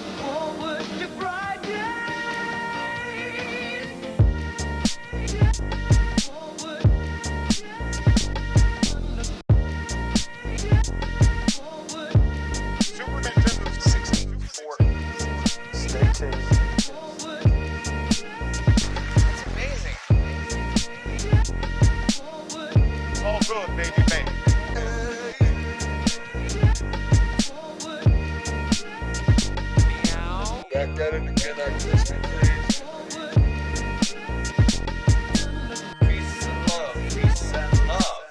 look forward to bright days. Super Nintendo 64. Stay tuned. That's amazing. It's all good, baby, baby. Back at it again after this, please. Peace and love, peace and love.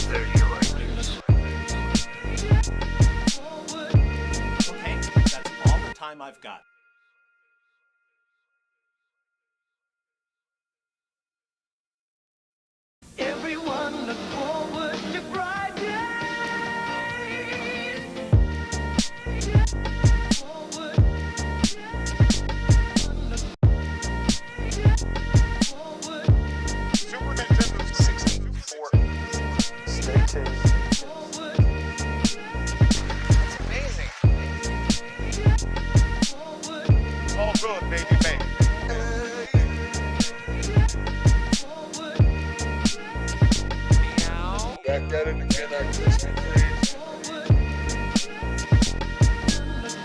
There you are, dudes. Okay, that's all the time I've got. Everyone look forward to bright days. Super Nintendo 64. Stay tuned. That's amazing. It's all good, baby, baby. Back at it again after this, please.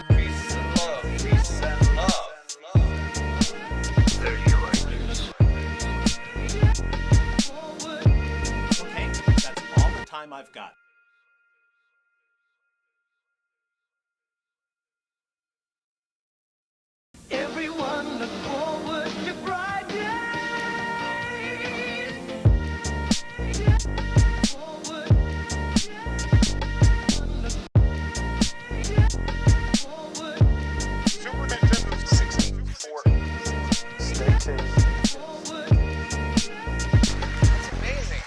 Peace and love, peace and love. There you are, dudes. Okay, that's all the time I've got. Everyone look forward to bright days. Super Nintendo 64. Stay tuned. That's amazing.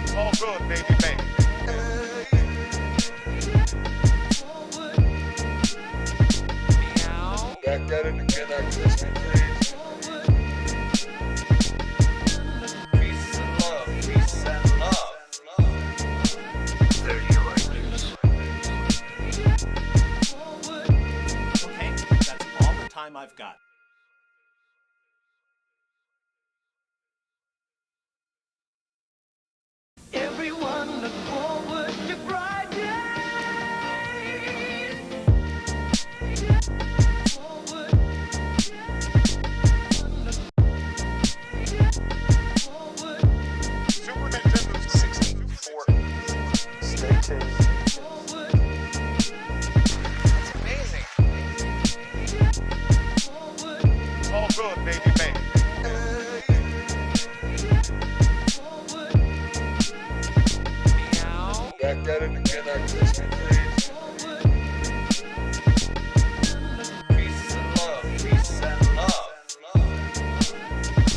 It's all good, baby, baby. Back at it again after this, please. Peace and love, peace and love. There you are, dudes. Okay, that's all the time I've got. Everyone look forward to bright days. Super Nintendo 64. Stay tuned. That's amazing. It's all good, baby, baby. Back at it again after this, please. Peace and love, peace and love.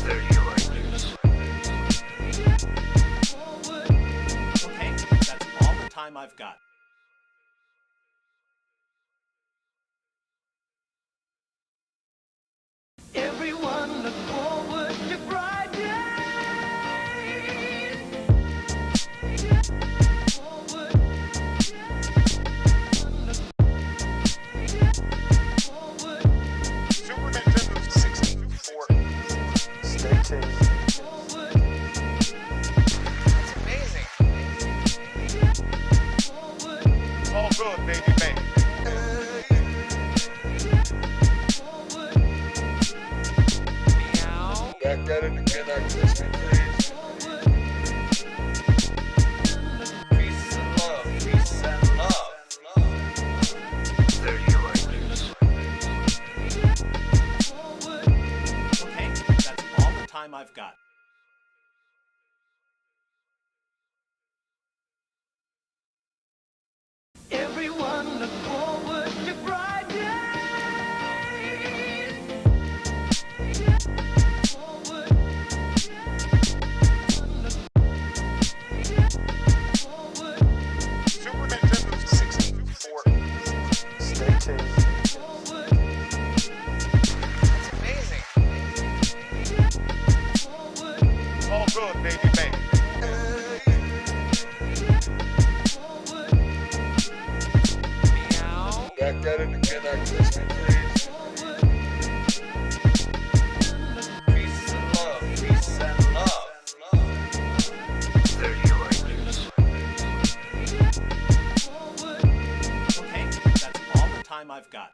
There you are, dudes. Okay, that's all the time I've got. Everyone look forward to bright days. Super Nintendo 64. Stay tuned. That's amazing. It's all good, baby, baby. Back at it again after this, please. Peace and love, peace and love. There you are, dudes. Okay, that's all the time I've got. Everyone look forward to bright days. Super Nintendo 64. Stay tuned. That's amazing. It's all good, baby, baby. Get it again, our listening, please. Peace and love. Peace and love. 30 righteous. Okay, that's all the time I've got.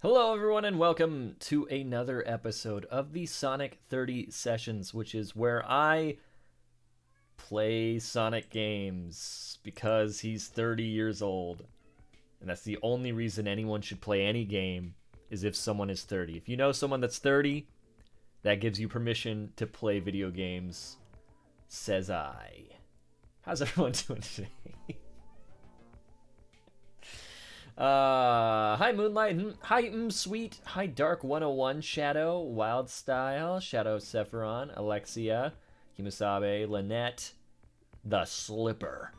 Hello, everyone, and welcome to another episode of the Sonic 30 Sessions, which is where I play Sonic games because he's 30 years old. And that's the only reason anyone should play any game, is if someone is 30. If you know someone that's 30, that gives you permission to play video games, says I. How's everyone doing today? Hi Moonlight, hi Sweet, hi Dark 101, Shadow, Wild Style, Shadow Sephiron, Alexia, Kimasabe, Lynette, The Slipper.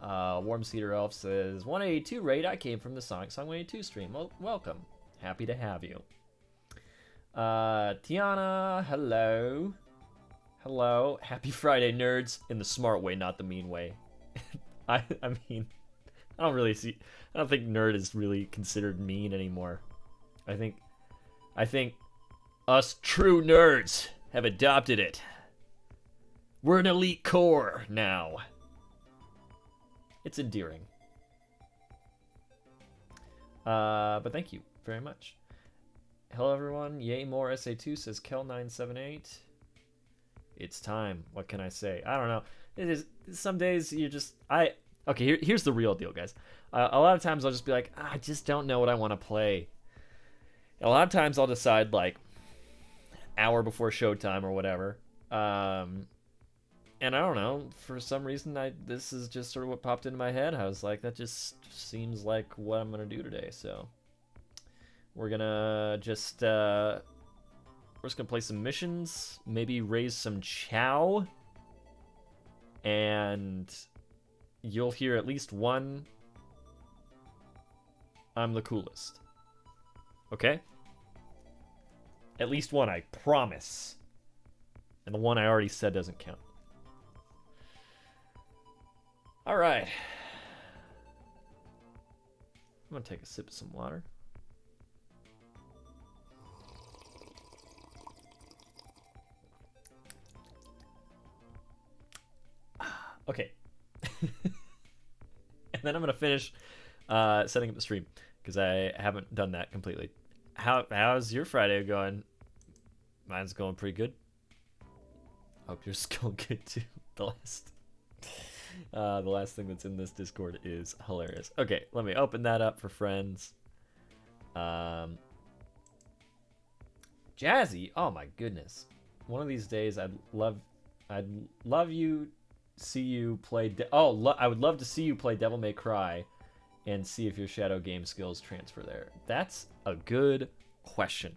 Warm Cedar Elf says 182 raid. I came from the Sonic Song 182 stream. Well, welcome. Happy to have you. Tiana, hello. Hello. Happy Friday, nerds. In the smart way, not the mean way. I mean, I don't think nerd is really considered mean anymore. I think us true nerds have adopted it. We're an elite core now. It's endearing. But thank you very much. Hello everyone. Yay more SA2 says Kel978. It's time. What can I say? I don't know. It is some days you just okay, here's the real deal, guys. A lot of times I'll just be like, I just don't know what I want to play. A lot of times I'll decide like hour before showtime or whatever. And I don't know, for some reason this is just sort of what popped into my head. I was like, that just seems like what I'm gonna do today. So we're gonna just we're just gonna play some missions, maybe raise some Chow, and you'll hear at least one I'm the coolest. Okay? At least one, I promise. And the one I already said doesn't count. Alright. I'm gonna take a sip of some water. Okay. And then I'm gonna finish setting up the stream because I haven't done that completely. How's your Friday going? Mine's going pretty good. Hope yours is going good too. The last thing that's in this Discord is hilarious. Okay, let me open that up for friends. Jazzy, oh my goodness. One of these days I'd love you see you play I would love to see you play Devil May Cry and see if your Shadow game skills transfer there. That's a good question.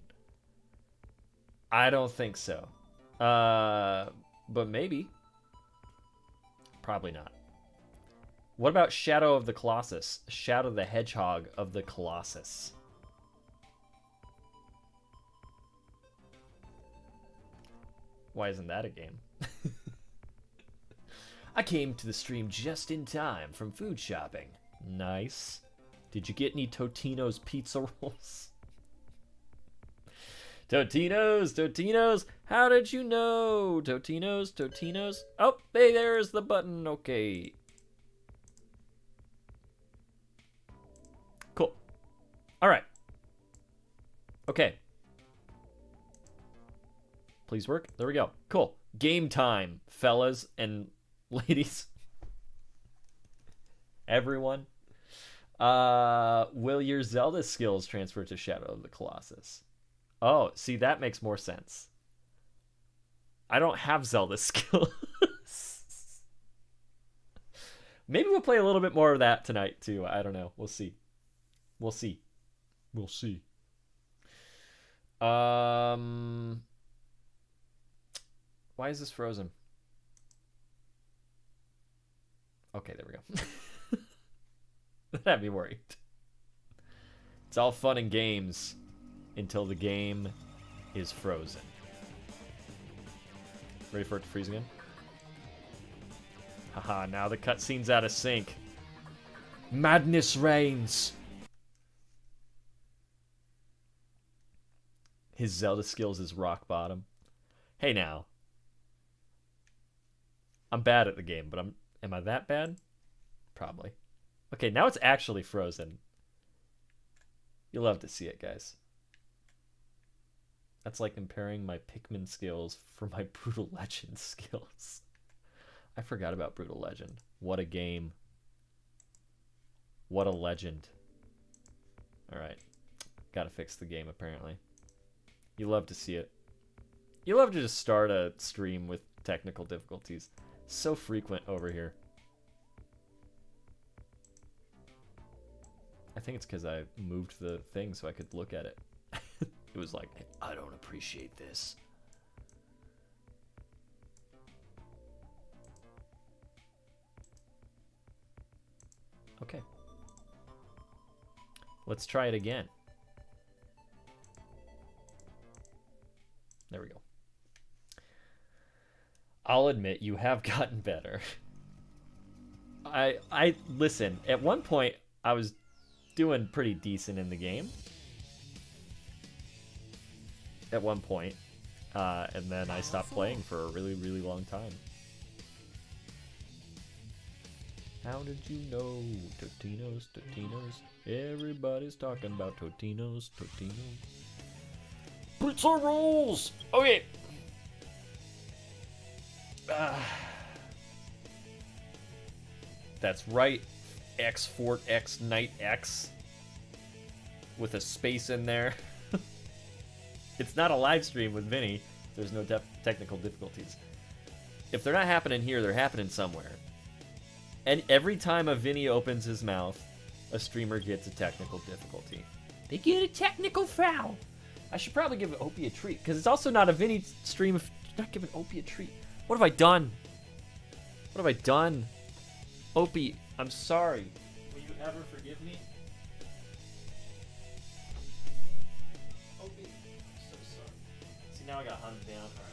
I don't think so. But maybe. Probably not. What about Shadow of the Colossus? Shadow the Hedgehog of the Colossus. Why isn't that a game? I came to the stream just in time from food shopping. Nice. Did you get any Totino's pizza rolls? Totino's, how did you know? Totino's. Oh, hey, there's the button. Okay. Cool. All right. Okay. Please work. There we go. Cool. Game time, fellas and ladies. Everyone. Will your Zelda skills transfer to Shadow of the Colossus? Oh, see, that makes more sense. I don't have Zelda skills. Maybe we'll play a little bit more of that tonight, too. I don't know. We'll see. Why is this frozen? Okay, there we go. Then I'd be worried. It's all fun and games until the game is frozen. Ready for it to freeze again? Haha, now the cutscene's out of sync. Madness reigns. His Zelda skills is rock bottom. Hey now. I'm bad at the game, but am I that bad? Probably. Okay, now it's actually frozen. You'll love to see it, guys. That's like comparing my Pikmin skills for my Brutal Legend skills. I forgot about Brutal Legend. What a game. What a legend. Alright. Gotta fix the game, apparently. You love to see it. You love to just start a stream with technical difficulties. So frequent over here. I think it's because I moved the thing so I could look at it. It was like, I don't appreciate this. Okay. Let's try it again. There we go. I'll admit you have gotten better. I listen, at one point I was doing pretty decent in the game. At one point. And then I stopped playing for a really, really long time. How did you know? Totinos, Totinos. Everybody's talking about Totinos, Totinos. Pizza rolls! Okay. That's right. X Fort X Night X. With a space in there. It's not a live stream with Vinny. There's no technical difficulties. If they're not happening here, they're happening somewhere. And every time a Vinny opens his mouth, a streamer gets a technical difficulty. They get a technical foul. I should probably give Opie a treat, because it's also not a Vinny stream if you're not giving Opie a treat. What have I done? What have I done? Opie, I'm sorry. Will you ever forgive me? Opie, I'm so sorry. See, now I got hunted down. All right.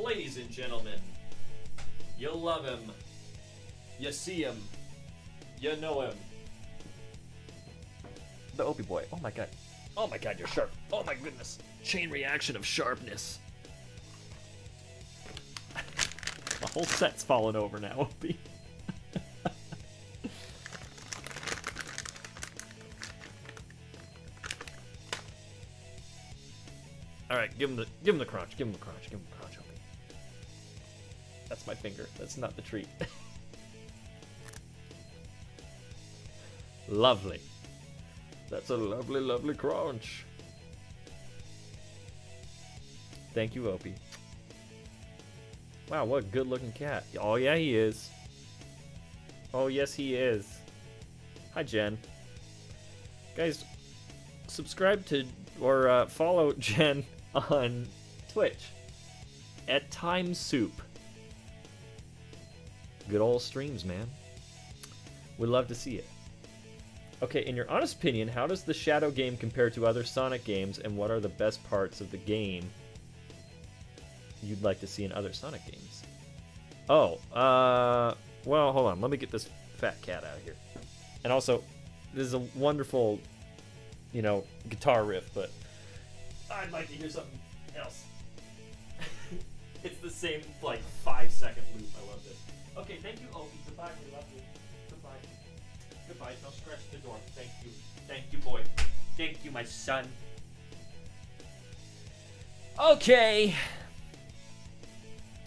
Ladies and gentlemen, you love him, you see him, you know him. The Opie boy. Oh my god. Oh my god, you're sharp. Oh my goodness. Chain reaction of sharpness. The whole set's falling over now, Opie. Alright, give him the crunch, give him the crunch, give him the crunch, Opie. That's my finger. That's not the treat. Lovely. That's a lovely, lovely crunch. Thank you, Opie. Wow, what a good-looking cat. Oh, yeah, he is. Oh, yes, he is. Hi, Jen. Guys, subscribe to, or follow Jen on Twitch. At Time Soup. Good old streams, man. We'd love to see it. Okay, in your honest opinion, how does the Shadow game compare to other Sonic games, and what are the best parts of the game you'd like to see in other Sonic games? Oh, well, hold on. Let me get this fat cat out of here. And also, this is a wonderful, you know, guitar riff, but I'd like to hear something else. It's the same, like, 5-second loop. I love this. Okay, thank you, Opie. Goodbye, we love you. Goodbye. Goodbye, don't scratch the door. Thank you. Thank you, boy. Thank you, my son. Okay.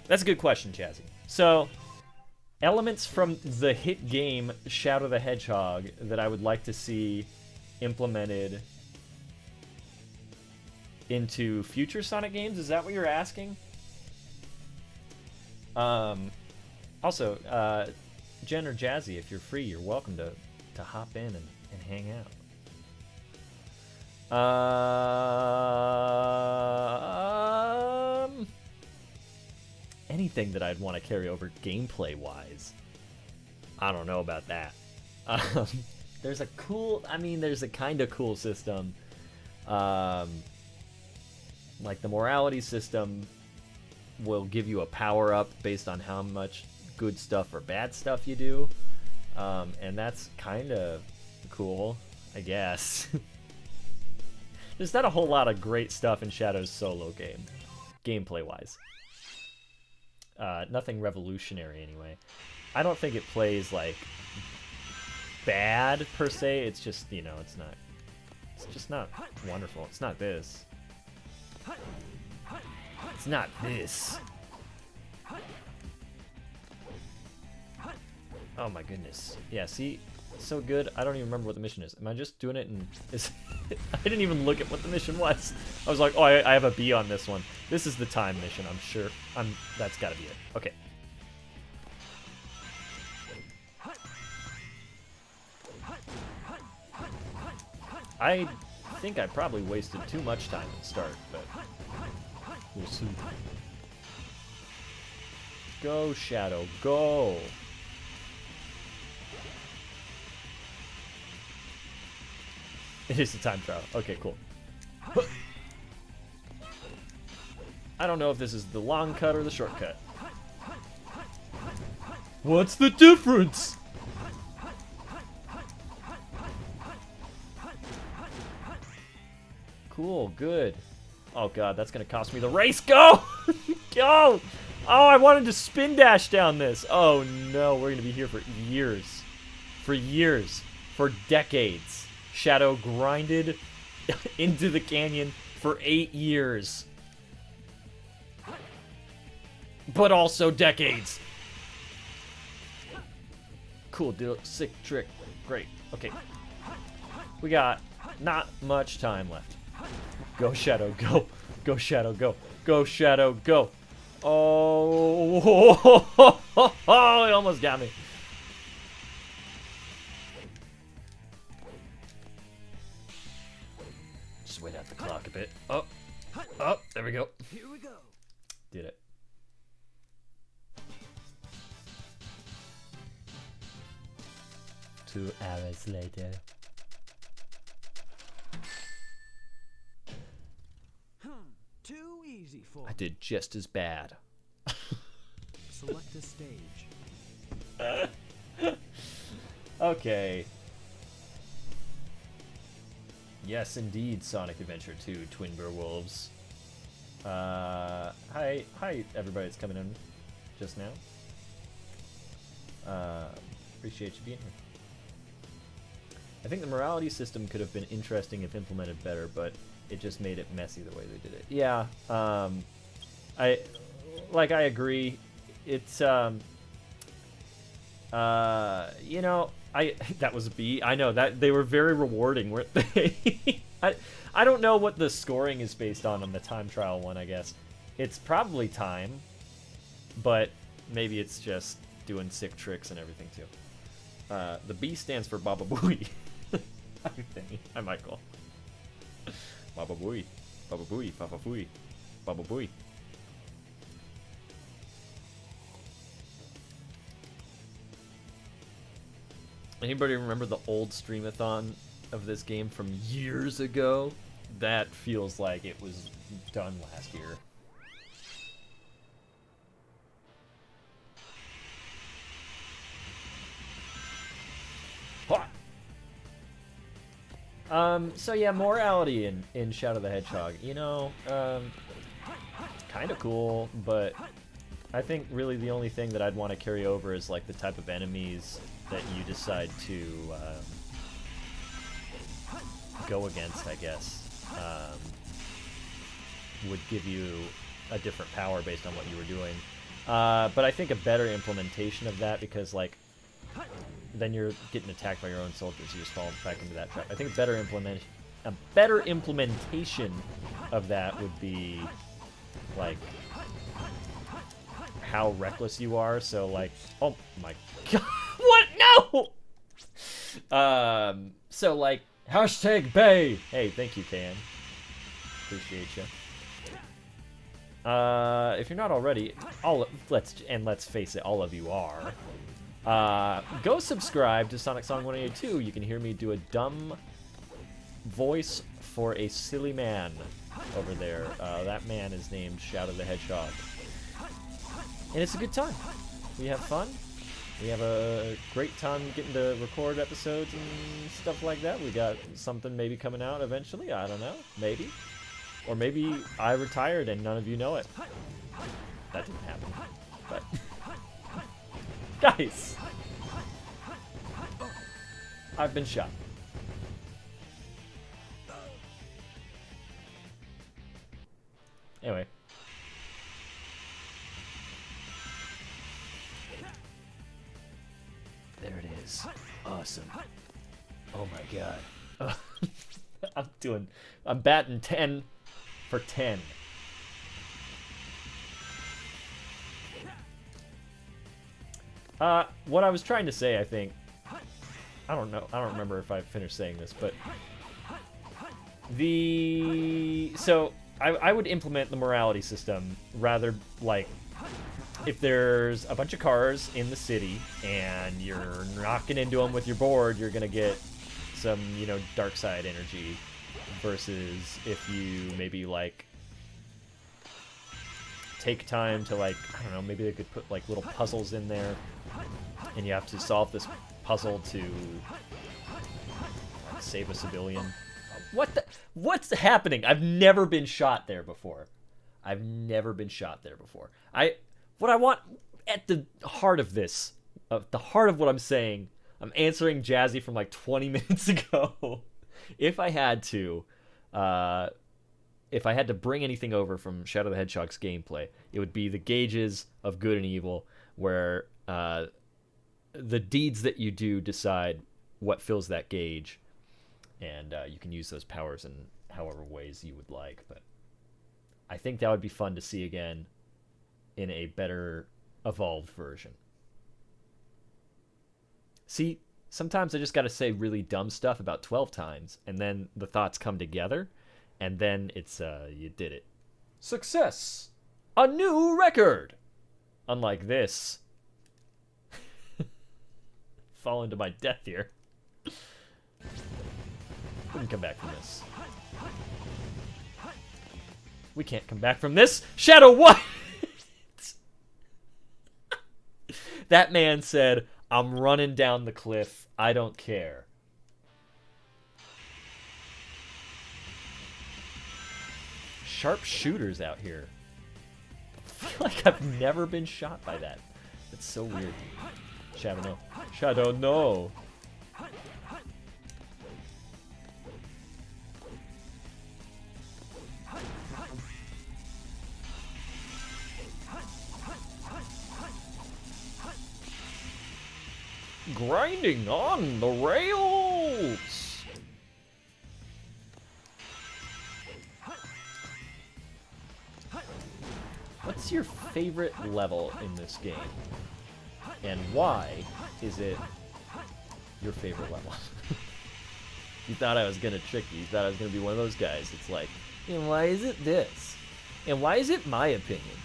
That's a good question, Jazzy. So, elements from the hit game Shadow the Hedgehog that I would like to see implemented into future Sonic games? Is that what you're asking? Also, Jen or Jazzy, if you're free, you're welcome to hop in and hang out. Anything that I'd want to carry over gameplay wise. I don't know about that. There's a kind of cool system. Like the morality system will give you a power up based on how much good stuff or bad stuff you do. And that's kind of cool, I guess. There's not a whole lot of great stuff in Shadow's solo game, gameplay-wise. Nothing revolutionary, anyway. I don't think it plays, like, bad, per se. It's just, you know, it's just not wonderful. It's not this. It's not this. Oh my goodness. Yeah, see? So good, I don't even remember what the mission is. Am I just doing it and... I didn't even look at what the mission was. I was like, oh, I have a B on this one. This is the time mission, I'm sure. That's gotta be it. Okay. I think I probably wasted too much time at the start, but... we'll see. Go, Shadow, go! It is a time trial. Okay, cool. I don't know if this is the long cut or the shortcut. What's the difference? Cool, good. Oh god, that's gonna cost me the race. Go! Go! Oh, I wanted to spin dash down this. Oh no, we're gonna be here for years. For years. For decades. Shadow grinded into the canyon for 8 years. But also decades. Cool deal. Sick trick. Great. Okay. We got not much time left. Go, Shadow, go. Go, Shadow, go. Go, Shadow, go. Oh, he almost got me. Just wait out the clock a bit. Oh, there we go. Here we go. Did it. Two hours later. Too easy for I did just as bad. Select a stage. Okay. Yes, indeed, Sonic Adventure 2, Twin Werewolves. Hi, everybody that's coming in just now. Appreciate you being here. I think the morality system could have been interesting if implemented better, but it just made it messy the way they did it. Yeah, I agree. It's, you know, that was a B. I know that they were very rewarding, weren't they? I don't know what the scoring is based on the time trial one, I guess. It's probably time, but maybe it's just doing sick tricks and everything too. The B stands for Baba Booey. Hi, Michael. Baba Booey. Baba Booey. Baba Booey. Baba Booey. Anybody remember the old streamathon of this game from years ago? That feels like it was done last year. So yeah, morality in Shadow the Hedgehog, you know, kind of cool, but I think really the only thing that I'd want to carry over is like the type of enemies that you decide to go against, I guess, would give you a different power based on what you were doing. But I think a better implementation of that, because like then you're getting attacked by your own soldiers, you just fall back into that trap. I think a better implementation of that would be like how reckless you are. So like, oh my god, what? No. So like Hashtag Bay. Hey, thank you, KN. Appreciate you. If you're not already, let's face it, all of you are. Go subscribe to Sonic Song 182. You can hear me do a dumb voice for a silly man over there. That man is named Shadow the Hedgehog. And it's a good time. We have fun. We have a great time getting to record episodes and stuff like that. We got something maybe coming out eventually. I don't know. Maybe. Or maybe I retired and none of you know it. That didn't happen. But guys, I've been shot. Anyway. There it is. Awesome. Oh my god. I'm batting 10 for 10. What I was trying to say, I think, I don't know, I don't remember if I finished saying this, but so I would implement the morality system rather like if there's a bunch of cars in the city and you're knocking into them with your board, you're gonna get some, you know, dark side energy, versus if you maybe like take time to, like, I don't know, maybe they could put like little puzzles in there and you have to solve this puzzle to like, save a civilian. What's happening? I've never been shot there before. I've never been shot there before. What I want at the heart of this, the heart of what I'm saying, I'm answering Jazzy from like 20 minutes ago. If I had to bring anything over from Shadow the Hedgehog's gameplay, it would be the gauges of good and evil, where the deeds that you do decide what fills that gauge, and you can use those powers in however ways you would like. But I think that would be fun to see again in a better evolved version. See, sometimes I just gotta say really dumb stuff about 12 times, and then the thoughts come together, and then it's, you did it. Success! A new record! Unlike this. Fall into my death here. We can come back from this. We can't come back from this. Shadow, what? That man said, I'm running down the cliff. I don't care. Sharp shooters out here. I feel like I've never been shot by that. That's so weird. Shadow, no. Shadow, no. Grinding on the rails! What's your favorite level in this game? And why is it your favorite level? You thought I was gonna trick you. You thought I was gonna be one of those guys. It's like, and why is it this? And why is it my opinion?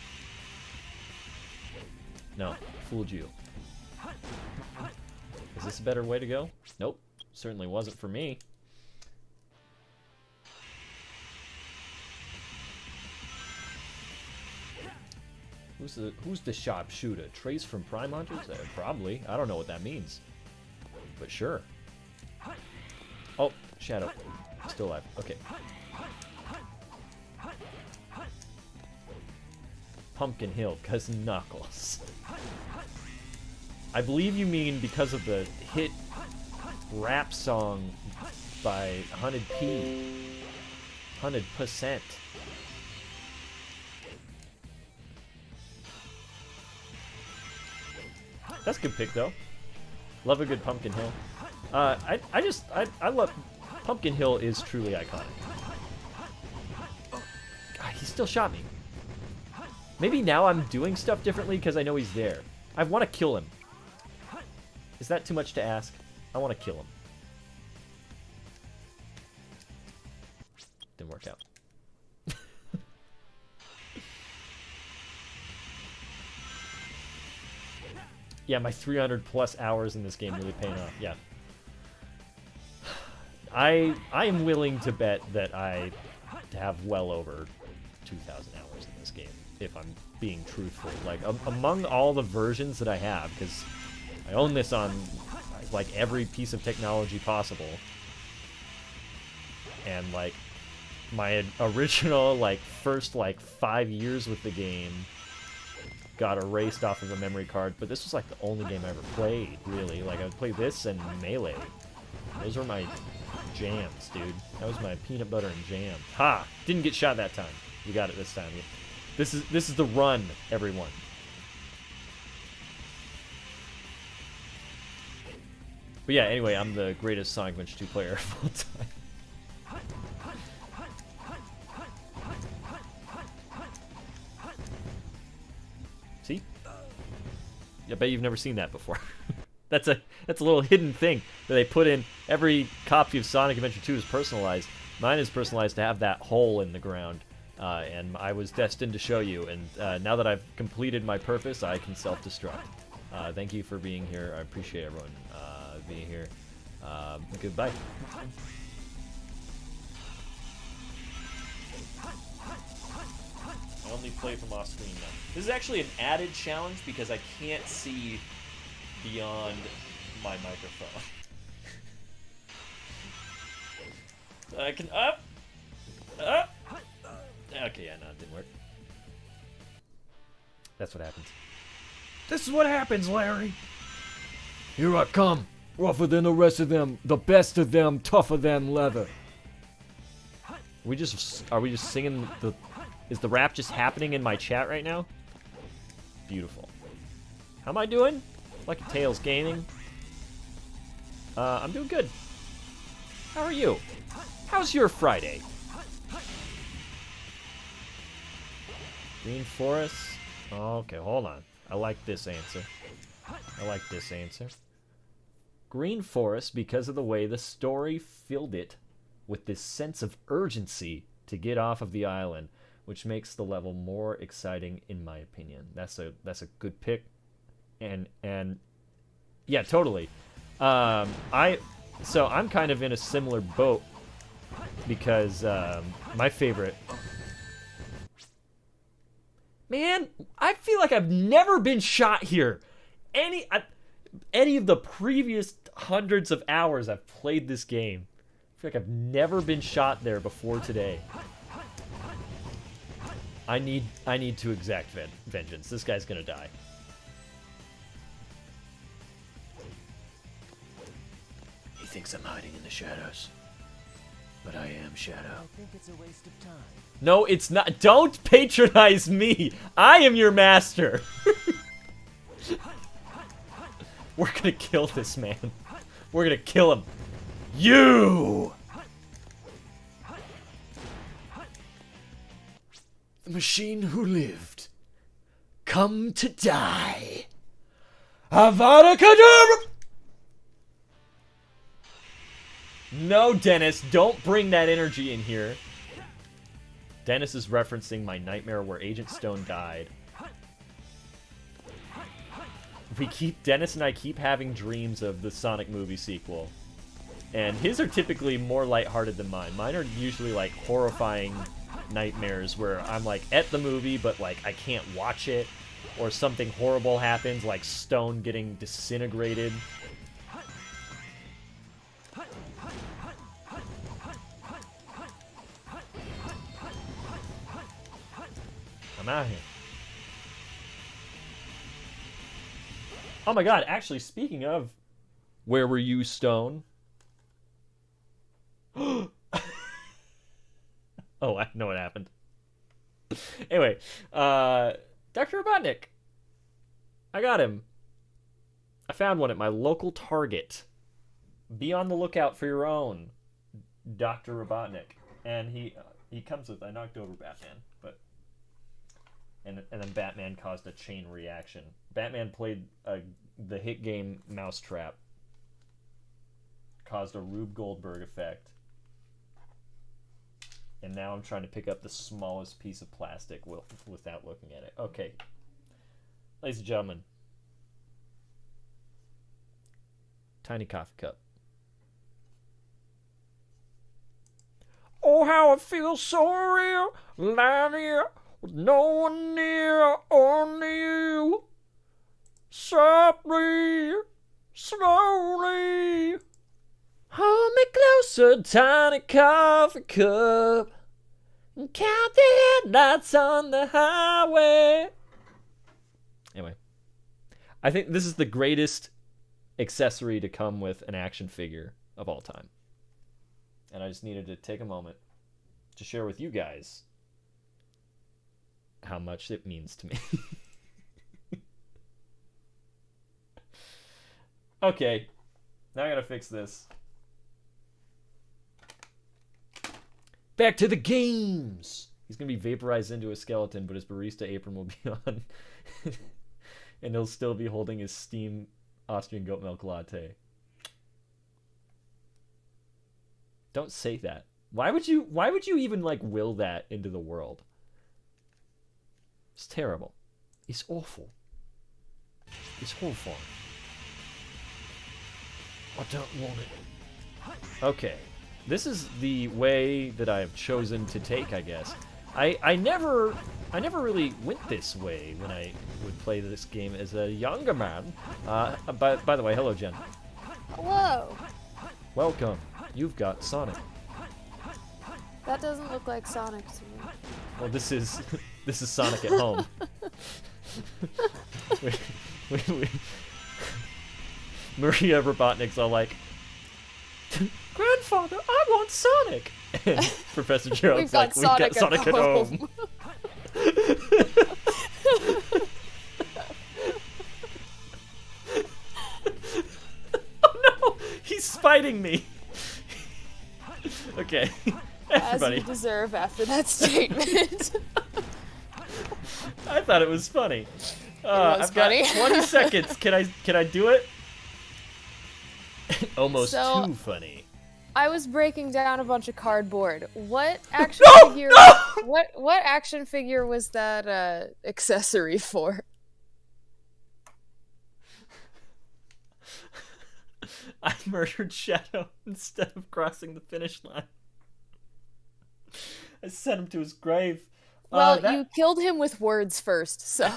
No, fooled you. Is this a better way to go? Nope. Certainly wasn't for me. Who's the sharpshooter? Trace from Prime Hunters? Probably. I don't know what that means. But sure. Oh, Shadow. Still alive. Okay. Pumpkin Hill, cause Knuckles. I believe you mean because of the hit rap song by Hunted P. 100%. That's a good pick, though. Love a good Pumpkin Hill. I love... Pumpkin Hill is truly iconic. God, he still shot me. Maybe now I'm doing stuff differently because I know he's there. I want to kill him. Is that too much to ask? I want to kill him. didn't work out. Yeah, my 300 plus hours in this game really paying off. Yeah. I am willing to bet that I have well over 2,000 hours in this game, if I'm being truthful. Like, among all the versions that I have, because I own this on, like, every piece of technology possible. And, like, my original, like, first, like, 5 years with the game got erased off of a memory card, but this was, like, the only game I ever played, really. Like, I would play this and Melee. Those were my jams, dude. That was my peanut butter and jam. Ha! Didn't get shot that time. We got it this time. This is the run, everyone. But yeah, anyway, I'm the greatest Sonic Adventure 2 player of all time. See? I bet you've never seen that before. That's a little hidden thing that they put in. Every copy of Sonic Adventure 2 is personalized. Mine is personalized to have that hole in the ground, and I was destined to show you. And now that I've completed my purpose, I can self-destruct. Thank you for being here. I appreciate everyone being here. Goodbye. I only play from off screen now. This is actually an added challenge because I can't see beyond my microphone. I can up. Okay, yeah, no, it didn't work. That's what happens. This is what happens, Larry. Here I come, rougher than the rest of them, the best of them, tougher than leather. Are we just singing the? Is the rap just happening in my chat right now? Beautiful. How am I doing? Lucky Tails Gaming. I'm doing good. How are you? How's your Friday? Green Forest? Okay, hold on. I like this answer. Green Forest because of the way the story filled it with this sense of urgency to get off of the island, which makes the level more exciting in my opinion. That's a good pick. And yeah, totally. I'm kind of in a similar boat because my favorite. Man, I feel like I've never been shot here. Any of the previous hundreds of hours I've played this game, I feel like I've never been shot there before today. I need to exact vengeance. This guy's gonna die. He thinks I'm hiding in the shadows, but I am Shadow. I think it's a waste of time. No, it's not. Don't patronize me. I am your master. We're gonna kill this man. We're gonna kill him. You! The machine who lived. Come to die. Avada Kedavra! No, Dennis, don't bring that energy in here. Dennis is referencing my nightmare where Agent Stone died. Dennis and I keep having dreams of the Sonic movie sequel. And his are typically more lighthearted than mine. Mine are usually like horrifying nightmares where I'm like at the movie, but like I can't watch it. Or something horrible happens, like Stone getting disintegrated. I'm out here. Oh my god, actually, speaking of where were you, Stone? Oh, I know what happened. Anyway, Dr. Robotnik. I got him. I found one at my local Target. Be on the lookout for your own Dr. Robotnik. And he comes with, I knocked over Batman, but... And then Batman caused a chain reaction. Batman played the hit game Mousetrap. Caused a Rube Goldberg effect. And now I'm trying to pick up the smallest piece of plastic without looking at it. Okay. Ladies and gentlemen. Tiny coffee cup. Oh, how it feels so real, lying here with no one near, only you. Softly, slowly, hold me closer, tiny coffee cup, and count the headlights on the highway. Anyway, I think this is the greatest accessory to come with an action figure of all time. And I just needed to take a moment to share with you guys how much it means to me. Okay, now I gotta fix this. Back to the games! He's gonna be vaporized into a skeleton, but his barista apron will be on. And he'll still be holding his steamed Austrian goat milk latte. Don't say that. Why would you even like will that into the world? It's terrible. It's awful. It's awful. I don't want it. Okay. This is the way that I've chosen to take, I guess. I never really went this way when I would play this game as a younger man. By the way, hello, Jen. Hello. Welcome. You've got Sonic. That doesn't look like Sonic to me. Well, this is Sonic at home. Maria Robotnik's all like, Grandfather, I want Sonic. And Professor Gerald's like, we've got Sonic at home. Oh no, he's spiting me. Okay, everybody. As you deserve after that statement. I thought it was funny. Was I've got funny. 20 seconds. Can I do it? Almost So- too funny. I was breaking down a bunch of cardboard. What action figure? What action figure was that accessory for? I murdered Shadow instead of crossing the finish line. I sent him to his grave. Well, you killed him with words first, so.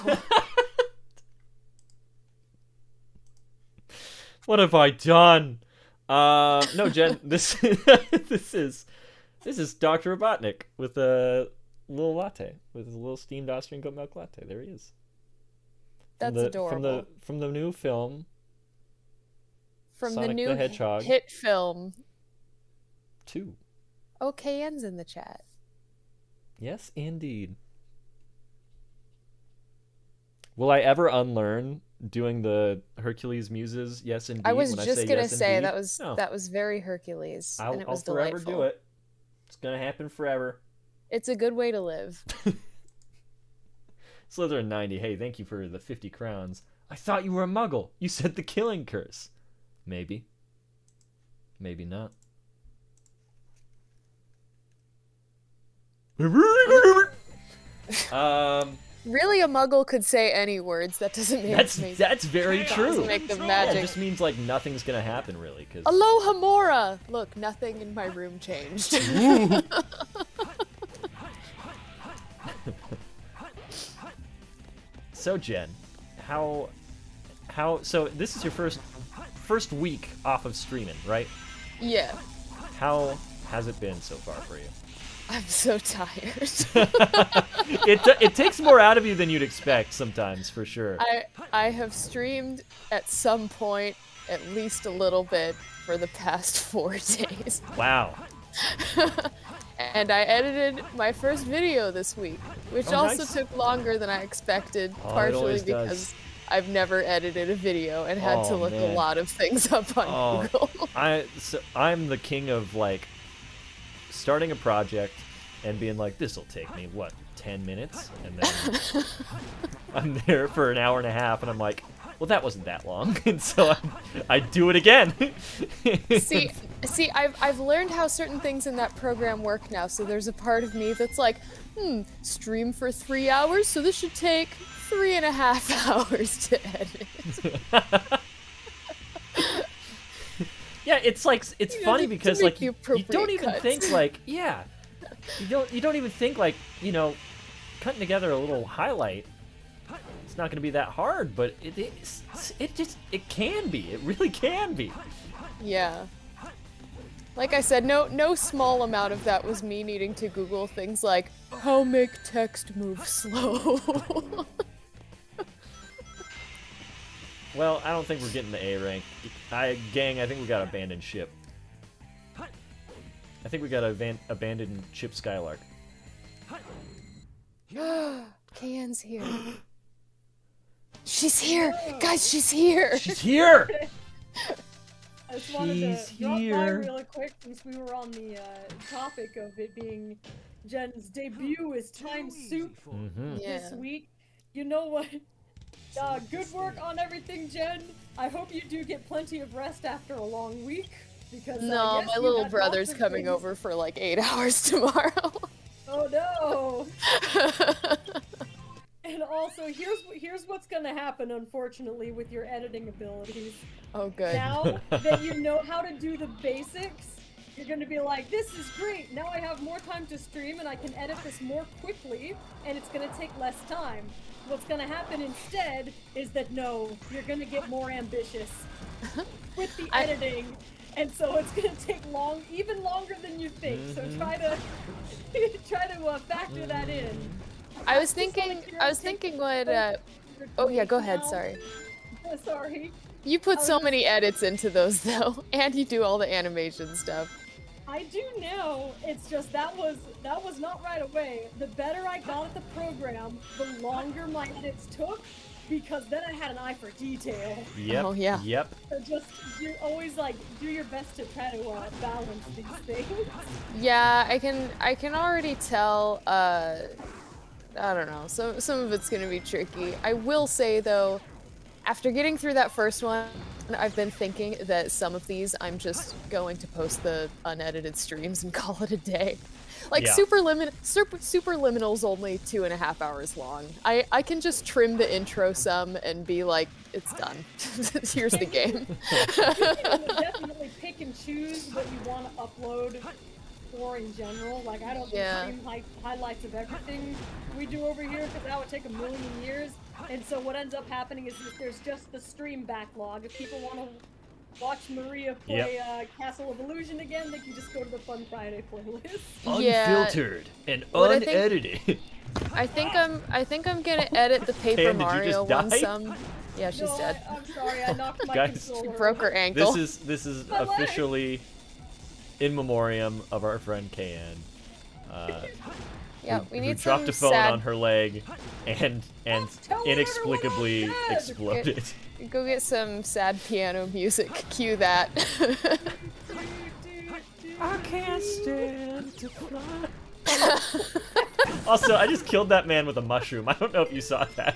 What have I done? No, Jen. This is Dr. Robotnik with a little latte, with a little steamed Austrian goat milk latte. There he is. That's adorable. From the new film. From Sonic the new the Hedgehog hit film. 2. OKN's in the chat. Yes, indeed. Will I ever unlearn doing the Hercules Muses? Yes, indeed. I was when just I say gonna yes, say indeed? that was very Hercules, and it I'll was forever delightful. do it. It's gonna happen forever. It's a good way to live. Slytherin 90. Hey, thank you for the 50 crowns. I thought you were a Muggle. You said the killing curse. Maybe. Maybe not. Really, a Muggle could say any words. That doesn't make That's very true. doesn't make them Yeah, magic. it just means like nothing's gonna happen really. Cause Aloha Mora! Look, nothing in my room changed. So Jen, how so this is your first week off of streaming, right? Yeah, How has it been so far for you? I'm so tired. It takes more out of you than you'd expect sometimes, for sure. I have streamed at some point at least a little bit for the past 4 days. Wow. And I edited my first video this week, which Oh, also nice. took longer than I expected, Oh, it partially always because does. I've never edited a video and had to Oh, look man. a lot of things up on Oh, Google. I'm the king of like starting a project and being like, this'll take me what, 10 minutes, and then I'm there for an hour and a half, and I'm like, well, that wasn't that long, and so I do it again. See, See, I've learned how certain things in that program work now, so there's a part of me that's like, stream for 3 hours, so this should take 3.5 hours to edit. Yeah, it's like it's funny because like you don't even cuts. think like you don't even think like cutting together a little highlight. It's not going to be that hard, but it can be. It really can be. Yeah. Like I said, no small amount of that was me needing to Google things like how make text move slow. Well, I don't think we're getting the A rank. Gang, I think we got abandoned ship. I think we got abandoned ship Skylark. Can's here. She's here! Guys, she's here! She's here! I just wanted She's to drop by here. really quick since we were on the topic of it being Jen's debut as Time Soup this Yeah. week. You know what? Good work on everything, Jen. I hope you do get plenty of rest after a long week. Because No, yes, my you little had brother's lots of coming things- over for like 8 hours tomorrow. Oh no! And also, here's what's gonna happen, unfortunately, with your editing abilities. Oh, good. Now that you know how to do the basics, you're gonna be like, this is great, now I have more time to stream and I can edit this more quickly, and it's gonna take less time. What's gonna happen instead is that no, you're gonna get more ambitious with the editing, and so it's gonna take even longer than you think, so try to factor that in. I was thinking what, oh yeah, go ahead, sorry. Sorry. You put so many edits into those though, and you do all the animation stuff. I do now. It's just that was not right away. The better I got at the program, the longer my edits took, because then I had an eye for detail. Yep. Oh, yeah. Yep. So just you always do your best to try to balance these things. Yeah, I can already tell, I don't know, some of it's gonna be tricky. I will say though, after getting through that first one, I've been thinking that some of these I'm just going to post the unedited streams and call it a day. Like Yeah. Superliminal's only 2.5 hours long. I can just trim the intro some and be like, it's done. Here's the game. You can definitely pick and choose what you want to upload for in general. Like, I don't Yeah. stream highlights of everything we do over here because that would take a million years. And so what ends up happening is that there's just the stream backlog. If people want to watch Maria play Castle of Illusion again, they can just go to the Fun Friday playlist. Yeah. Unfiltered and What I think- unedited. I think I'm gonna edit the Paper Pan, did you Mario just one die? some. Yeah, she's No, dead. I'm sorry, I knocked my Guys, controller. Broke her ankle. This is My leg. officially in memoriam of our friend KN. Yeah, who, we who need dropped some a phone sad. on her leg and telling inexplicably everyone I'm dead. exploded. Go get some sad piano music. Cue that. I can't stand to fly. Also, I just killed that man with a mushroom. I don't know if you saw that.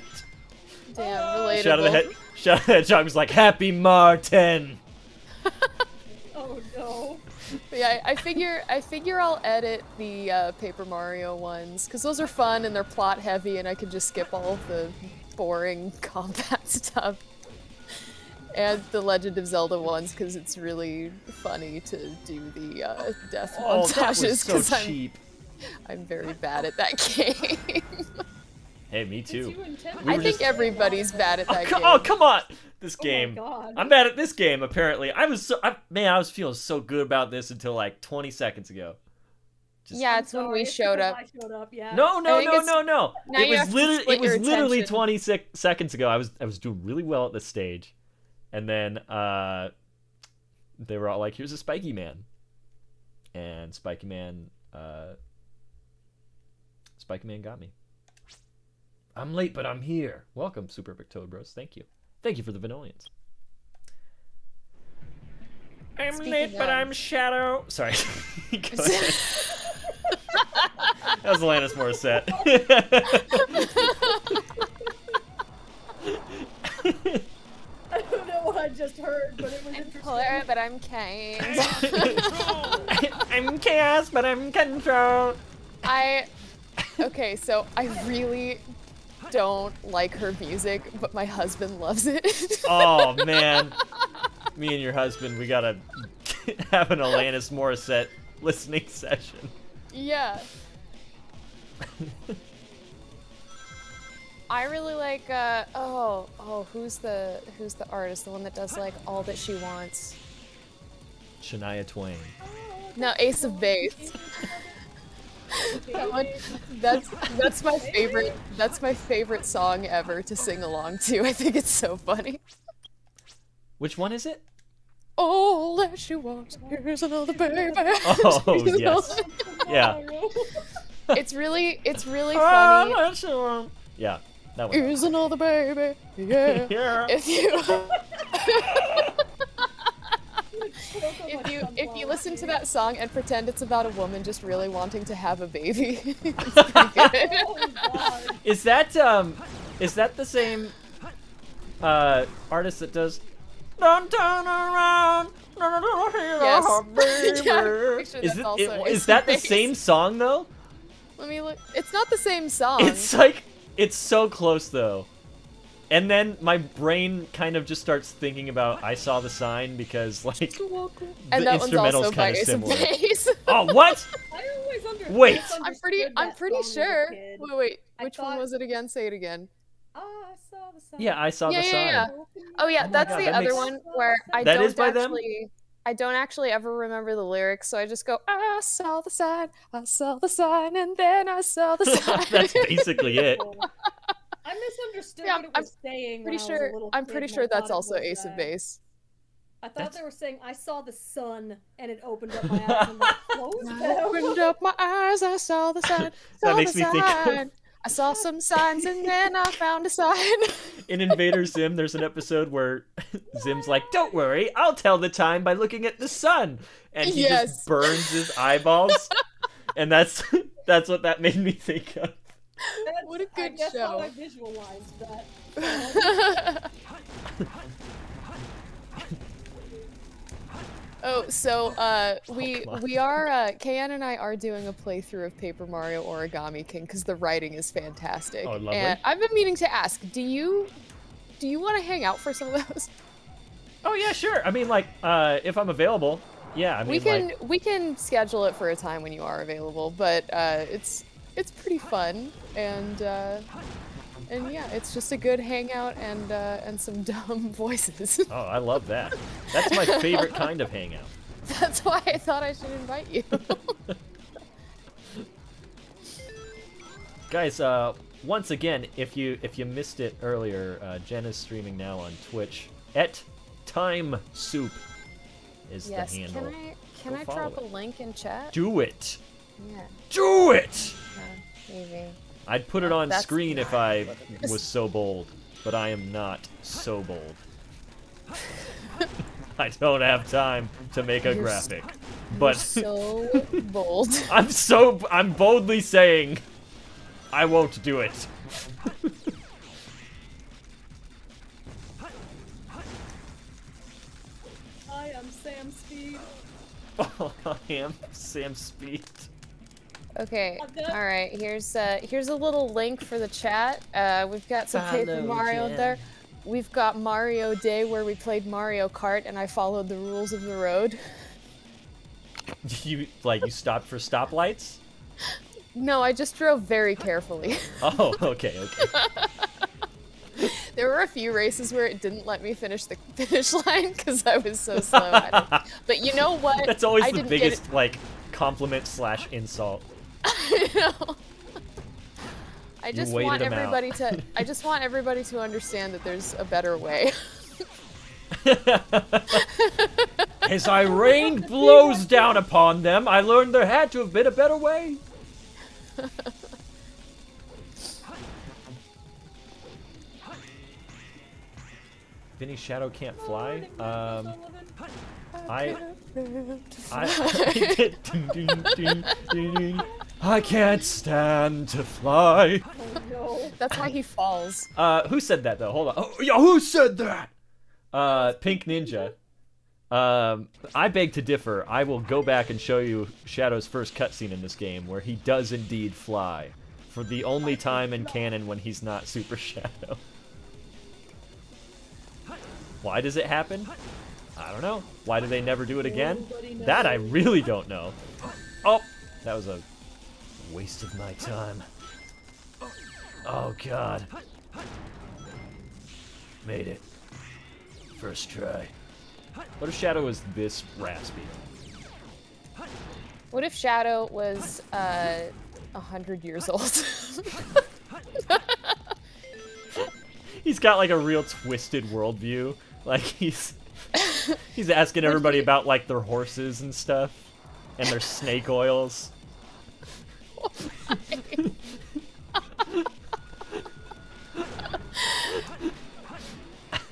Damn, relatable. Shout out the hedgehog was like, Happy Martin! Oh no. Yeah, I figure I'll edit the Paper Mario ones because those are fun and they're plot heavy, and I can just skip all of the boring combat stuff. And the Legend of Zelda ones because it's really funny to do the death Oh, that was montages so because cheap. I'm very bad at that game. Hey, me too. You intend- We I were think just- everybody's bad at that game. Oh, come on! This Oh my game. God. I'm bad at this game, apparently. I was feeling so good about this until like 20 seconds ago. Just- Yeah, I'm it's when sorry, we it's showed because up. I showed up, yeah. No. I think it's- No. now It you have was to literally split your literally attention. 20 seconds ago. I was doing really well at this stage. And then they were all like, "Here's a Spiky Man." And Spiky Man got me. I'm late, but I'm here. Welcome, Super Epic Toad Bros. Thank you. Thank you for the Vanillions. I'm Speaking late, but of- I'm Shadow. Sorry. Go ahead. That was Alanis Morissette. I don't know what just heard, but it was interesting. Polar, but I'm kind. I'm chaos, but I'm control. Okay, so I really don't like her music, but my husband loves it. Oh man, me and your husband, we gotta have an Alanis Morissette listening session. Yeah. I really like who's the artist, the one that does like All That She Wants? Shania Twain. No, Ace of Base. That one, that's my favorite. That's my favorite song ever to sing along to. I think it's so funny. Which one is it? All that she wants, here's another baby. Oh yes, yeah. It's really funny. Yeah, that one. Here's another baby. Yeah. Yeah. If you listen to that song and pretend it's about a woman just really wanting to have a baby, it's pretty good. Oh, God. Is that the same artist that does Don't Turn Around? Yes. Yeah, I'm pretty sure that's also Ace Is of that the Base. same song though? Let me look. It's not the same song. It's like it's so close though. And then my brain kind of just starts thinking about I Saw the Sign because like and the that one's instrumental's also by kind of Ace of similar. Base. Oh, what? I always Wait. I'm pretty sure. Wait. Which one thought- was it again? Say it again. I saw the sign. Yeah, I Saw the Sign. Yeah. Oh yeah, my that's God, the that other makes- one where I That don't is by them? I don't actually ever remember the lyrics, so I just go, I saw the sign, and then I saw the sign. That's basically it. I misunderstood Yeah, what it I'm was saying. pretty when I was a sure. little I'm kid, pretty and sure I that's thought it also was Ace of that. Base. I thought That's- they were saying I saw the sun and it opened up my eyes and like closed I them. opened up my eyes, I saw the sign. That makes me think of- I saw some signs and then I found a sign. In Invader Zim, there's an episode where Zim's like, "Don't worry, I'll tell the time by looking at the sun," and he Yes. just burns his eyeballs, and that's what that made me think of. That's, What a I good guess how show. I visualized that. Oh, so we come on. Kayan and I are doing a playthrough of Paper Mario Origami King because the writing is fantastic. Oh, lovely. And I've been meaning to ask, do you want to hang out for some of those? Oh yeah, sure. I mean, like, if I'm available, yeah. I mean, We can schedule it for a time when you are available, but it's pretty fun and yeah, it's just a good hangout and some dumb voices. Oh, I love that. That's my favorite kind of hangout. That's why I thought I should invite you. Guys, once again, if you missed it earlier, Jen is streaming now on Twitch. @Time Soup is Yes. the handle. Can Go I follow drop a it. link in chat? Do it. Yeah. Do it. Maybe. I'd put it on That's screen if not I what it is. was so bold, but I am not so bold. I don't have time to make a You're graphic. You're But so bold. I'm boldly saying I won't do it. I am Sam Speed. I am Sam Speed. Okay. I've got- All right. Here's a little link for the chat. We've got some Paper Follow Mario Jen. there. We've got Mario Day where we played Mario Kart and I followed the rules of the road. You stopped for stoplights? No, I just drove very carefully. Oh, okay. There were a few races where it didn't let me finish the finish line because I was so slow at it. But you know what? That's always I the didn't biggest Get compliment / insult. it. I know. I just waited want him out. everybody to. I just want everybody to understand that there's a better way. As I rained blows down upon them, I learned there had to have been a better way. Vinny's shadow can't fly. I can't stand to fly. Oh no. That's why he falls. Who said that though? Hold on. Oh, yeah, who said that? Pink Ninja. I beg to differ. I will go back and show you Shadow's first cutscene in this game, where he does indeed fly. For the only time in canon when he's not Super Shadow. Why does it happen? I don't know. Why do they never do it again? That I really don't know. Oh, that was a waste of my time. Oh, God. Made it. First try. What if Shadow was this raspy? What if Shadow was 100 years old? He's got like a real twisted worldview. Like he's asking everybody about like their horses and stuff, and their snake oils.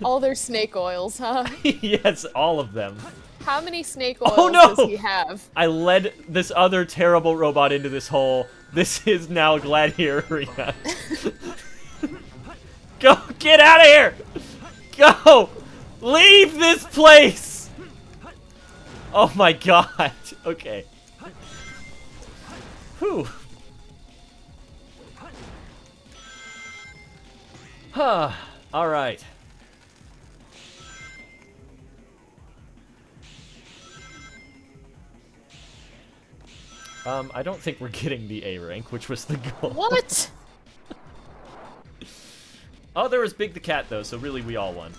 All their snake oils, huh? Yes, all of them. How many snake oils Oh, no! does he have? I led this other terrible robot into this hole. This is now Gladiator Arena. Go! Get out of here! Go! Leave this place! Oh my god. Okay. Whew. Huh. Alright. I don't think we're getting the A rank, which was the goal. What? Oh, there was Big the Cat, though, so really we all won.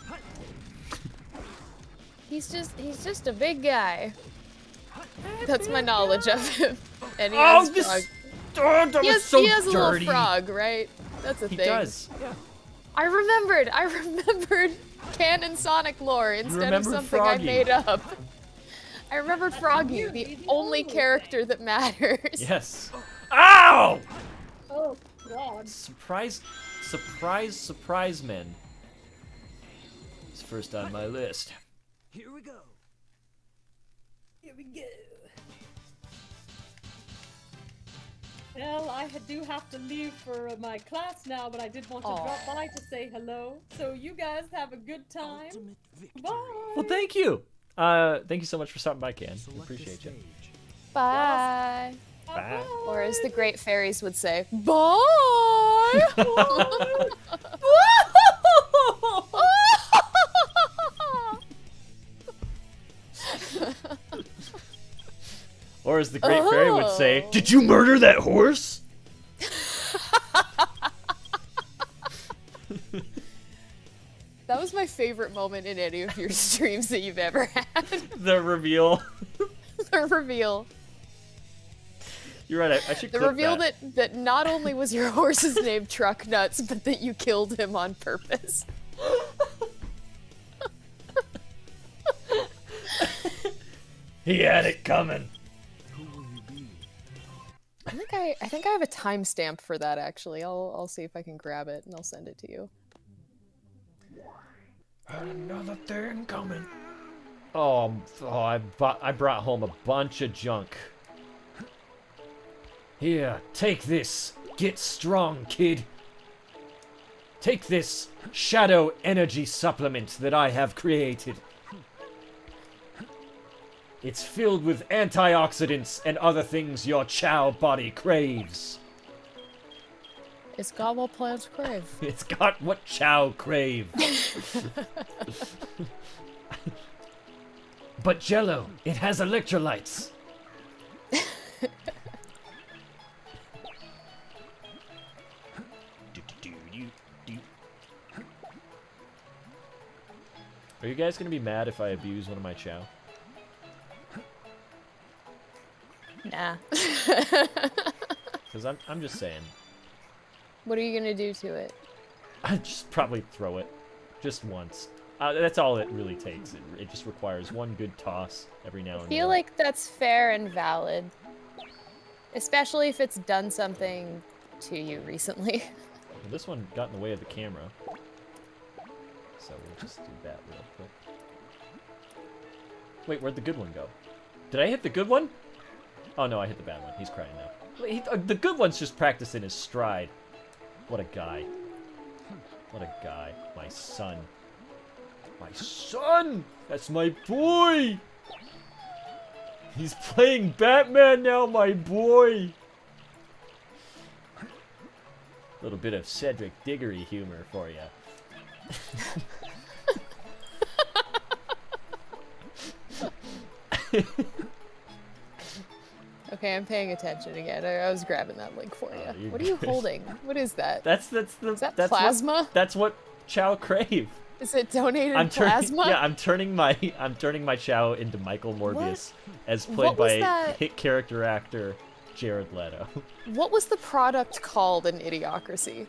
He's just a big guy. That's my knowledge of him. And he Oh, has this... frog. Oh, that was so He has a little dirty. frog, right? That's a He thing. does. Yeah. I remembered canon Sonic lore instead of remembered something Froggy. I made up. I remembered Froggy, the only character that matters. Yes. Ow! Oh God. Surprise, men. It's first on my list. Here we go. Here we go. Well, I do have to leave for my class now, but I did want to drop by to say hello. So you guys have a good time. Bye. Well, thank you. Thank you so much for stopping by, Can. We appreciate you. Bye. Bye. Or as the great fairies would say, bye. Or as the great fairy would say, did you murder that horse? That was my favorite moment in any of your streams that you've ever had. The reveal. The reveal. You're right, I should The clip reveal that. that not only was your horse's name Truck Nuts, but that you killed him on purpose. He had it coming. I think I have a timestamp for that actually. I'll see if I can grab it and I'll send it to you. Another thing coming. I brought home a bunch of junk. Here, take this. Get strong, kid. Take this shadow energy supplement that I have created. It's filled with antioxidants and other things your Chow body craves. It's got what plants crave. It's got what Chow crave. But Jello, it has electrolytes. Are you guys gonna be mad if I abuse one of my Chow? Nah. Because I'm just saying. What are you gonna do to it? I'd just probably throw it. Just once. That's all it really takes. It just requires one good toss every now and then. I feel like that's fair and valid. Especially if it's done something to you recently. Well, this one got in the way of the camera. So we'll just do that real quick. Wait, where'd the good one go? Did I hit the good one? Oh no, I hit the bad one. He's crying now. The good one's just practicing his stride. What a guy. What a guy. My son. My son! That's my boy! He's playing Batman now, my boy! A little bit of Cedric Diggory humor for you. Okay, I'm paying attention again. I was grabbing that link for you. You're What are you good. holding? What is that? Is that plasma? That's what Chow crave. Is it donated I'm plasma? Yeah, I'm turning my Chow into Michael Morbius, as played What was by that? hit character actor Jared Leto. What was the product called in Idiocracy?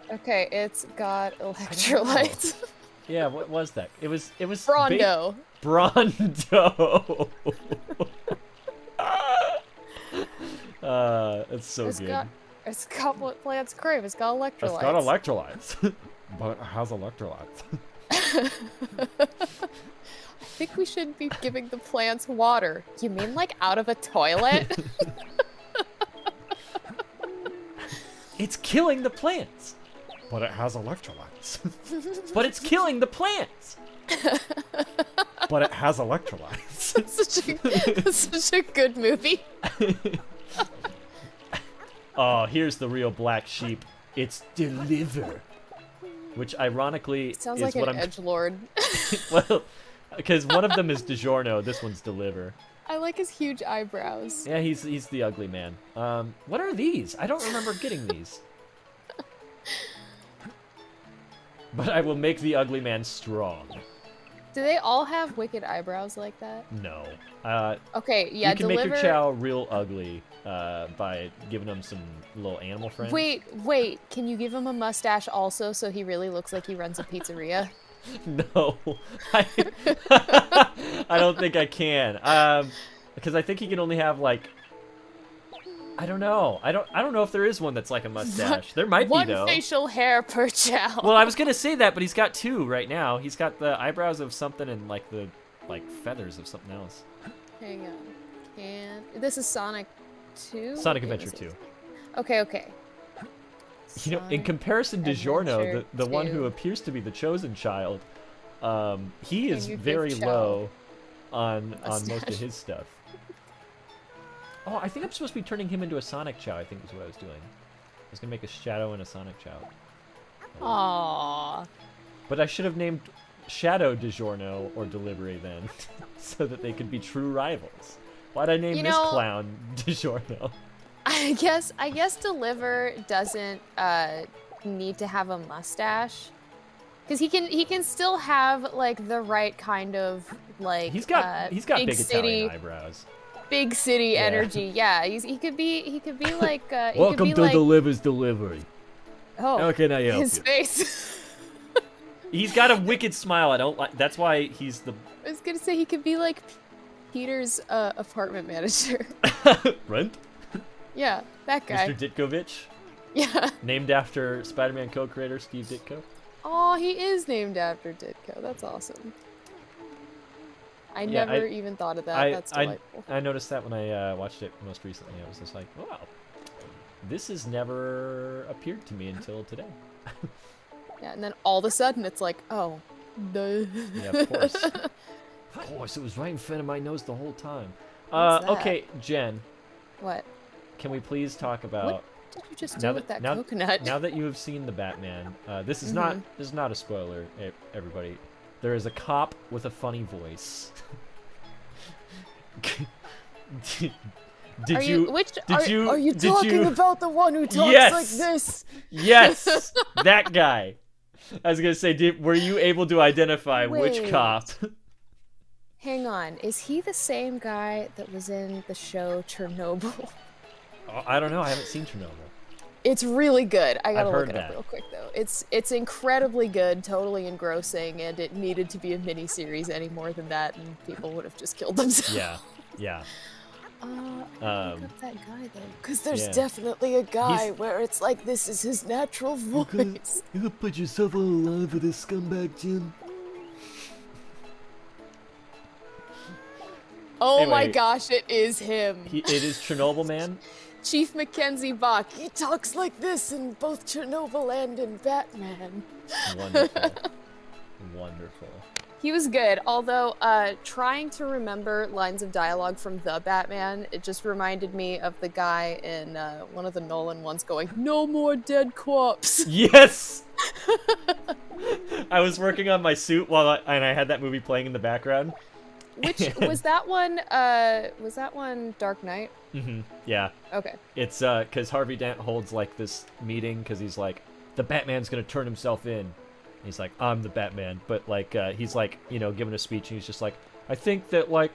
Okay, it's got electrolytes. Yeah, what was that? It was Brondo. Brondo. It's so good. It's got what plants crave. It's got electrolytes. It's got electrolytes. But it has electrolytes. I think we should be giving the plants water. You mean like out of a toilet? It's killing the plants. But it has electrolytes. But it's killing the plants. But it has electrolytes. Such a good movie. Oh, here's the real black sheep. It's Deliver. Which ironically Sounds is like what an I'm edgelord. well, because one of them is DiGiorno, this one's Deliver. I like his huge eyebrows. Yeah, he's the ugly man. What are these? I don't remember getting these. But I will make the ugly man strong. Do they all have wicked eyebrows like that? No. Okay, yeah, you can Deliver... make your Chow real ugly by giving him some little animal friends. Wait, can you give him a mustache also so he really looks like he runs a pizzeria? No. I don't think I can. Because I think he can only have like I don't know. I don't know if there is one that's like a mustache. There might be though. One facial hair per Chow. Well, I was gonna say that, but he's got two right now. He's got the eyebrows of something and like the feathers of something else. Hang on. This is Sonic 2? Sonic Adventure 2. Okay. You know, in comparison to Giorno, Adventure the one 2. who appears to be the chosen child, he is you give very Chow low on most of mustache? his stuff. Oh, I think I'm supposed to be turning him into a Sonic Chow, I think is what I was doing. I was gonna make a Shadow and a Sonic Chow. Aww. But I should have named Shadow DiGiorno or Delivery then, so that they could be true rivals. Why'd I name this clown DiGiorno? I guess Deliver doesn't need to have a mustache. Because he can still have like the right kind of like He's got big city, Italian eyebrows. big city energy. Yeah, he could be like Welcome to Deliver's Delivery. Oh, How can I help his you? face. He's got a wicked smile. I don't like. That's why he's the. I was gonna say he could be like Peter's apartment manager. Rent. Yeah, that guy. Mr. Ditkovich. Yeah. Named after Spider-Man co-creator Steve Ditko. Oh, he is named after Ditko. That's awesome. I never even thought of that. That's delightful. I noticed that when I watched it most recently. I was just like, wow, this has never appeared to me until today. Yeah, and then all of a sudden it's like, oh, duh. Yeah, of course. Of course, it was right in front of my nose the whole time. What's that? Okay, Jen. What? Can we please talk about? What did you just do with that coconut? Now that you have seen the Batman, this is not a spoiler, everybody. There is a cop with a funny voice. Are you talking about the one who talks Yes! like this? Yes, that guy. I was gonna say, were you able to identify which Wait. cop? Hang on, is he the same guy that was in the show Chernobyl? Oh, I don't know. I haven't seen Chernobyl. It's really good. I gotta I've look heard it up that. real quick though. It's incredibly good, totally engrossing, and it needed to be a mini-series any more than that, and people would have just killed themselves. Yeah. Look up that guy though, because there's Yeah. definitely a guy where it's like this is his natural voice. You could put yourself on the line for this scumbag, Jim. Oh my Anyway. gosh, it is him. It is Chernobyl Man. Chief Mackenzie Bach. He talks like this in both Chernobyl and in Batman. Wonderful. Wonderful. He was good, although trying to remember lines of dialogue from the Batman, it just reminded me of the guy in one of the Nolan ones going, "No more dead corpse." Yes! I was working on my suit and I had that movie playing in the background. Which was that one? Was that one Dark Knight? Mm-hmm. Yeah. Okay. It's because Harvey Dent holds like this meeting because he's like, the Batman's gonna turn himself in. He's like, I'm the Batman, but like he's like, you know, giving a speech, and he's just like, I think that like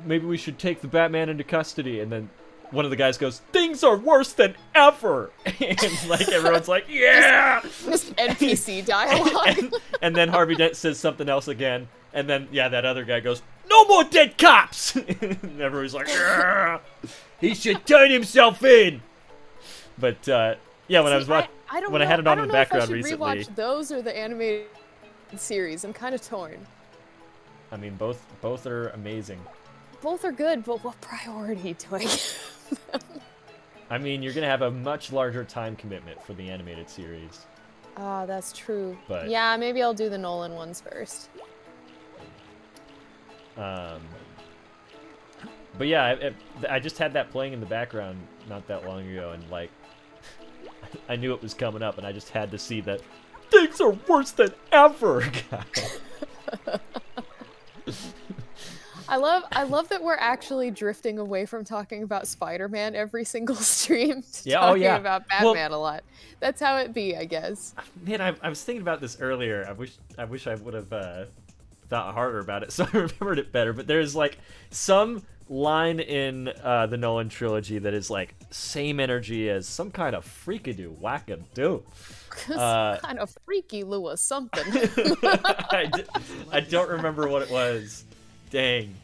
maybe we should take the Batman into custody, and then one of the guys goes, things are worse than ever, and like everyone's like, yeah, just NPC dialogue. and then Harvey Dent says something else again, and then yeah, that other guy goes, no more dead cops, and everyone's like, yeah, he should turn himself in. But yeah, when I was watching. When I had it on in the background recently. I should rewatch those or the animated series. I'm kind of torn. I mean, both are amazing. Both are good, but what priority do I give them? I mean, you're gonna have a much larger time commitment for the animated series. Ah, that's true. But yeah, maybe I'll do the Nolan ones first. But yeah, I just had that playing in the background not that long ago, and like. I knew it was coming up, and I just had to see that things are worse than ever. I love that we're actually drifting away from talking about Spider-Man every single stream to talking about Batman a lot. That's how it be, I guess. Man, I was thinking about this earlier. I wish I would have thought harder about it, so I remembered it better. But there's like some line in the Nolan trilogy that is like same energy as some kind of freakadoo wackadoo. Kind of freaky Lewis something. I don't remember what it was. Dang.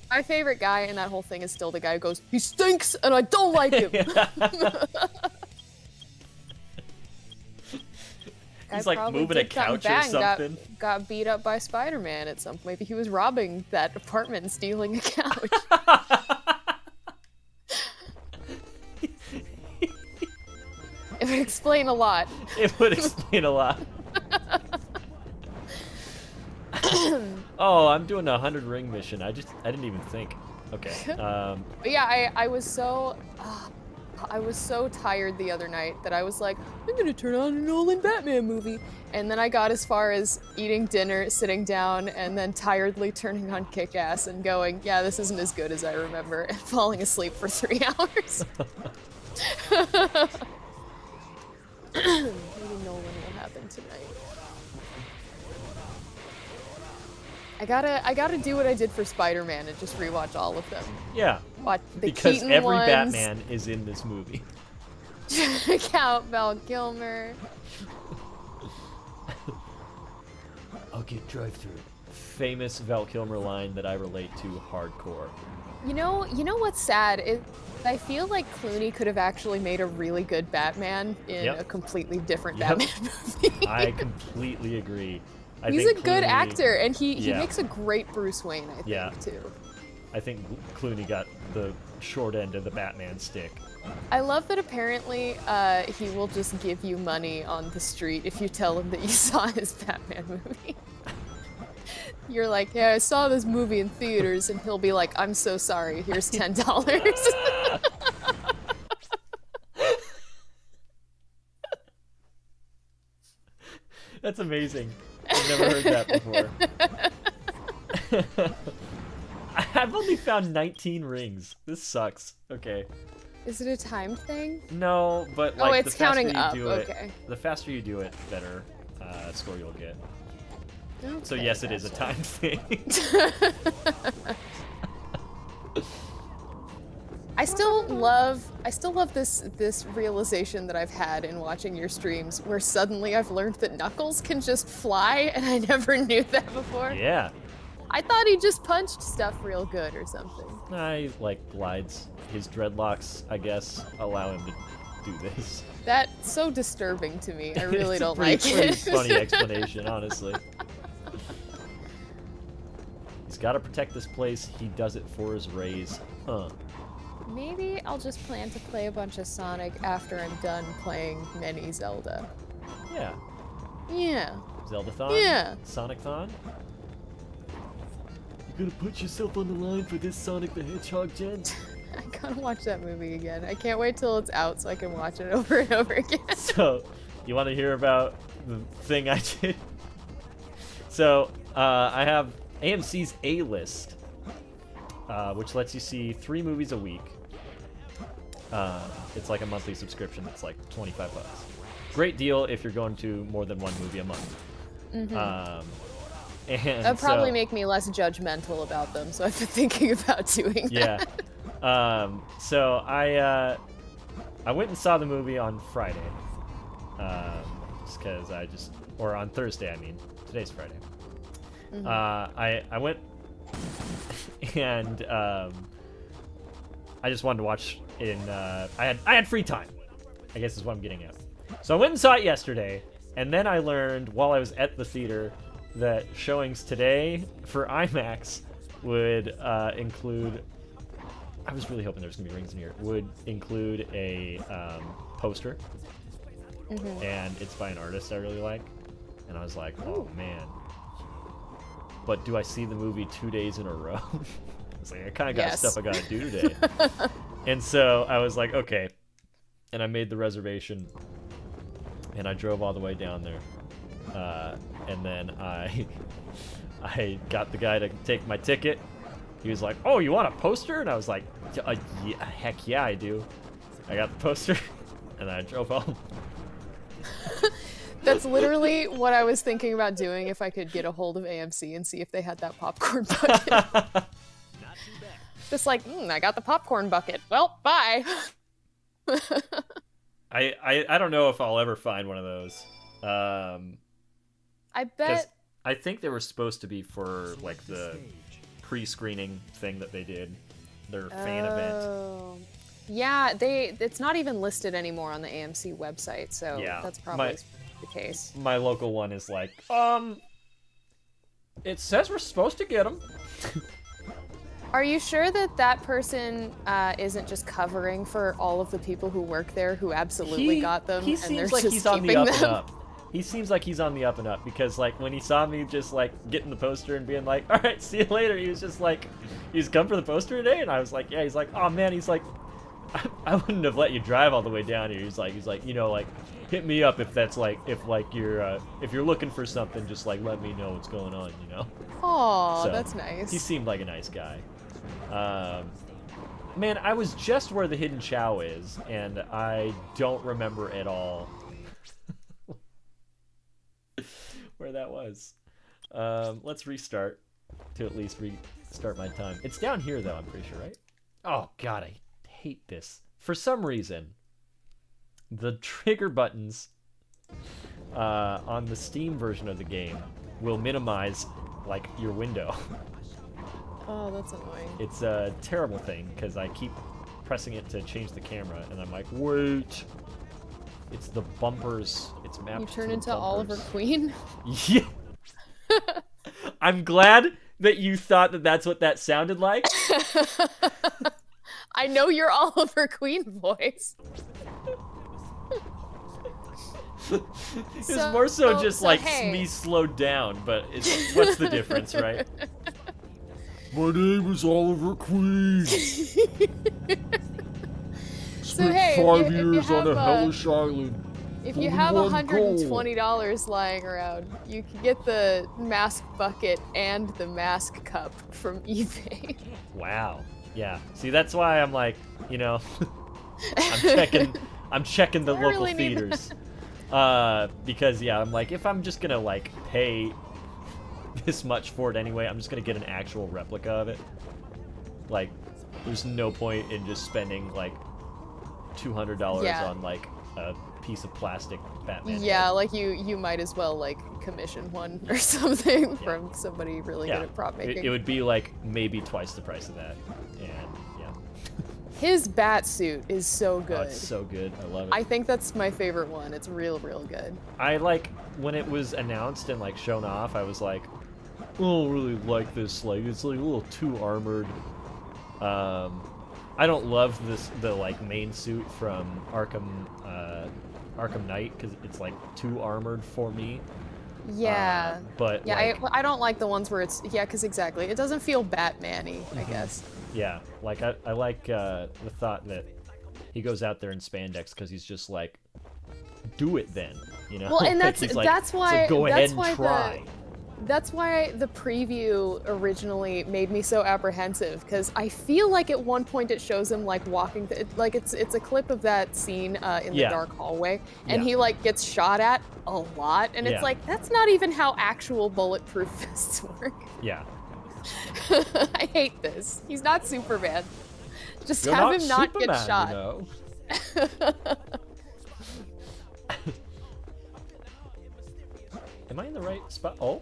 My favorite guy in that whole thing is still the guy who goes, he stinks and I don't like him. He's like moving a couch or something. Got beat up by Spider-Man at some point. Maybe he was robbing that apartment and stealing a couch. It would explain a lot. It would explain a lot. Oh, I'm doing a 100 ring mission. I didn't even think. Okay. But yeah, I was so tired the other night that I was like, I'm gonna turn on a Nolan Batman movie. And then I got as far as eating dinner, sitting down, and then tiredly turning on Kick-Ass and going, yeah, this isn't as good as I remember, and falling asleep for 3 hours. Maybe Nolan will happen tonight. I gotta do what I did for Spider-Man and just rewatch all of them. Yeah. Watch the because Keaton every ones. Batman is in this movie. Check out Val Kilmer. I'll get drive-through. Famous Val Kilmer line that I relate to hardcore. You know what's sad is I feel like Clooney could have actually made a really good Batman in a completely different Batman movie. I completely agree. He's a good actor, and he Yeah. makes a great Bruce Wayne, I think, too. I think Clooney got the short end of the Batman stick. I love that apparently he will just give you money on the street if you tell him that you saw his Batman movie. You're like, yeah, I saw this movie in theaters, and he'll be like, I'm so sorry, here's $10. That's amazing. I've never heard that before. I've only found 19 rings. This sucks. Okay. Is it a timed thing? No, but like it's the faster counting you up. do it, Okay. the faster you do it, better score you'll get. Okay, So yes, it is a timed thing. I still love this realization that I've had in watching your streams, where suddenly I've learned that Knuckles can just fly, and I never knew that before. Yeah. I thought he just punched stuff real good or something. I like glides. His dreadlocks, I guess, allow him to do this. That's so disturbing to me. I really It's a don't pretty, like pretty it. funny explanation, honestly. He's got to protect this place. He does it for his raise. Huh. Maybe I'll just plan to play a bunch of Sonic after I'm done playing many Zelda. Yeah. Yeah. Zelda-thon? Yeah. Sonic-thon? You gonna put yourself on the line for this Sonic the Hedgehog, Jen? I gotta watch that movie again. I can't wait till it's out so I can watch it over and over again. So, you want to hear about the thing I did? So, I have AMC's A-List, which lets you see 3 movies a week. It's like a monthly subscription that's like $25. Great deal if you're going to more than one movie a month. And That'd probably so- make me less judgmental about them, so I've been thinking about doing Yeah. that. So I went and saw the movie on Friday. Just because or on Thursday, I mean. Today's Friday. I went and I just wanted to watch I had free time, I guess is what I'm getting at. So I went and saw it yesterday, and then I learned while I was at the theater that showings today for IMAX would include, I was really hoping there was going to be rings in here, would include a poster, and it's by an artist I really like, and I was like, oh man. But do I see the movie 2 days in a row? I was like, I kind of got Yes. stuff I got to do today. And so I was like, okay. And I made the reservation, and I drove all the way down there. And then I got the guy to take my ticket. He was like, oh, you want a poster? And I was like, yeah, heck yeah, I do. I got the poster, and I drove home. That's literally what I was thinking about doing if I could get a hold of AMC and see if they had that popcorn bucket. Just like, I got the popcorn bucket. Well, bye. I don't know if I'll ever find one of those. I 'Cause bet. I think they were supposed to be for like the pre-screening thing that they did, their fan event. Oh. Yeah, it's not even listed anymore on the AMC website, so Yeah, that's probably the case. My local one is like, it says we're supposed to get them. Are you sure that that person isn't just covering for all of the people who work there who absolutely got them? He and they're seems like just he's on the keeping up and them? up. He seems like he's on the up and up because, like, when he saw me just like getting the poster and being like, "All right, see you later," he was just like, "He's come for the poster today," and I was like, "Yeah." He's like, "Oh man," he's like, I wouldn't have let you drive all the way down here." He's like, you know, like, hit me up if that's like, if you're looking for something, just like let me know what's going on, you know. Aw, So, that's nice. He seemed like a nice guy. Man, I was just where the hidden Chow is, and I don't remember at all where that was. Let's restart to at least restart my time. It's down here, though, I'm pretty sure, right? Oh, God, I hate this. For some reason, the trigger buttons on the Steam version of the game will minimize, like, your window. Oh, that's annoying. It's a terrible thing, because I keep pressing it to change the camera, and I'm like, wait! It's the bumpers. It's mapped You to turn the into bumpers. Oliver Queen? Yeah! I'm glad that you thought that that's what that sounded like. I know your Oliver Queen voice. It's more so just like hey. me slowed down, but it's what's the difference, right? My name is Oliver Queen. So hey, if you have, island. if you have $120 lying around, you can get the mask bucket and the mask cup from eBay. Wow. Yeah. See, that's why I'm like, you know, I'm checking the I local really need theaters. Because yeah, I'm like, if I'm just gonna like pay this much for it anyway, I'm just gonna get an actual replica of it. Like, there's no point in just spending like $200 Yeah. on like a piece of plastic Batman. Yeah, head. like you might as well like commission one or something from somebody really good at prop making. It would be like maybe twice the price of that, and yeah. His bat suit is so good. Oh, it's so good. I love it. I think that's my favorite one. It's real good. I like when it was announced and like shown off, I was like, I don't really like this. Like, it's like a little too armored. I don't love the like main suit from Arkham Knight because it's like too armored for me. Yeah. But yeah, like, I don't like the ones where it's because exactly it doesn't feel Batman-y, I guess. yeah, like I like the thought that he goes out there in spandex because he's just like, do it then, you know. Well, and Like, that's he's like, that's it's why like, go that's ahead why and try. that's why the preview originally made me so apprehensive because I feel like at one point it shows him like walking, like it's a clip of that scene in the Yeah. dark hallway, and Yeah. he like gets shot at a lot, and Yeah. it's like that's not even how actual bulletproof vests work. Yeah. I hate this. He's not Superman. Just You're have not him not Superman, get shot. You know? Am I in the right spot? Oh,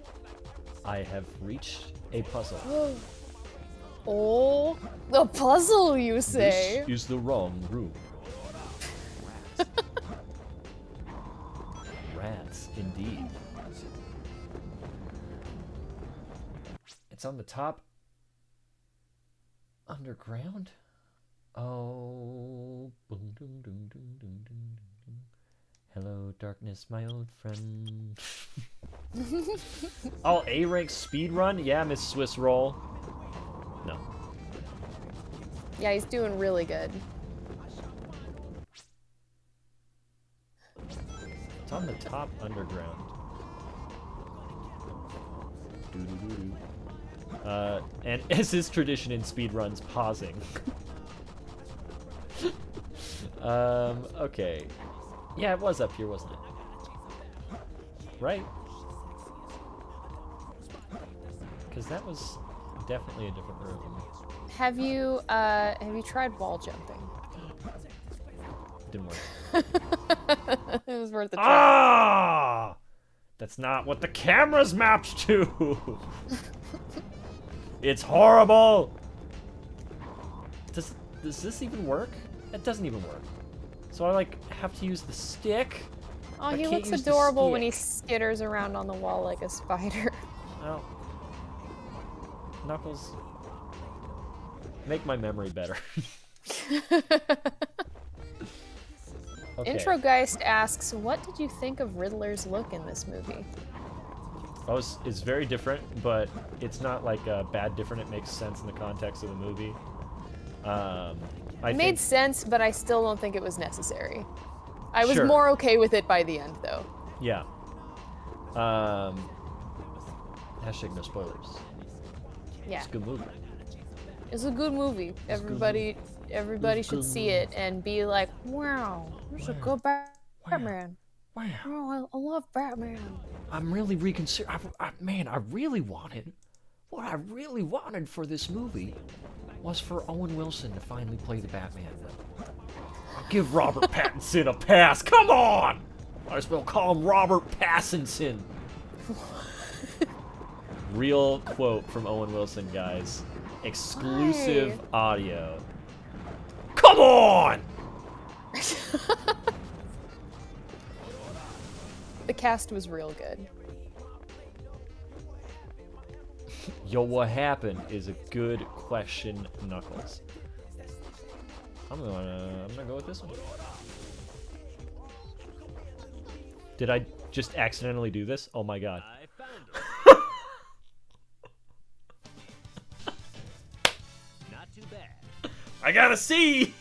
I have reached a puzzle. Oh, the puzzle, you say? This is the wrong room. Rats, indeed. It's on the top. Underground? Oh. Boom, doom, doom, doom, doom, doom, doom. Hello, darkness, my old friend. Oh, A rank speed run? Yeah, Miss Swiss Roll. No. Yeah, he's doing really good. It's on the top underground. Doo-doo-doo-doo. And as is tradition in speedruns, pausing. Okay. Yeah, it was up here, wasn't it? Right? Because that was definitely a different room. Have you tried wall jumping? Didn't work. It was worth a try. Ah! That's not what the camera's mapped to! It's horrible! Does this even work? It doesn't even work. So I like have to use the stick? Oh, I he can't looks use the adorable when he stick. skitters around on the wall like a spider. Well, Knuckles, make my memory better. Okay. Introgeist asks, what did you think of Riddler's look in this movie? Oh, it's very different, but it's not like bad different. It makes sense in the context of the movie. It made sense, but I still don't think it was necessary. I was Sure. more okay with it by the end, though. Yeah. Hashtag no spoilers. Yeah, It's a good movie. it's a good movie. Everybody should see it and be like, wow, there's a good Batman. Wow. Oh, I love Batman. I'm really reconsidering. Man, what I really wanted for this movie was for Owen Wilson to finally play the Batman. I'll give Robert Pattinson a pass. Come on! Might as well call him Robert Pattinson. Real quote from Owen Wilson, guys. Exclusive audio. Come on! The cast was real good. Yo, what happened is a good question, Knuckles. I'm gonna go with this one. Did I just accidentally do this? Oh my god. I found it. Not too bad. I gotta see!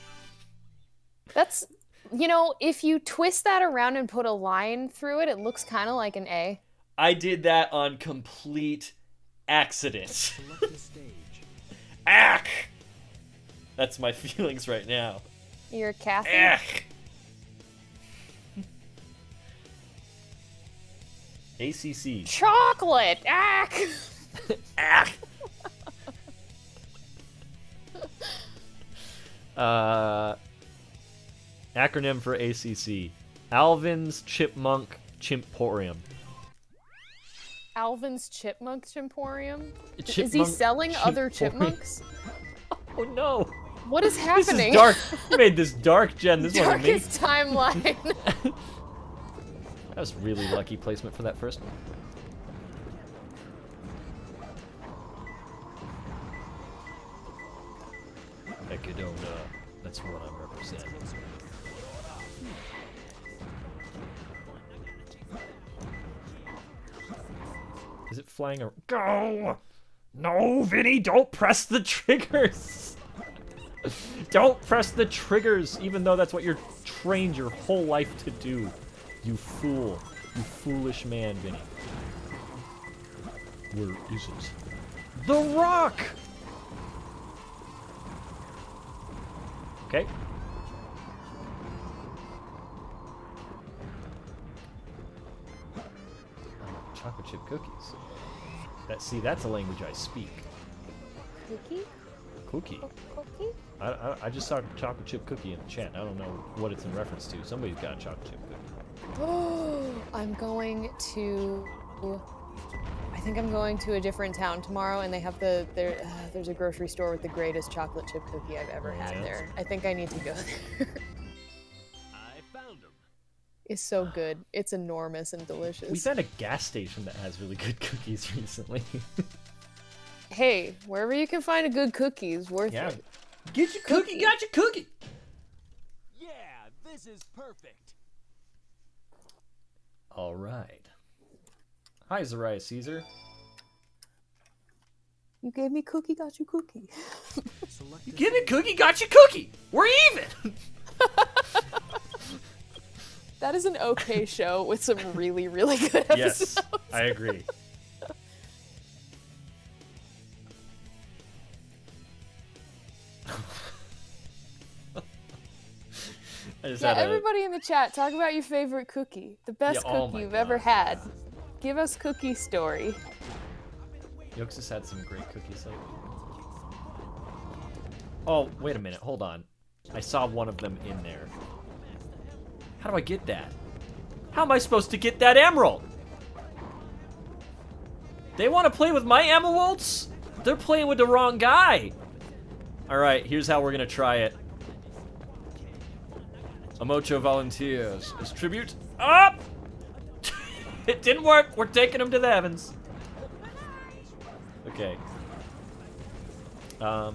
That's, if you twist that around and put a line through it, it looks kind of like an A. I did that on complete accident. Ack! That's my feelings right now. You're Kathy? Ack! ACC. Chocolate! Ack! Ack! Acronym for ACC. Alvin's Chipmunk Chimporium. Alvin's Chipmunk Chimporium? Is he Chipmunk selling other Chimporium. chipmunks? Oh no! What is This happening? is dark. You made this dark, Jen. This wasn't me. Darkest timeline. That was really lucky placement for that first one. Echidna. That's what I'm representing. Is it flying or go? No, Vinny, don't press the triggers. Don't press the triggers, even though that's what you're trained your whole life to do. You fool. You foolish man, Vinny. Where is it? The rock! Okay. Chocolate chip cookies. That's a language I speak. Cookie? Cookie. Cookie? I just saw chocolate chip cookie in the chat. I don't know what it's in reference to. Somebody's got a chocolate chip cookie. Oh, I'm going to. I think I'm going to a different town tomorrow, and they have there's a grocery store with the greatest chocolate chip cookie I've ever had there. I think I need to go there. I found him. It's so good. It's enormous and delicious. We found a gas station that has really good cookies recently. Hey, wherever you can find a good cookie is worth it. Get your cookie, got your cookie! Yeah, this is perfect. Alright. Hi, Zariah Caesar. You gave me cookie, got you cookie. You give me cookie, got your cookie! We're even! That is an okay show with some really, really good episodes. Yes, I agree. Yeah, everybody in the chat, talk about your favorite cookie. The best cookie you've ever had. Give us cookie story. Yokes has had some great cookies lately. Oh, wait a minute, hold on. I saw one of them in there. How do I get that? How am I supposed to get that emerald? They want to play with my emeralds? They're playing with the wrong guy. Alright, here's how we're gonna try it. Amocho volunteers. Is tribute up? It didn't work. We're taking him to the heavens. Okay. Wow.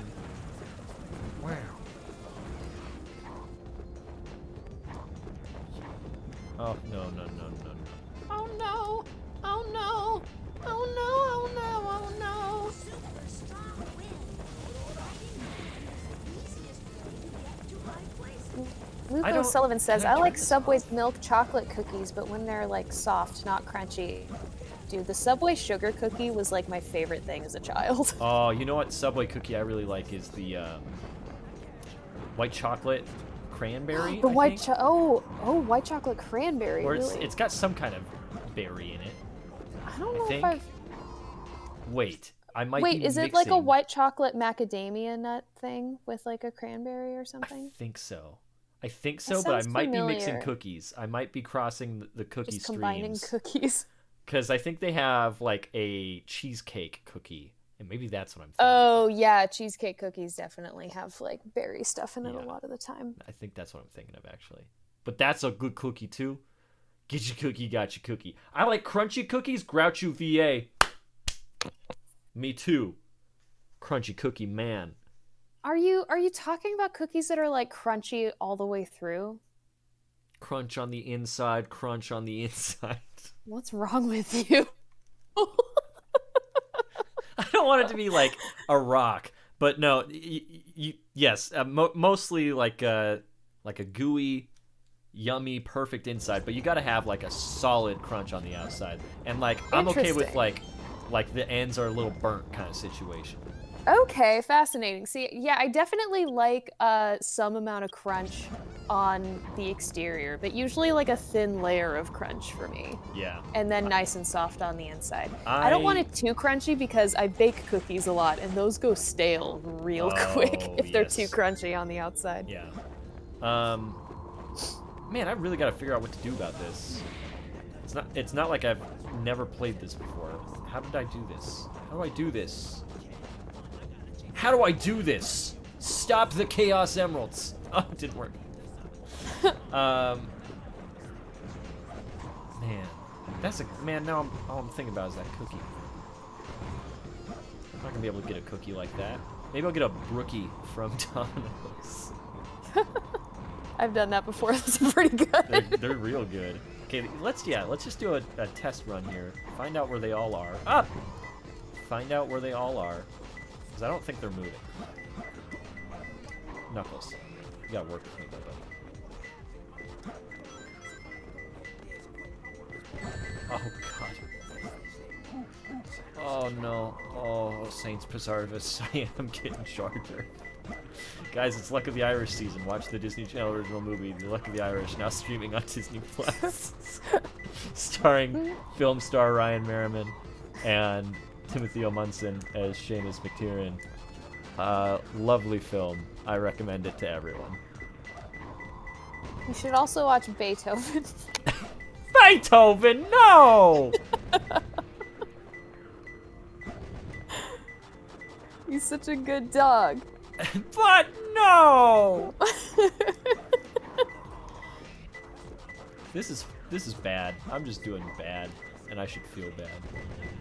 Oh, no, no, no, no, no. Oh no! Oh no! Oh no! Oh no! Oh no! Luke O'Sullivan says, I like Subway's milk chocolate cookies, but when they're like soft, not crunchy. Dude, the Subway sugar cookie was like my favorite thing as a child. Oh, you know what Subway cookie I really like is the white chocolate cranberry. The white white chocolate cranberry. Or really? it's got some kind of berry in it. I don't know think. if I've. Wait, I might. Wait, be is it mixing... like a white chocolate macadamia nut thing with like a cranberry or something? I think so. But I might be mixing cookies. I might be crossing the cookie Just streams. combining cookies. Because I think they have like a cheesecake cookie, and maybe that's what I'm thinking. Oh yeah, cheesecake cookies definitely have like berry stuff in it a lot of the time. I think that's what I'm thinking of actually. But that's a good cookie too. Get your cookie, got your cookie. I like crunchy cookies. Groucho VA. Me too. Crunchy cookie man. Are you talking about cookies that are like crunchy all the way through? Crunch on the inside, crunch on the inside. What's wrong with you? I don't want it to be like a rock, but no, yes, mostly like a gooey, yummy, perfect inside. But you got to have like a solid crunch on the outside, and like I'm okay with like the ends are a little burnt kind of situation. Okay, fascinating. See, yeah, I definitely like some amount of crunch on the exterior, but usually like a thin layer of crunch for me. Yeah. And then nice and soft on the inside. I don't want it too crunchy because I bake cookies a lot, and those go stale real quick if they're too crunchy on the outside. Yeah. Man, I really got to figure out what to do about this. It's not like I've never played this before. How did I do this? How do I do this? How do I do this? Stop the Chaos Emeralds. Oh, it didn't work. Man, now all I'm thinking about is that cookie. I'm not gonna be able to get a cookie like that. Maybe I'll get a brookie from Domino's. I've done that before. That's pretty They're, good. they're real good. Okay, let's just do a test run here. Find out where they all are. Up. Find out where they all are, because I don't think they're moving. Knuckles, you gotta work with me, buddy. Oh god. Oh no. Oh, Saints preserve us. I am getting charger. Guys, it's Luck of the Irish season. Watch the Disney Channel original movie, The Luck of the Irish, now streaming on Disney Plus. Starring film star Ryan Merriman and Timothy O'Munson as Seamus McTiernan. Lovely film. I recommend it to everyone. You should also watch Beethoven. Beethoven, no! He's such a good dog. But no! This is bad. I'm just doing bad, and I should feel bad.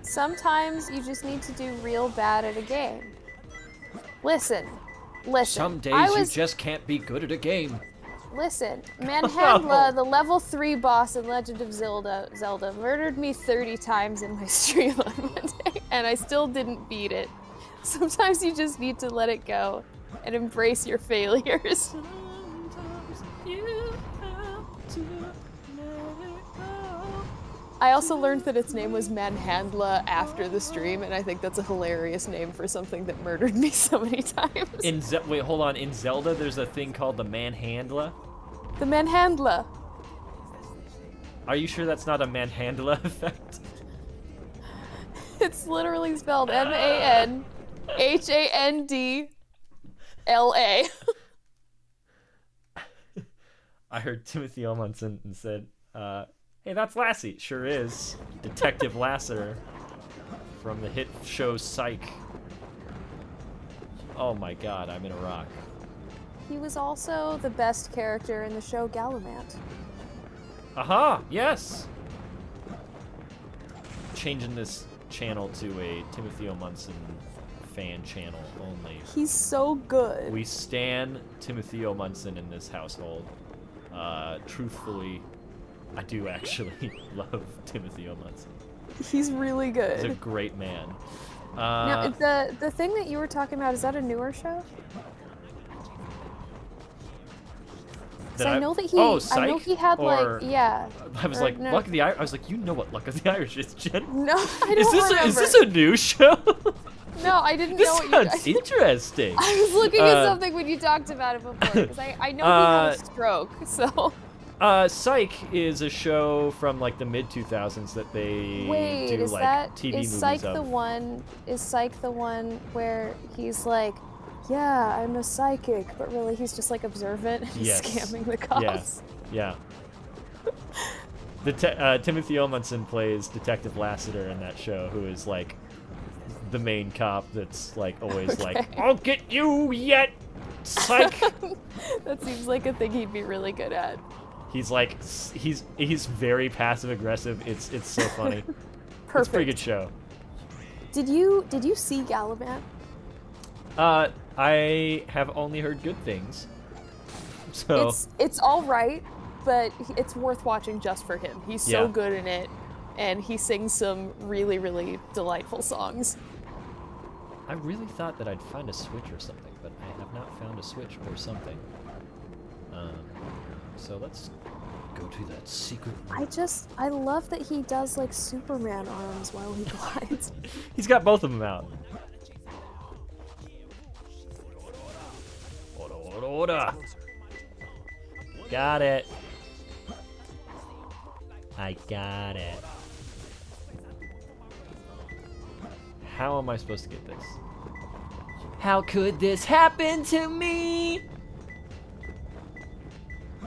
Sometimes you just need to do real bad at a game. Listen. Some days you just can't be good at a game. Listen, Manhandla, the level 3 boss in Legend of Zelda, murdered me 30 times in my stream on Monday, and I still didn't beat it. Sometimes you just need to let it go and embrace your failures. I also learned that its name was Manhandla after the stream, and I think that's a hilarious name for something that murdered me so many times. Wait, hold on. In Zelda, there's a thing called the Manhandla? The Manhandla. Are you sure that's not a Manhandla effect? It's literally spelled M-A-N-H-A-N-D-L-A. I heard Timothy O'Munson and said, hey, that's Lassie. Sure is. Detective Lassiter from the hit show Psych. Oh my god, I'm in a rock. He was also the best character in the show Gallimant. Aha! Yes! Changing this channel to a Timothy O'Munson fan channel only. He's so good. We stan Timothy O'Munson in this household. Truthfully, I do actually love Timothy O'Munson. He's really good. He's a great man. Now, the thing that you were talking about, is that a newer show? I know that he. Oh, Psych? I know he had Or- yeah. I was Or like, no. Luck of the Irish. I was like, you know what Luck of the Irish is, Jen? No, I don't Is remember. this a new show? No, I didn't This know what you sounds interesting. I was looking at something when you talked about it before, because I know he had a stroke, so. Psych is a show from like the mid 2000s that they Wait, do is like that TV is movies Psych of. the one? Is Psych the one where he's like, yeah, I'm a psychic, but really he's just like observant and Yes. scamming the cops. Yeah. Timothy O'Munson plays Detective Lassiter in that show, who is like the main cop that's like always like, I'll get you yet, psych. That seems like a thing he'd be really good at. He's like, he's very passive aggressive. It's so funny. Perfect. It's a pretty good show. Did you see Gallimant? I have only heard good things. So It's all right, but it's worth watching just for him. He's so Yeah. good in it, and he sings some really, really delightful songs. I really thought that I'd find a switch or something, but I have not found a switch or something. So let's go to that secret room. I love that he does like Superman arms while he glides. He's got both of them out. Order. Got it. I got it. How am I supposed to get this? How could this happen to me?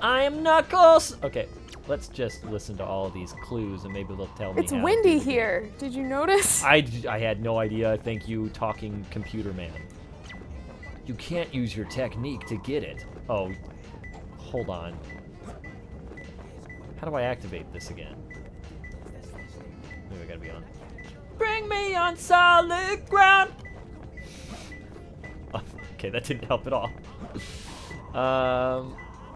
I am Knuckles! Okay, let's just listen to all of these clues and maybe they'll tell me It's how to windy do the game. here. Did you notice? I had no idea. Thank you, talking computer man. You can't use your technique to get it. Oh, hold on. How do I activate this again? Maybe I gotta be on. Bring me on solid ground! Oh, okay, that didn't help at all.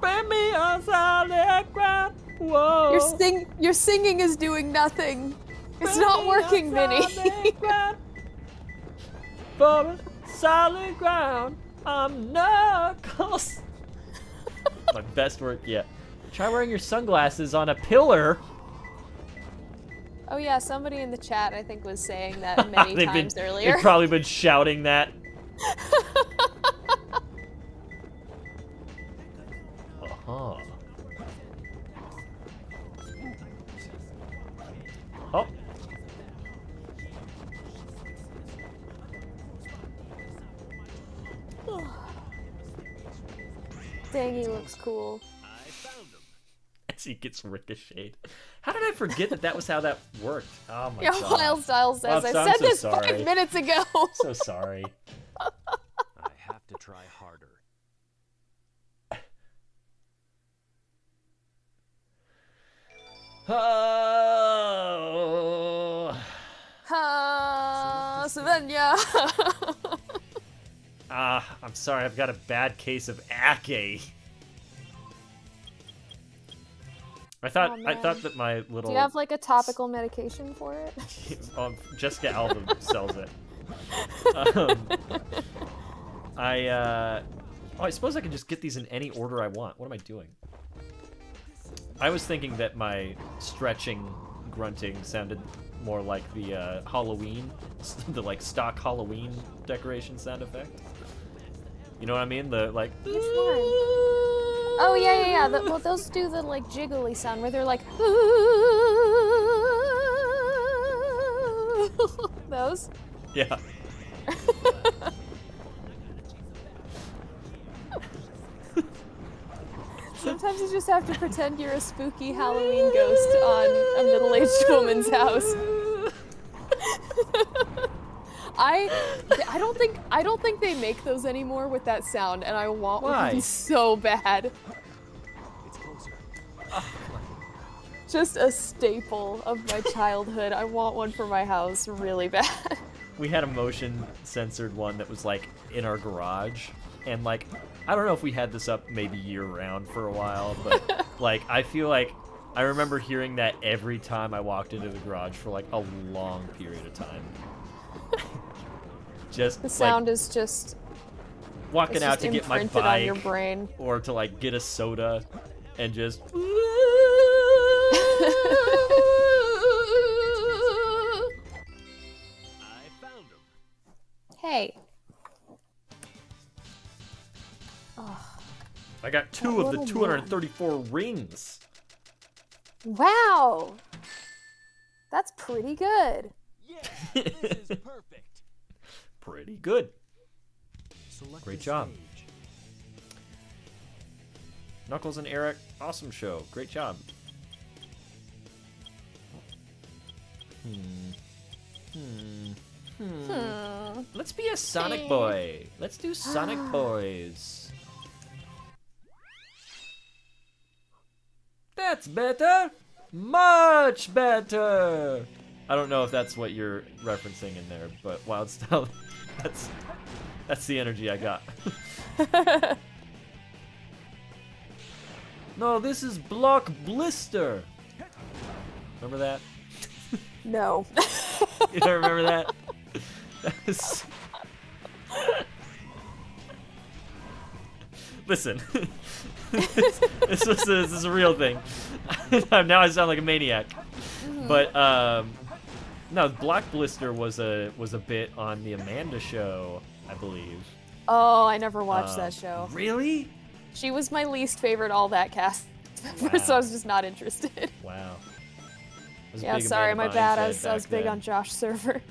Bring me on solid ground. Whoa. Your singing is doing nothing. It's not working, Vinny. For solid ground, I'm Knuckles. My best work yet. Try wearing your sunglasses on a pillar. Oh yeah, somebody in the chat I think was saying that many times earlier. They've probably been shouting that. Uh-huh. Oh. Dang, he looks cool. I found him. As he gets ricocheted. How did I forget that was how that worked? Oh my Yeah, god. Wild Style says, I'm I said so this sorry. 5 minutes ago. So sorry. I have to try harder. Oh. Savannah. I'm sorry, I've got a bad case of acne. I thought man. that my little Do you have like a topical medication for it? Jessica Alba sells it. I suppose I can just get these in any order I want. What am I doing? I was thinking that my stretching, grunting sounded more like the Halloween, the like stock Halloween decoration sound effect. You know what I mean? The like. Which one? Oh yeah. Well, those do the like jiggly sound where they're like. Those. Yeah. Sometimes you just have to pretend you're a spooky Halloween ghost on a middle-aged woman's house. I don't think they make those anymore with that sound, and I want Why? one so bad. It's closer. Just a staple of my childhood. I want one for my house really bad. We had a motion censored one that was like in our garage, and like I don't know if we had this up maybe year round for a while, but like I feel like I remember hearing that every time I walked into the garage for like a long period of time. Just The sound like, is just walking it's out just to get my imprinted on your bike brain. or to like get a soda and just I found him. Hey. I got 2 That of the little 234 rings. Wow. That's pretty good. Yeah, this is perfect. Pretty good. Select Great the job. stage. Knuckles and Eric, awesome show. Great job. Let's be a Sonic boy. Let's do Sonic boys. That's better. Much better. I don't know if that's what you're referencing in there, but Wild Style, that's the energy I got. No, this is Block Blister. Remember that? No. You don't remember that? That was... Listen, this is a real thing. Now I sound like a maniac. But no, Block Blister was a bit on the Amanda show, I believe. Oh, I never watched that show. Really? She was my least favorite All That cast member, so I was just not interested. Wow. I was a Yeah, big sorry, Amanda my bad. I Bynes head was back big then. on Josh's server.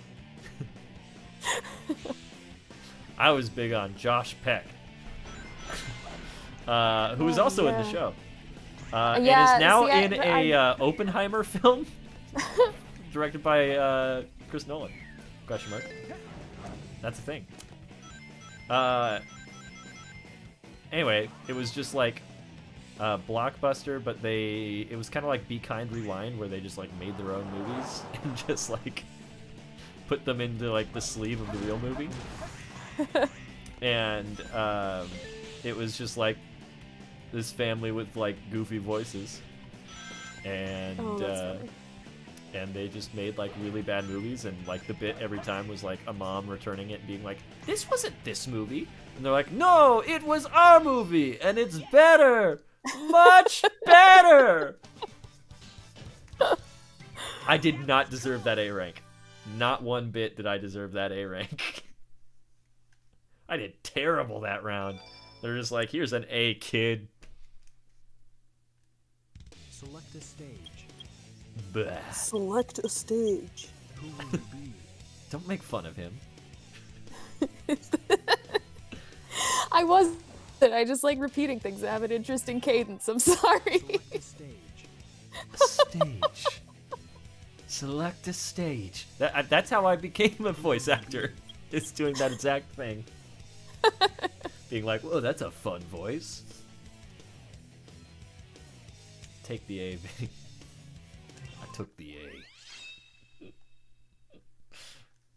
I was big on Josh Peck, who was also in the yeah. show, Yeah, and is now see, in a Oppenheimer film directed by Chris Nolan. Question mark. That's a thing. Anyway, it was just like Blockbuster, but it was kind of like Be Kind Rewind, where they just like made their own movies and just like put them into like the sleeve of the real movie. And it was just like this family with like goofy voices, and Oh, that's funny. and they just made like really bad movies, and like the bit every time was like a mom returning it and being like, "This wasn't this movie," and they're like, "No, it was our movie, and it's better, much better." I did not deserve that A rank. Not one bit did I deserve that A rank. I did terrible that round. They're just like, here's an A, kid. Select a stage. Bah. Select a stage. Who will it be? Don't make fun of him. I wasn't. I just like repeating things that have an interesting cadence. I'm sorry. Select a stage. Stage. Select a stage. That's how I became a voice actor. Is doing that exact thing. Being like, whoa, that's a fun voice. Take the A, baby. I took the A.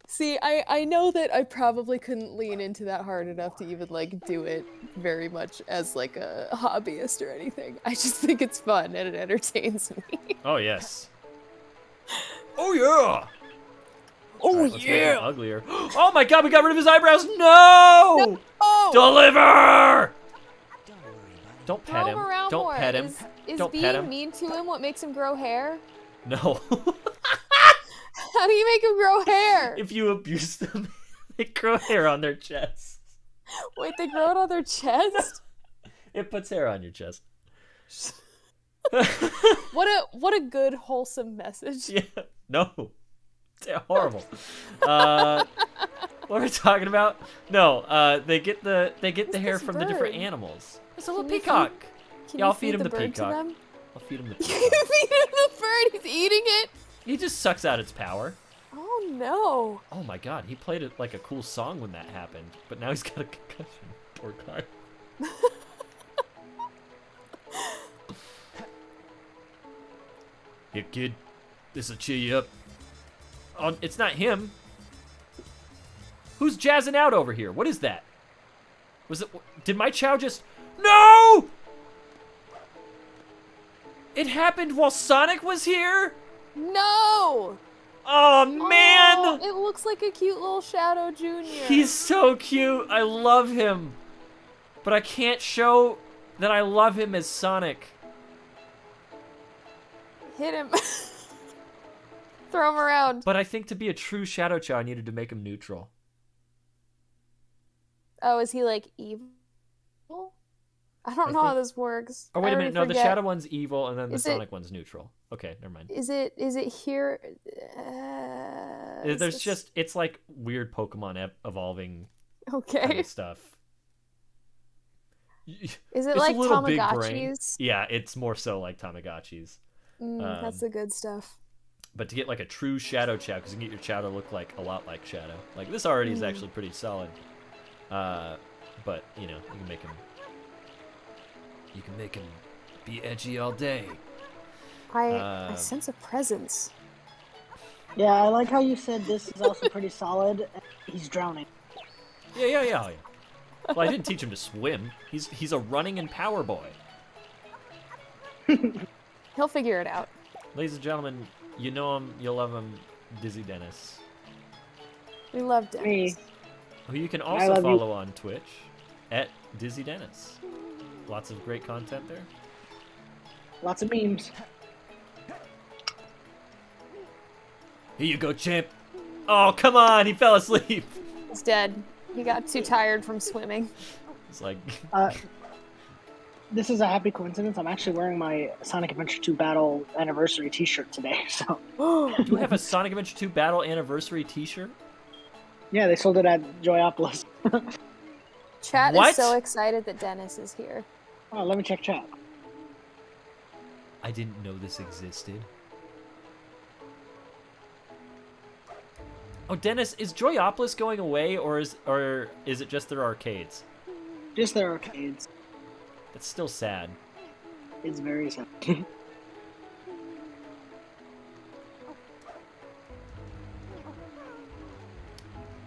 See, I know that I probably couldn't lean into that hard enough to even like do it very much as like a hobbyist or anything. I just think it's fun and it entertains me. Oh, yes. Oh, yeah! Oh Alright, let's make it uglier. Oh my god, we got rid of his eyebrows! No! Oh! Deliver! Don't worry about it. Don't Throw pet him him. around Don't more. pet him. Is Don't being pet him. mean to him what makes him grow hair? No. How do you make him grow hair? If you abuse them, they grow hair on their chest. Wait, they grow it on their chest? It puts hair on your chest. What a good wholesome message. Yeah. No. It's horrible. What are we talking about? No, they get the hair this from the different bird? animals. It's a little Can you peacock. Can Yeah, you I'll feed him the bird to peacock. them? I'll feed him the You peacock. feed him the bird, he's eating it? He just sucks out its power. Oh no. Oh my god, he played it like a cool song when that happened, but now he's got a concussion. Poor guy. Here, kid. This'll cheer you up. Oh, it's not him. Who's jazzing out over here? What is that? Was it? Did my Chow just? No! It happened while Sonic was here? No! Oh man! Oh, it looks like a cute little Shadow Junior. He's so cute. I love him. But I can't show that I love him as Sonic. Hit him. Throw him around. But I think to be a true Shadow Chow, I needed to make him neutral. Oh, is he like evil? I don't know how this works. Oh, wait I a already minute. No, the forget. Shadow one's evil, and then the Is it- Sonic one's neutral. Okay, never mind. Is it here? Is There's this- just, it's like weird Pokemon evolving kind okay. of stuff. Is it It's like a little big brain. Tamagotchis? Yeah, it's more so like Tamagotchis. That's the good stuff. But to get like a true Shadow Chow, because you can get your Chow to look like a lot like Shadow. Like this already Mm. is actually pretty solid. But you know, you can make him be edgy all day. I sense a presence. Yeah, I like how you said this is also pretty solid. He's drowning. Yeah. Well, I didn't teach him to swim. He's a running and power boy. He'll figure it out. Ladies and gentlemen, you know him, you'll love him, Dizzy Dennis, We love Dennis. Me. who you can I also love you. follow on Twitch at Dizzy Dennis. Lots of great content there. Lots of memes. Here you go, champ. Oh, come on, he fell asleep. He's dead. He got too tired from swimming. It's like, This is a happy coincidence. I'm actually wearing my Sonic Adventure 2 Battle Anniversary t-shirt today, so... do we have a Sonic Adventure 2 Battle Anniversary t-shirt? Yeah, they sold it at Joyopolis. Chat What? is so excited that Dennis is here. Oh, let me check chat. I didn't know this existed. Oh, Dennis, is Joyopolis going away, or is it just their arcades? Just their arcades. That's still sad. It's very sad.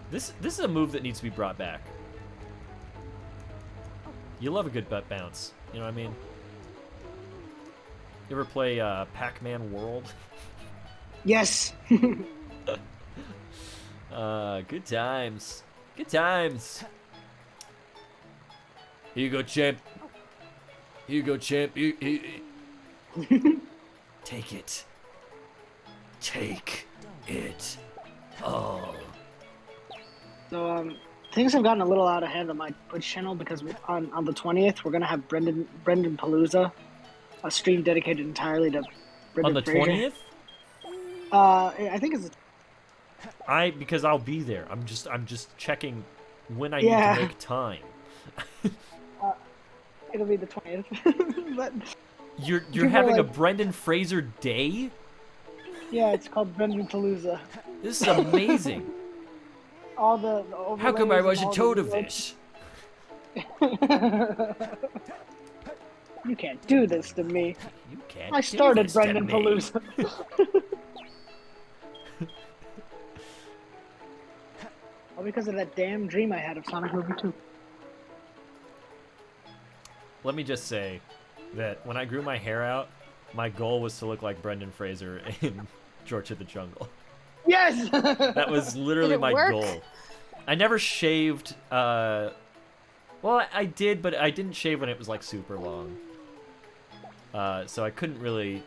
This is a move that needs to be brought back. You love a good butt bounce. You know what I mean? You ever play Pac-Man World? Yes. Good times. Good times. Here you go, champ. Here you go, champ. Take it. Take it. Oh. So things have gotten a little out of hand on my Twitch channel because on the 20th we're gonna have Brendan Palooza, a stream dedicated entirely to Brendan On the Fraser. 20th? I think it's Because I'll be there. I'm just checking when I Yeah. need to make time. it'll be the 20th. But You're People having a like- Brendan Fraser day? yeah, it's called Brendan Palooza. This is amazing. All the How come I overlays and wasn't all told the of this? You can't do this to me. You can't. I do started this to Brendan me. Palooza. All because of that damn dream I had of Sonic Movie 2. Let me just say that when I grew my hair out, my goal was to look like Brendan Fraser in George of the Jungle. Yes! That was literally Did it my work? goal. I never shaved. Well, I did, but I didn't shave when it was like super long. So I couldn't really,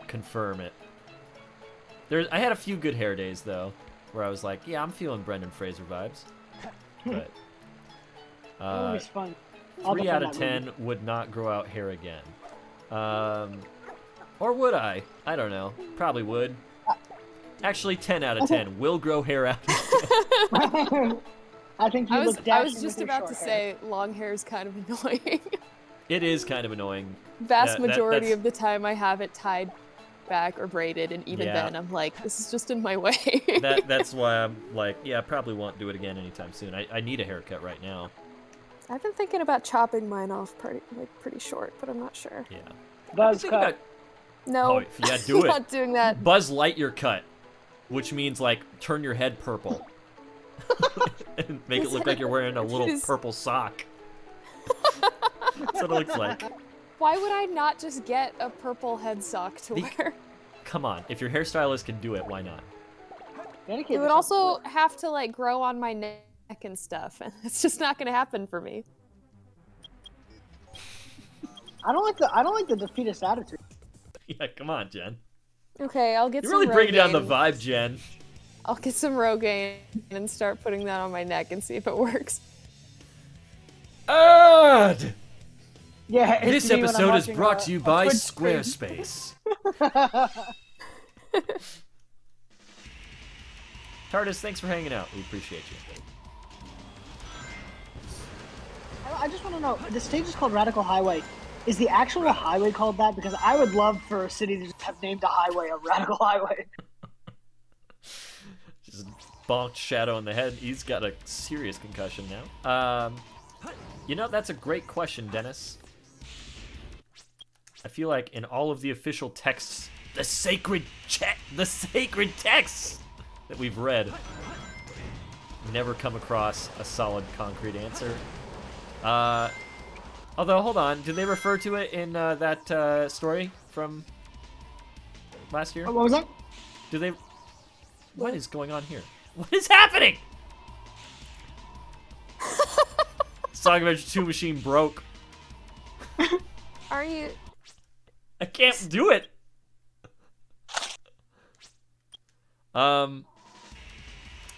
confirm it. I had a few good hair days though, where I was like, yeah, I'm feeling Brendan Fraser vibes. But That movie's fun. I'll 3 defend out of that 10 would not grow out hair again. Or would I? I don't know. Probably would. Actually, 10 out of 10 will grow hair out. movie. I think you I was look dashing just with your about to short hair. say long hair is kind of annoying. It is kind of annoying. Vast That- majority that's- of the time I have it tied back or braided, and even Yeah. then I'm like, this is just in my way. That's why I'm like, yeah, I probably won't do it again anytime soon. I need a haircut right now. I've been thinking about chopping mine off pretty short, but I'm not sure. Yeah. Buzz Think cut. about No, Oh, yeah, do it. not doing that. Buzz Lightyear cut, which means like turn your head purple and make it look like you're wearing a little Jeez. purple sock. That's what it looks like. Why would I not just get a purple head sock to The- wear? Come on, if your hairstylist can do it, why not? Dedicate It would yourself to also it. have to like grow on my neck and stuff, and it's just not gonna happen for me. I don't like the defeatist attitude. Yeah, come on, Jen. Okay, I'll get You're some really bringing down the Rogaine. vibe, Jen. I'll get some Rogaine and start putting that on my neck and see if it works. Ad! Yeah, it's This me when I'm episode is watching brought to you a by Twitch stream. Squarespace. TARDIS, thanks for hanging out. We appreciate you. I just want to know, the stage is called Radical Highway. Is the actual highway called that? Because I would love for a city to just have named a highway a Radical Highway. Just bonked Shadow in the head. He's got a serious concussion now. That's a great question, Dennis. I feel like in all of the official texts, the sacred texts that we've read, never come across a solid, concrete answer. Although, hold on, did they refer to it in that story from last year? What was that? Do they? What is going on here? What is happening? Sonic Adventure 2 machine broke. Are you? I can't do it.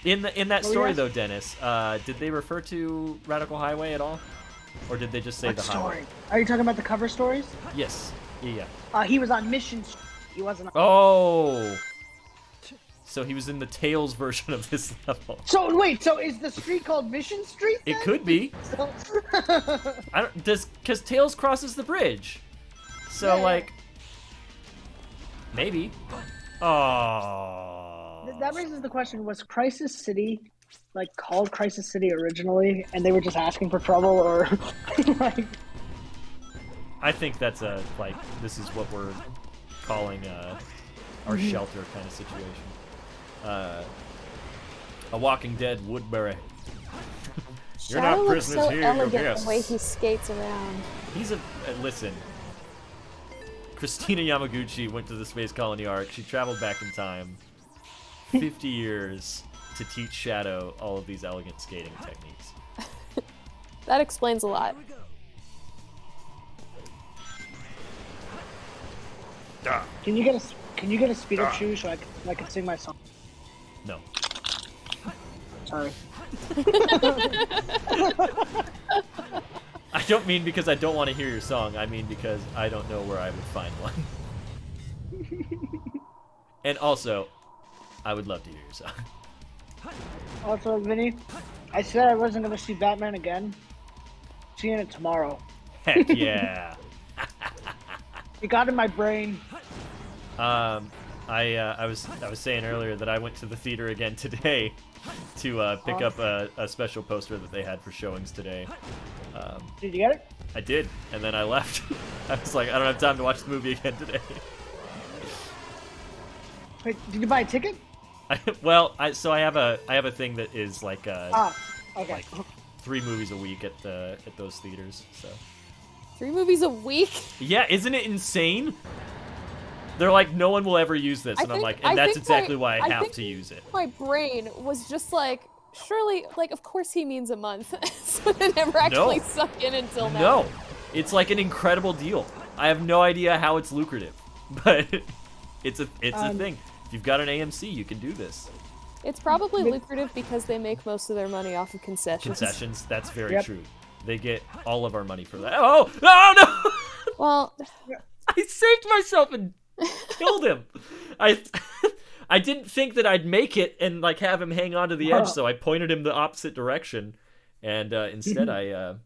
In that story yes. though, Dennis, did they refer to Radical Highway at all, or did they just say What the highway? story? Are you talking about the cover stories? Yes. Yeah. He was on Mission Street. He wasn't on... Oh. So he was in the Tails version of this level. So, wait, so is the street called Mission Street It then? could be. So... I don't because Tails crosses the bridge. So Yeah. like maybe. Oh. That raises the question, was Crisis City called Crisis City originally and they were just asking for trouble, or like I think that's this is what we're calling our shelter kind of situation. A Walking Dead Woodbury. You're Shadow not looks prisoners so here, elegant you're the way guests. he skates around. He's a listen. Christina Yamaguchi went to the Space Colony arc. She traveled back in time 50 years to teach Shadow all of these elegant skating techniques. That explains a lot. Can you get a speed up shoe so I can sing my song? No. Sorry. I don't mean because I don't want to hear your song. I mean because I don't know where I would find one. And also, I would love to hear your song. Also, Vinny, I said I wasn't gonna see Batman again. Seeing it tomorrow. Heck yeah. It got in my brain. I was saying earlier that I went to the theater again today to pick up a special poster that they had for showings today. Did you get it? I did, and then I left. I was like, I don't have time to watch the movie again today. Wait, did you buy a ticket? I have a thing that is like Okay. like 3 movies a week at those theaters. So 3 movies a week? yeah, isn't it insane? They're like, no one will ever use this, and I'm like, and that's exactly why I have to use it. My brain was just like, surely, like, of course he means a month. So it never actually sunk in until now. No, it's like an incredible deal. I have no idea how it's lucrative, but it's a thing. If you've got an AMC, you can do this. It's probably lucrative because they make most of their money off of concessions. Concessions, that's very true. They get all of our money for that. Oh no! Well, I saved myself and killed him. I didn't think that I'd make it and like have him hang onto the edge, so I pointed him the opposite direction, and instead I.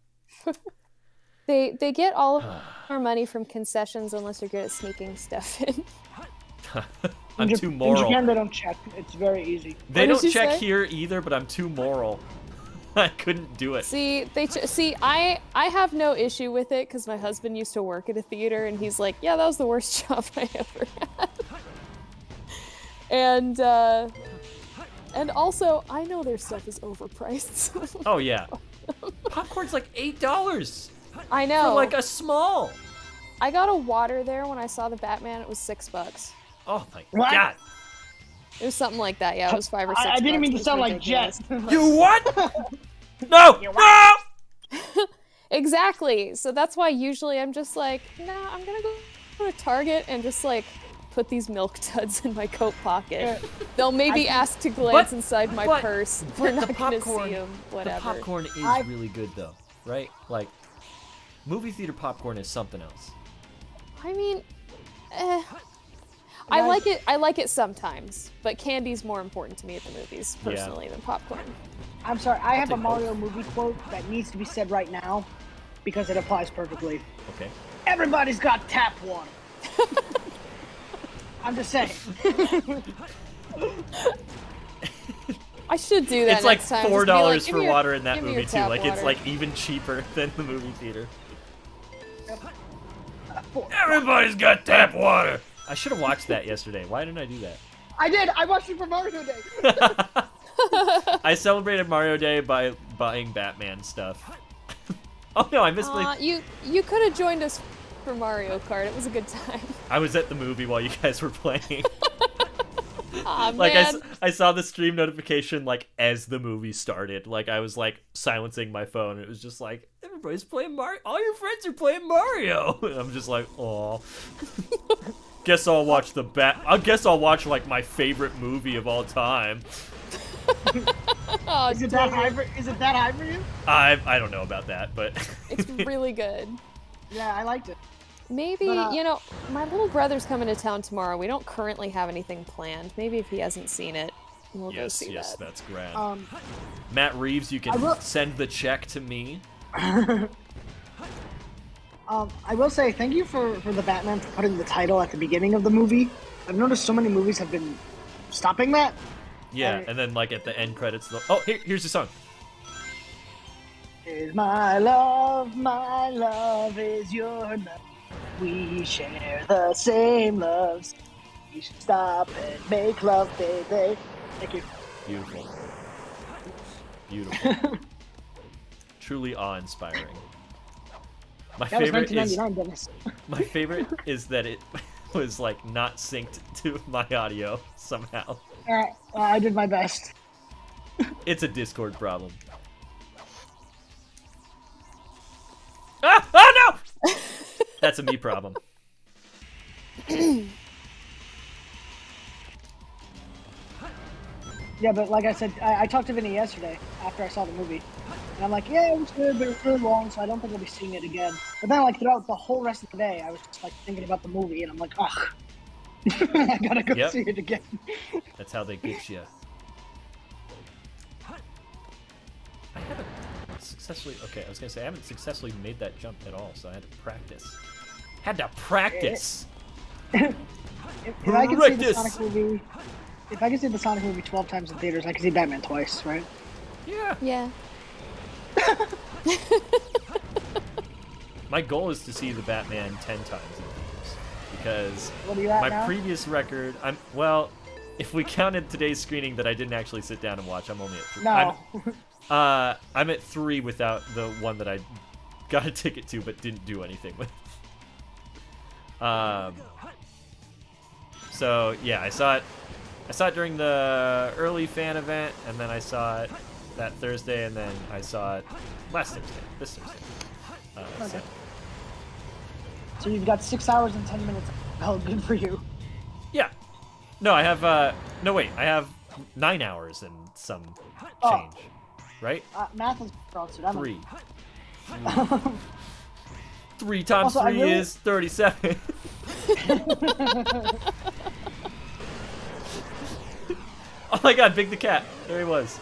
They get all of our money from concessions unless you're good at sneaking stuff in. I'm too moral. In Japan, they don't check. It's very easy. They What don't did you check say? here either, but I'm too moral. I couldn't do it. See, I have no issue with it because my husband used to work at a theater, and he's like, yeah, that was the worst job I ever had. And also, I know their stuff is overpriced. Oh yeah, popcorn's like $8 I know. for like a small. I got a water there when I saw the Batman. It was $6. Oh my What? god! It was something like that. Yeah, it was 5 or 6. I didn't mean It to was sound like ridiculous. Jet. You what? No! No! Exactly. So that's why usually I'm just like, nah, I'm gonna go to Target and just like put these milk duds in my coat pocket. They'll maybe ask to glance inside my purse. They're not gonna see them. Whatever. The popcorn is really good though, right? Like, movie theater popcorn is something else. I mean, I like it sometimes, but candy's more important to me at the movies personally than popcorn. I'm sorry, I have a take Mario movie quote that needs to be said right now because it applies perfectly. Okay. Everybody's got tap water. I'm just saying. I should do that It's like next time. Just be $4 like, for "Give me your- water in that give me your movie too. tap Like it's water." like even cheaper than the movie theater. Everybody's got tap water. I should have watched that yesterday. Why didn't I do that? I did. I watched Super Mario Day. I celebrated Mario Day by buying Batman stuff. Oh no, I misplayed. You could have joined us for Mario Kart. It was a good time. I was at the movie while you guys were playing. Aw, Like man. I saw the stream notification like as the movie started. Like I was like silencing my phone. It was just like everybody's playing Mario. All your friends are playing Mario. And I'm just like, oh. Guess I'll watch I guess I'll watch like my favorite movie of all time. Oh, Is it that high for you? I don't know about that, but it's really good. Yeah, I liked it. Maybe, But, my little brother's coming to town tomorrow. We don't currently have anything planned. Maybe if he hasn't seen it, we'll go see that. that's grand. Matt Reeves, you I can will- send the check to me. I will say thank you for the Batman for putting the title at the beginning of the movie. I've noticed so many movies have been stopping that. Yeah, and then like at the end credits, here's the song. Is my love is your love. We share the same loves. We should stop and make love, baby. Thank you. Beautiful. Beautiful. truly awe-inspiring. My That was favorite is 1999, Dennis. my favorite is that it was like not synced to my audio somehow. I did my best. It's a Discord problem. Ah! Oh no! That's a me problem. Yeah, but like I said, I talked to Vinny yesterday after I saw the movie. And I'm like, yeah, it was good, but it was really long, so I don't think I'll be seeing it again. But then, like, throughout the whole rest of the day, I was just, like, thinking about the movie, and I'm like, ugh. I gotta go Yep. see it again. That's how they get you. I haven't successfully... Okay, I was gonna say, I haven't successfully made that jump at all, so I had to practice. Had to practice! If I can see the Practice! Sonic movie... If I can see the Sonic movie 12 times in theaters, I can see Batman twice, right? Yeah. Yeah. My goal is to see the Batman 10 times in theaters. Because What are you at my now? previous record... Well, if we counted today's screening that I didn't actually sit down and watch, I'm only at 3. No. I'm at 3 without the one that I got a ticket to but didn't do anything with. So yeah, I saw it during the early fan event, and then I saw it that Thursday, and then I saw it this Thursday. Okay. So you've got 6 hours and 10 minutes. Oh, good for you. Yeah. No, I have no wait, I have 9 hours and some change. Right? Math is sponsored. I'm 3. 3 times Also, I 3 really- is 37. Oh my god, Big the Cat. There he was.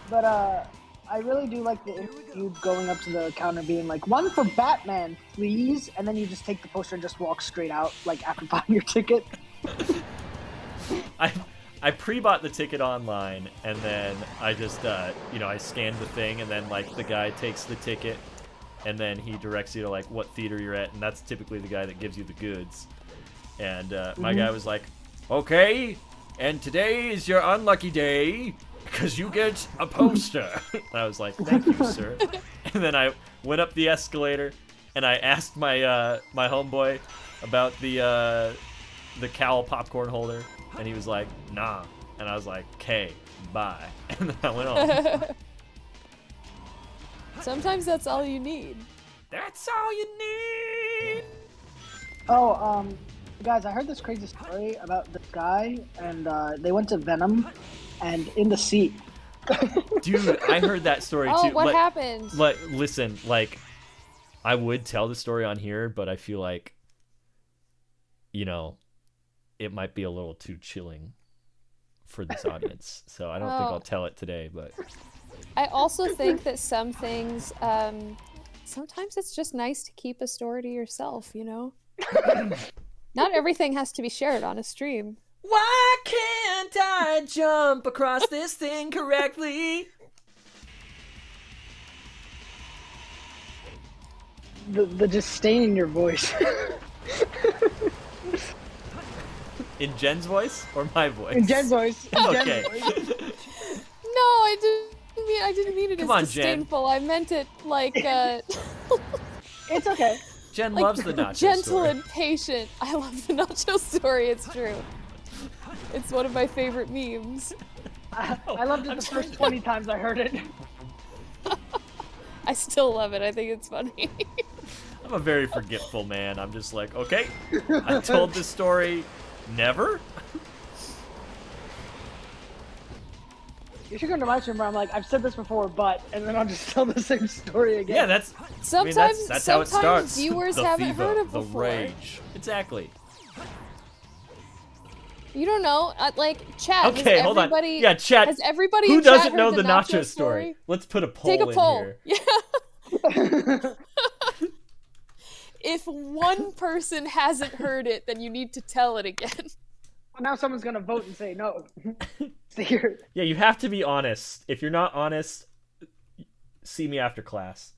But I really do like the interview going up to the counter being like, one for Batman, please, and then you just take the poster and just walk straight out, like after buying your ticket. I pre-bought the ticket online, and then I just, I scanned the thing, and then, like, the guy takes the ticket, and then he directs you to, like, what theater you're at, and that's typically the guy that gives you the goods. And my guy was like, okay, and today is your unlucky day, because you get a poster. And I was like, thank you, sir. And then I went up the escalator, and I asked my my homeboy about the Chow popcorn holder, and he was like, nah. And I was like, okay, bye. And then I went on. Sometimes that's all you need. That's all you need. Oh, guys, I heard this crazy story about this guy, and they went to Venom, and in the seat. Dude, I heard that story Oh, too. what happened? Listen, like, I would tell the story on here, but I feel like, it might be a little too chilling for this audience. So I don't think Oh. I'll tell it today, but I also think that some things, sometimes it's just nice to keep a story to yourself, Not everything has to be shared on a stream. why can't I jump across this thing correctly? The disdain in your voice. In Jen's voice or my voice? In Jen's voice. In Jen's Okay. voice. No, I didn't mean it Come as on, Jen. disdainful. I meant it like It's okay. Jen like loves the nacho gentle story. and patient. I love the nacho story. It's true. It's one of my favorite memes. I loved it the first 20 times I heard it. I still love it. I think it's funny. I'm a very forgetful man. I'm just like, okay, I told this story never. You should go to my stream where I'm like, I've said this before, but, and then I'll just tell the same story again. Yeah, that's Sometimes, that's how it starts. viewers The haven't fever, heard it the before. rage. Exactly. You don't know, like chat. Okay, has hold on. everybody- Yeah, chat. Has everybody Who in chat doesn't heard know the nacho nacho story? Let's put a poll Take a in poll. here. Yeah. If one person hasn't heard it, then you need to tell it again. Well, now someone's gonna vote and say no. To hear it. Yeah, you have to be honest. If you're not honest, see me after class.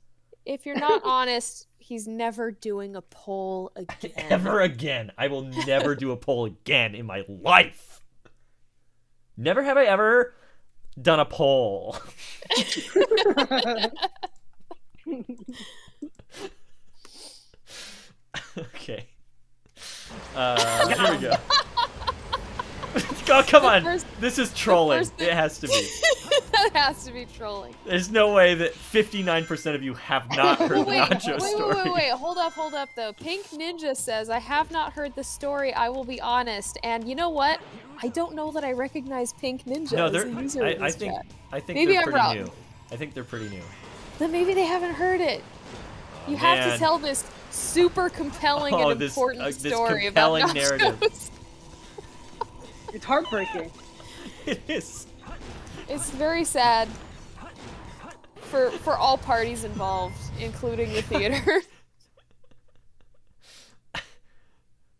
If you're not honest, he's never doing a poll again. Ever again. I will never do a poll again in my life. Never have I ever done a poll. Okay. Here we go. Oh, come on. This is trolling. It has to be. That has to be trolling. There's no way that 59% of you have not heard the Nacho story. Wait. Hold up, though. Pink Ninja says, I have not heard the story, I will be honest. And you know what? I don't know that I recognize Pink Ninja No, as a user in this chat. I think Maybe they're I'm pretty wrong. new. I think they're pretty new. Then maybe they haven't heard it. You have man. to tell this super compelling and important this story compelling about nachos. narrative. It's heartbreaking. It is. It's very sad for all parties involved, including the theater.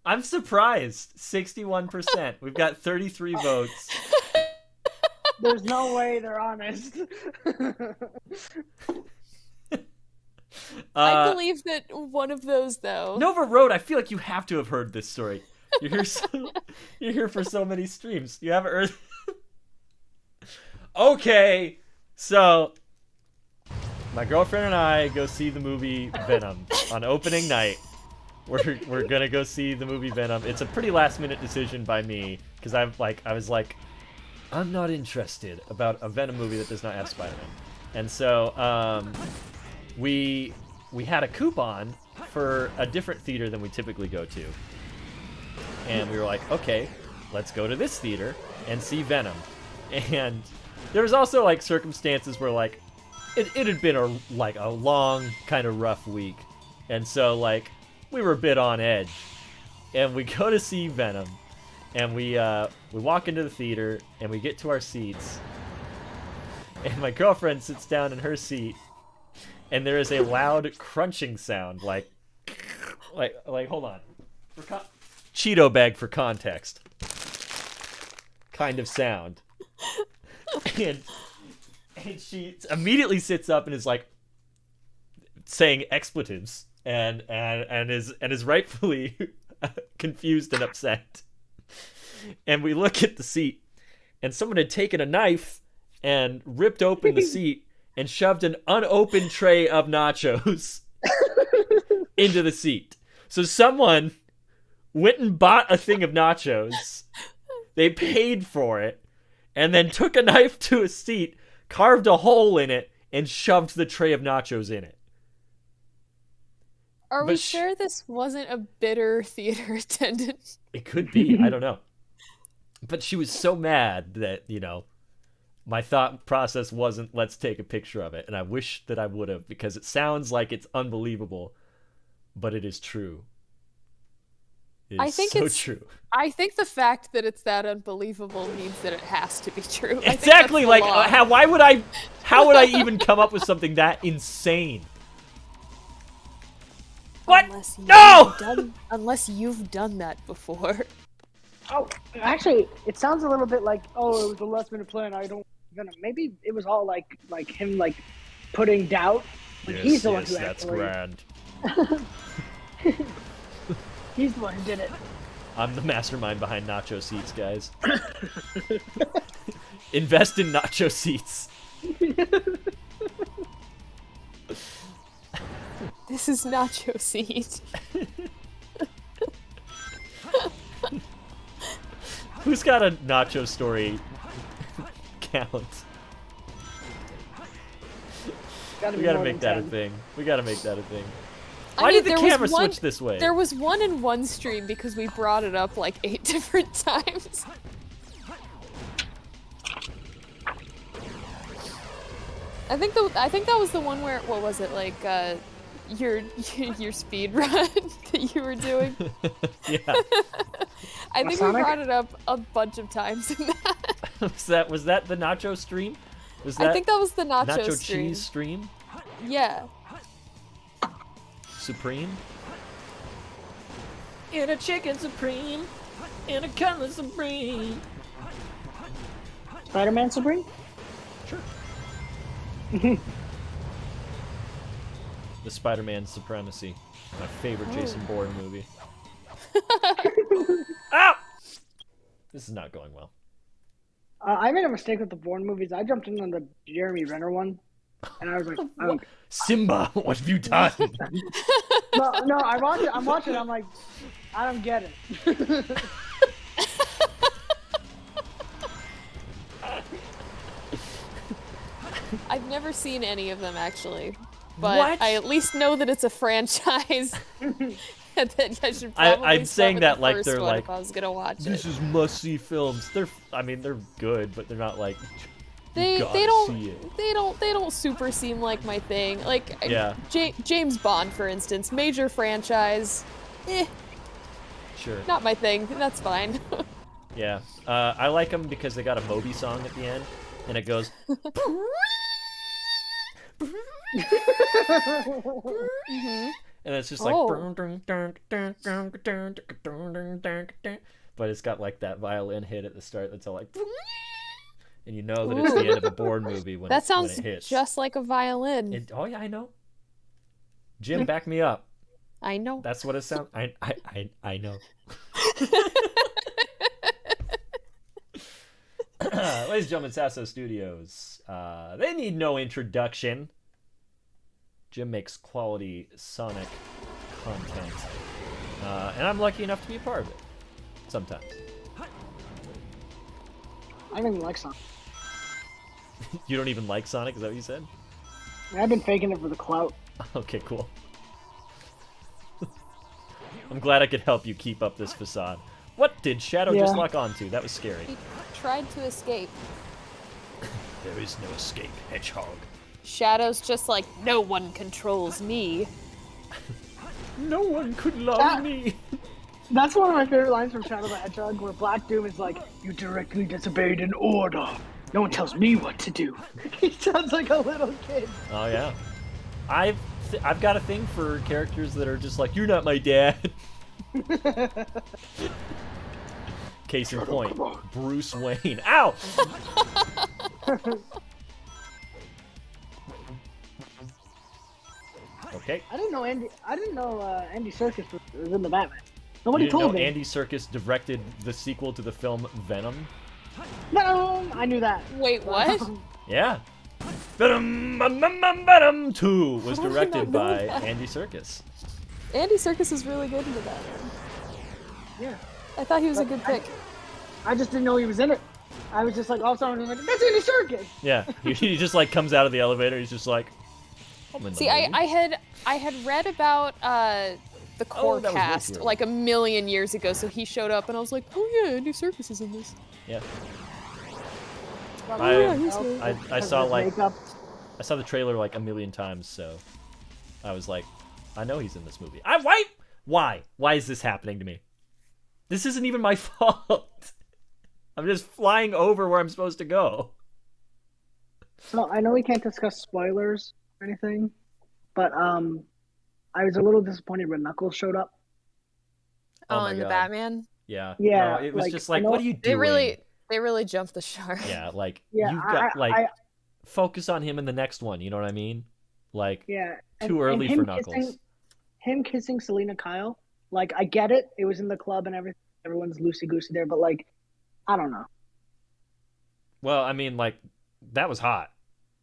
I'm surprised. 61%. We've got 33 votes. There's no way they're honest. I believe that one of those, though. Nova Road, I feel like you have to have heard this story. You're here for so many streams. You haven't heard. Okay, so my girlfriend and I go see the movie Venom on opening night. We're gonna go see the movie Venom. It's a pretty last minute decision by me because I was like, I'm not interested about a Venom movie that does not have Spider-Man, and so we had a coupon for a different theater than we typically go to. And we were like, okay, let's go to this theater and see Venom. And there was also like circumstances where like it had been a long kind of rough week. And so like we were a bit on edge. And we go to see Venom. And we walk into the theater and we get to our seats. And my girlfriend sits down in her seat and there is a loud crunching sound like hold on. Cheeto bag for context kind of sound. And she immediately sits up and is like saying expletives and is rightfully confused and upset. And we look at the seat and someone had taken a knife and ripped open the seat and shoved an unopened tray of nachos into the seat. So someone went and bought a thing of nachos, they paid for it, and then took a knife to a seat, carved a hole in it, and shoved the tray of nachos in it. Are we sure this wasn't a bitter theater attendant? It could be, I don't know. But she was so mad that, my thought process wasn't, let's take a picture of it, and I wish that I would have, because it sounds like it's unbelievable, but it is true. I think it's true. I think the fact that it's that unbelievable means that it has to be true. Exactly. Like, how would I even come up with something that insane? What? Unless you've done that before. Oh, actually, it sounds a little bit like, it was a last minute plan. Maybe it was all like him putting doubt. He's the one who that's actually. Grand. He's the one who did it. I'm the mastermind behind nacho seats, guys. Invest in nacho seats. This is nacho seat. Who's got a nacho story count? We gotta make that a thing. Why did the camera switch this way? There was one in one stream because we brought it up like 8 different times. I think that was the one where, what was it, like your speed run that you were doing? Yeah. I think we brought it up a bunch of times in that. Was that the nacho stream? I think that was the nacho stream. Cheese stream? Yeah. Supreme? In a chicken supreme, in a cutlet supreme. Spider-Man Supreme? Sure. The Spider-Man Supremacy. My favorite Jason Bourne movie. Ah! This is not going well. I made a mistake with the Bourne movies. I jumped in on the Jeremy Renner one, and I was like, Simba, what have you done? no, I watch it. I'm watching. I'm like, I don't get it. I've never seen any of them actually, but What? I at least know that it's a franchise. And that I should probably I'm saying start that with the like first they're one like if I was gonna watch this it. is must-see films. They're good, but they're not like They gotta see it. they don't super seem like my thing. Like Yeah. James Bond, for instance, major franchise. Sure. Not my thing. That's fine. Yeah. I like them because they got a Moby song at the end, and it goes. And it's just like, Oh. but it's got like that violin hit at the start that's all like, and you know that it's the end of a Bourne movie when, That when sounds it hits. just like a violin. Oh yeah, I know. Jim, back me up. I know. That's what it sounds. I know. Ladies and gentlemen, Sasso Studios. They need no introduction. Jim makes quality Sonic content. And I'm lucky enough to be a part of it. Sometimes. I don't even like Sonic. You don't even like Sonic? Is that what you said? I've been faking it for the clout. Okay, cool. I'm glad I could help you keep up this facade. What did Shadow just Yeah. lock onto? That was scary. He tried to escape. There is no escape, Hedgehog. Shadow's just like, no one controls me. No one could love That- me. That's one of my favorite lines from Shadow the Hedgehog, where Black Doom is like, "You directly disobeyed an order. No one tells me what to do." He sounds like a little kid. Oh yeah, I've got a thing for characters that are just like, "You're not my dad." Case in point, Bruce Wayne. Ow! Okay. I didn't know Andy Serkis was in the Batman. Nobody You didn't told know me. Andy Serkis directed the sequel to the film Venom? No, I knew that. Wait, what? Yeah. Venom 2 was How did I directed not know by that? Andy Serkis. Andy Serkis is really good into that. Yeah. I thought he was a good pick. I just didn't know he was in it. I was just like, all of a sudden, I was like, "That's Andy Serkis." Yeah, he just like comes out of the elevator. He's just like, I'm in the See, movie. I had read about the core that was way cast too early. like a million years ago, so he showed up and I was like, oh yeah, Andy Serkis is in this. Yeah. yeah, he's I saw like Makeup. I saw the trailer like a million times, so I was like, I know he's in this movie. Why is this happening to me? This isn't even my fault. I'm just flying over where I'm supposed to go. So I know we can't discuss spoilers or anything, but I was a little disappointed when Knuckles showed up. Oh Oh, my and the God. Batman. Yeah. Yeah, No, it was like, just I like, know- what are you doing? They really jumped the shark. Yeah, like Yeah, you've got I- focus on him in the next one. You know what I mean? Like Yeah. too early him for Knuckles. Him kissing Selena Kyle, like I get it. It was in the club and everything. Everyone's loosey goosey there, but like, I don't know. Well, I mean, like that was hot.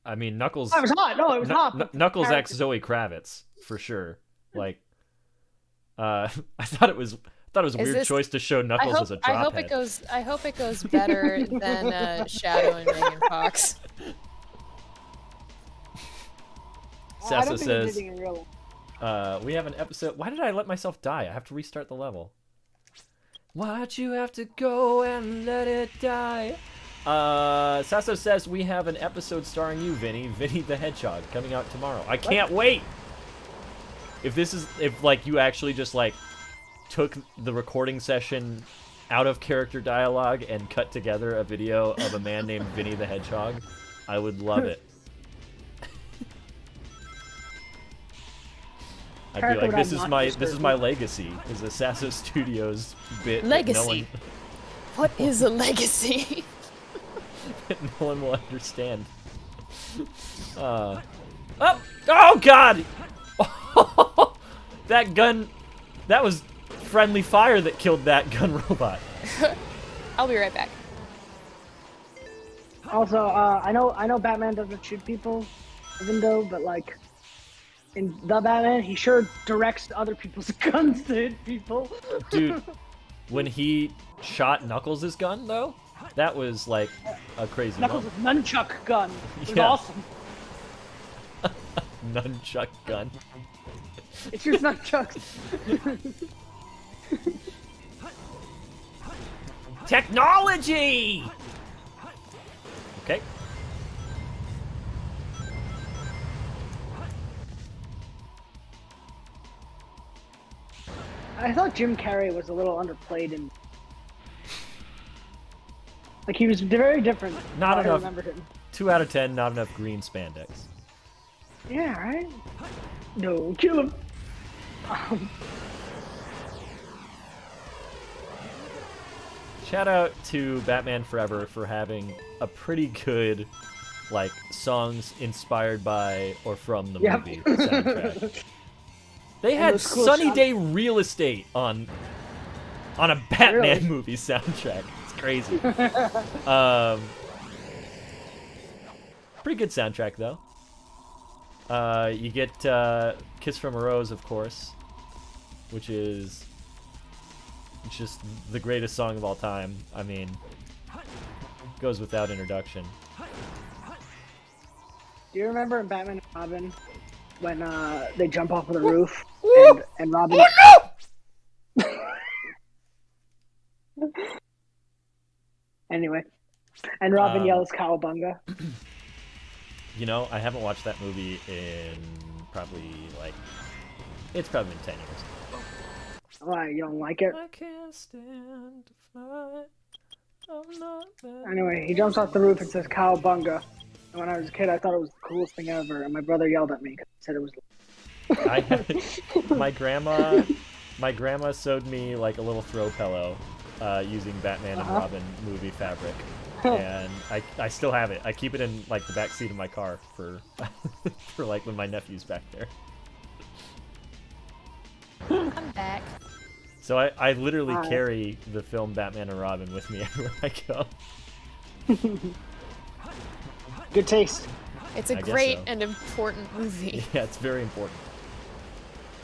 I mean, Knuckles. It was hot. No, it was hot. but Knuckles the X Zoe Kravitz for sure. Like, I thought it was a Is weird this- choice to show Knuckles as a drop I hope head. I hope it goes better than Shadow and Megan Fox. I Sasso don't think it's says, anything in real. we have an episode. Why did I let myself die? I have to restart the level. Why'd you have to go and let it die? Sasso says we have an episode starring you, Vinny the Hedgehog, coming out tomorrow. I can't wait. If like you actually just like took the recording session out of character dialogue and cut together a video of a man named Vinny the Hedgehog, I would love it. I'd be Character like, would this have is not my legacy. Is a Sasso Studios bit Legacy. What is a legacy? that no one will understand. Oh God! That gun, that was friendly fire that killed that gun robot. I'll be right back. Also, I know Batman doesn't shoot people, even though, but like in the Batman, he sure directs other people's guns to hit people. Dude, when he shot Knuckles' gun, though, that was like a crazy Knuckles' moment. nunchuck gun. It was Yeah. awesome. Nunchuck gun. It's just nunchucks. Technology! Okay. I thought Jim Carrey was a little underplayed and like he was very different. Not how I enough. remembered him. 2 out of 10, not enough green spandex. Yeah, right. No, kill him. Shout out to Batman Forever for having a pretty good, like, songs inspired by or from the Yep. movie soundtrack. They And had those cool Sunny sound- Day Real Estate on a Batman Really? movie soundtrack. It's crazy. Pretty good soundtrack though. You get "Kiss from a Rose," of course, which is just the greatest song of all time. I mean, goes without introduction. Do you remember in Batman and Robin when they jump off of the roof and Robin? Anyway, and Robin yells "Cowabunga." You know, I haven't watched that movie in probably it's probably been 10 years. Why, you don't like it? I can't stand to fly. I'm not that Anyway, he jumps off the roof and says "Cowabunga." And when I was a kid, I thought it was the coolest thing ever, and my brother yelled at me because he said it was. I had, my grandma sewed me like a little throw pillow using Batman and Robin movie fabric, and I still have it. I keep it in like the back seat of my car for for like when my nephew's back there. I'm back. So I literally Hi. carry the film Batman and Robin with me everywhere I go. Good taste. It's a I guess great so. and important movie. Yeah, it's very important.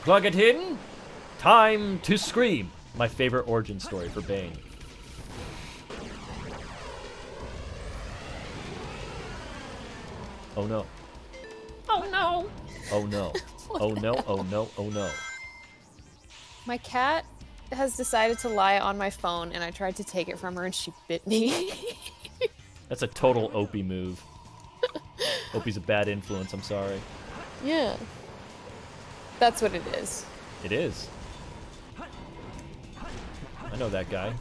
Plug it in. Time to scream. My favorite origin story for Bane. Oh no. Oh no! Oh no. Oh no. Oh no. Oh no. My cat has decided to lie on my phone, and I tried to take it from her, and she bit me. That's a total Opie move. Opie's a bad influence, I'm sorry. Yeah. That's what it is. It is. I know that guy.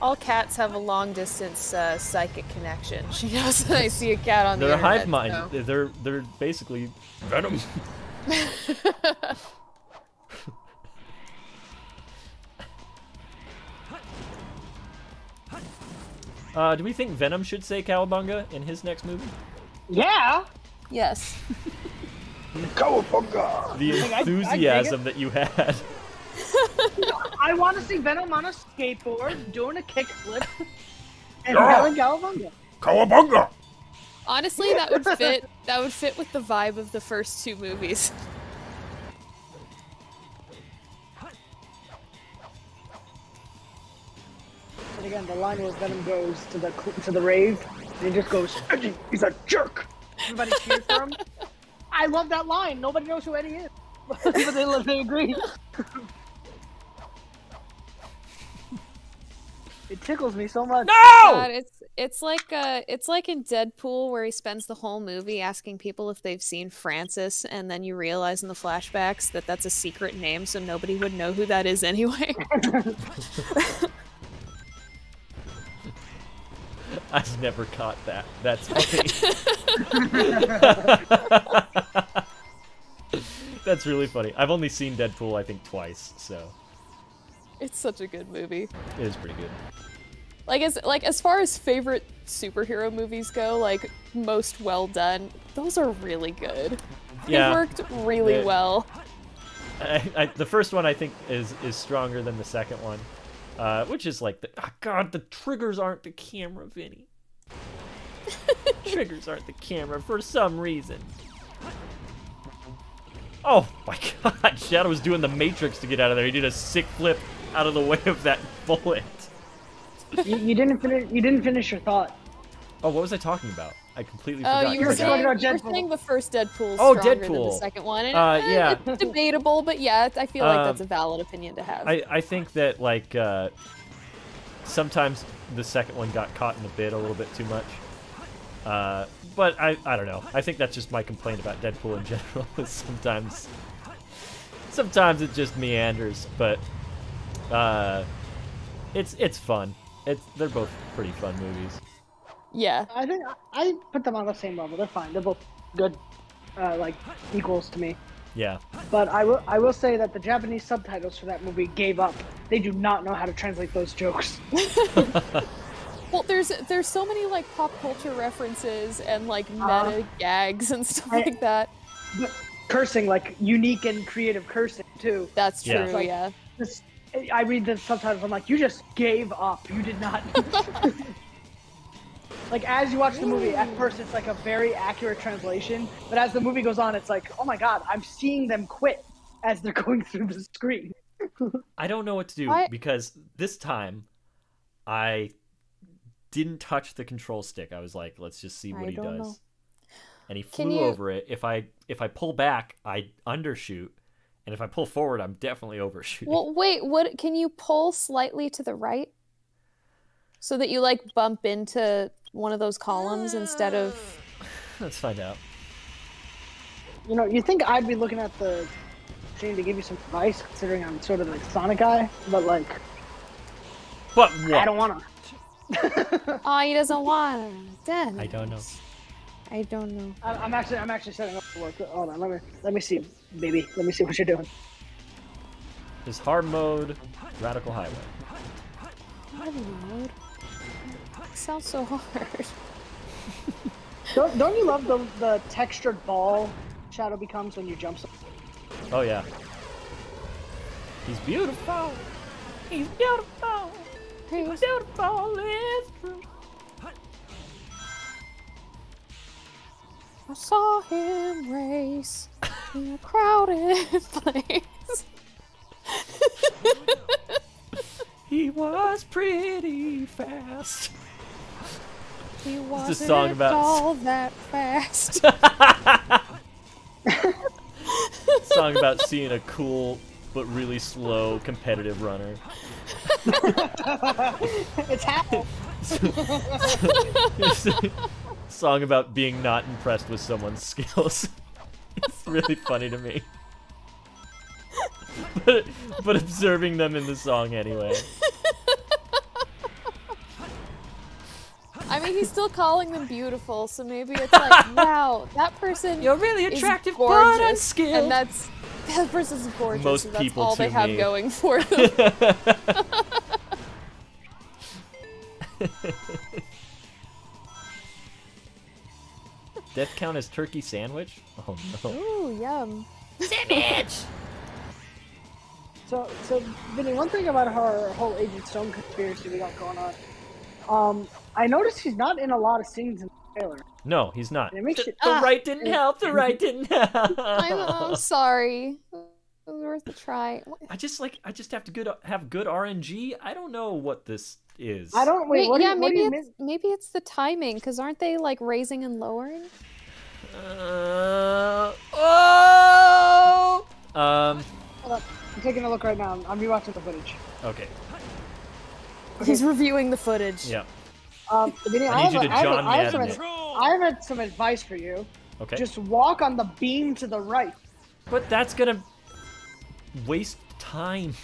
All cats have a long-distance psychic connection. She knows that I see a cat on the They're a internet. hive mind. so- They're basically Venom. Do we think Venom should say Cowabunga in his next movie? Yeah. Yes. Cowabunga. The I dig enthusiasm that you had. I want to see Venom on a skateboard doing a kickflip and yelling "Cowabunga." Cowabunga! Honestly, that would fit. That would fit with the vibe of the first two movies. And again, the line where Venom goes to the rave, and he just goes, "Eddie, he's a jerk." Everybody cheers for him. I love that line. Nobody knows who Eddie is, but they agree. It tickles me so much. God, it's like in Deadpool where he spends the whole movie asking people if they've seen Francis, and then you realize in the flashbacks that that's a secret name, so nobody would know who that is anyway. I've never caught that. That's funny. That's really funny. I've only seen Deadpool, I think, twice, so It's such a good movie. it is pretty good. As far as favorite superhero movies go, like most well done, those are really good. Yeah. They worked really They- well. The first one I think is stronger than the second one, which is like God, the triggers aren't the camera, Vinny. Triggers aren't the camera for some reason. Oh my god, Shadow was doing the Matrix to get out of there. He did a sick flip out of the way of that bullet. You didn't finish. You didn't finish your thought. Oh, what was I talking about? I completely Oh, forgot. you were were talking about saying Deadpool. the first Deadpool's Oh, stronger than the Deadpool. second one. And, Yeah. it's debatable, but yeah, I feel like that's a valid opinion to have. I think that, like, sometimes the second one got caught in the bit a little bit too much. But I don't know. I think that's just my complaint about Deadpool in general. Is sometimes it just meanders, but it's fun. They're both pretty fun movies. Yeah. I think I put them on the same level. They're fine. They're both good, like equals to me. Yeah. But I will say that the Japanese subtitles for that movie gave up. They do not know how to translate those jokes. Well, there's so many like pop culture references and like meta gags and stuff like that. But cursing, like unique and creative cursing too. That's true. Yeah. Like, Yeah. I read the subtitles. I'm like, you just gave up. You did not. Like as you watch the movie, at first it's like a very accurate translation, but as the movie goes on, it's like, oh my god, I'm seeing them quit as they're going through the screen. I don't know what to do because this time I didn't touch the control stick. I was like, let's just see what he does. know. And he flew over it. If I pull back, I undershoot. And if I pull forward, I'm definitely overshooting. Well, wait, what can you pull slightly to the right? So that you like bump into one of those columns instead of Let's find out. You know, you think I'd be looking at the scene to give you some advice, considering I'm sort of like Sonic guy, but like, But what? I don't wanna. Oh, he doesn't want to. I don't know. I don't know. I'm actually setting up for work. Hold on, let me see, baby. Let me see what you're doing. There's hard mode, radical highway. Hard mode? It sounds so hard. Don't you love the textured ball Shadow becomes when you jump? Oh yeah. He's beautiful. He's beautiful. He's beautiful. It's true. I saw him race in a crowded place. He was pretty fast. He It's wasn't a song about all that fast. song about seeing a cool but really slow competitive runner. It's happening. Song about being not impressed with someone's skills. It's really funny to me. But observing them in the song anyway. I mean, he's still calling them beautiful, so maybe it's like, wow, that person You're really is attractive, gorgeous, but unskilled. and that person's gorgeous. Most and that's people all they to have me. going for them. Death count as turkey sandwich? Oh no. Ooh, yum. So, Vinny, one thing about our whole Agent Stone conspiracy we got going on, I noticed he's not in a lot of scenes in the trailer. No, he's not. And it makes The you, right didn't help. The right didn't help. I'm sorry. It was worth a try. I just have to have good RNG. I don't know what this is. I don't wait. What do yeah, you, what do maybe you it's maybe it's the timing, because aren't they like raising and lowering? Oh. Hold up. I'm taking a look right now. I'm rewatching the footage. Okay. He's reviewing the footage. Yeah. Vinny, I need you to John Madden it. I have some advice for you. Okay. Just walk on the beam to the right. But that's gonna waste time.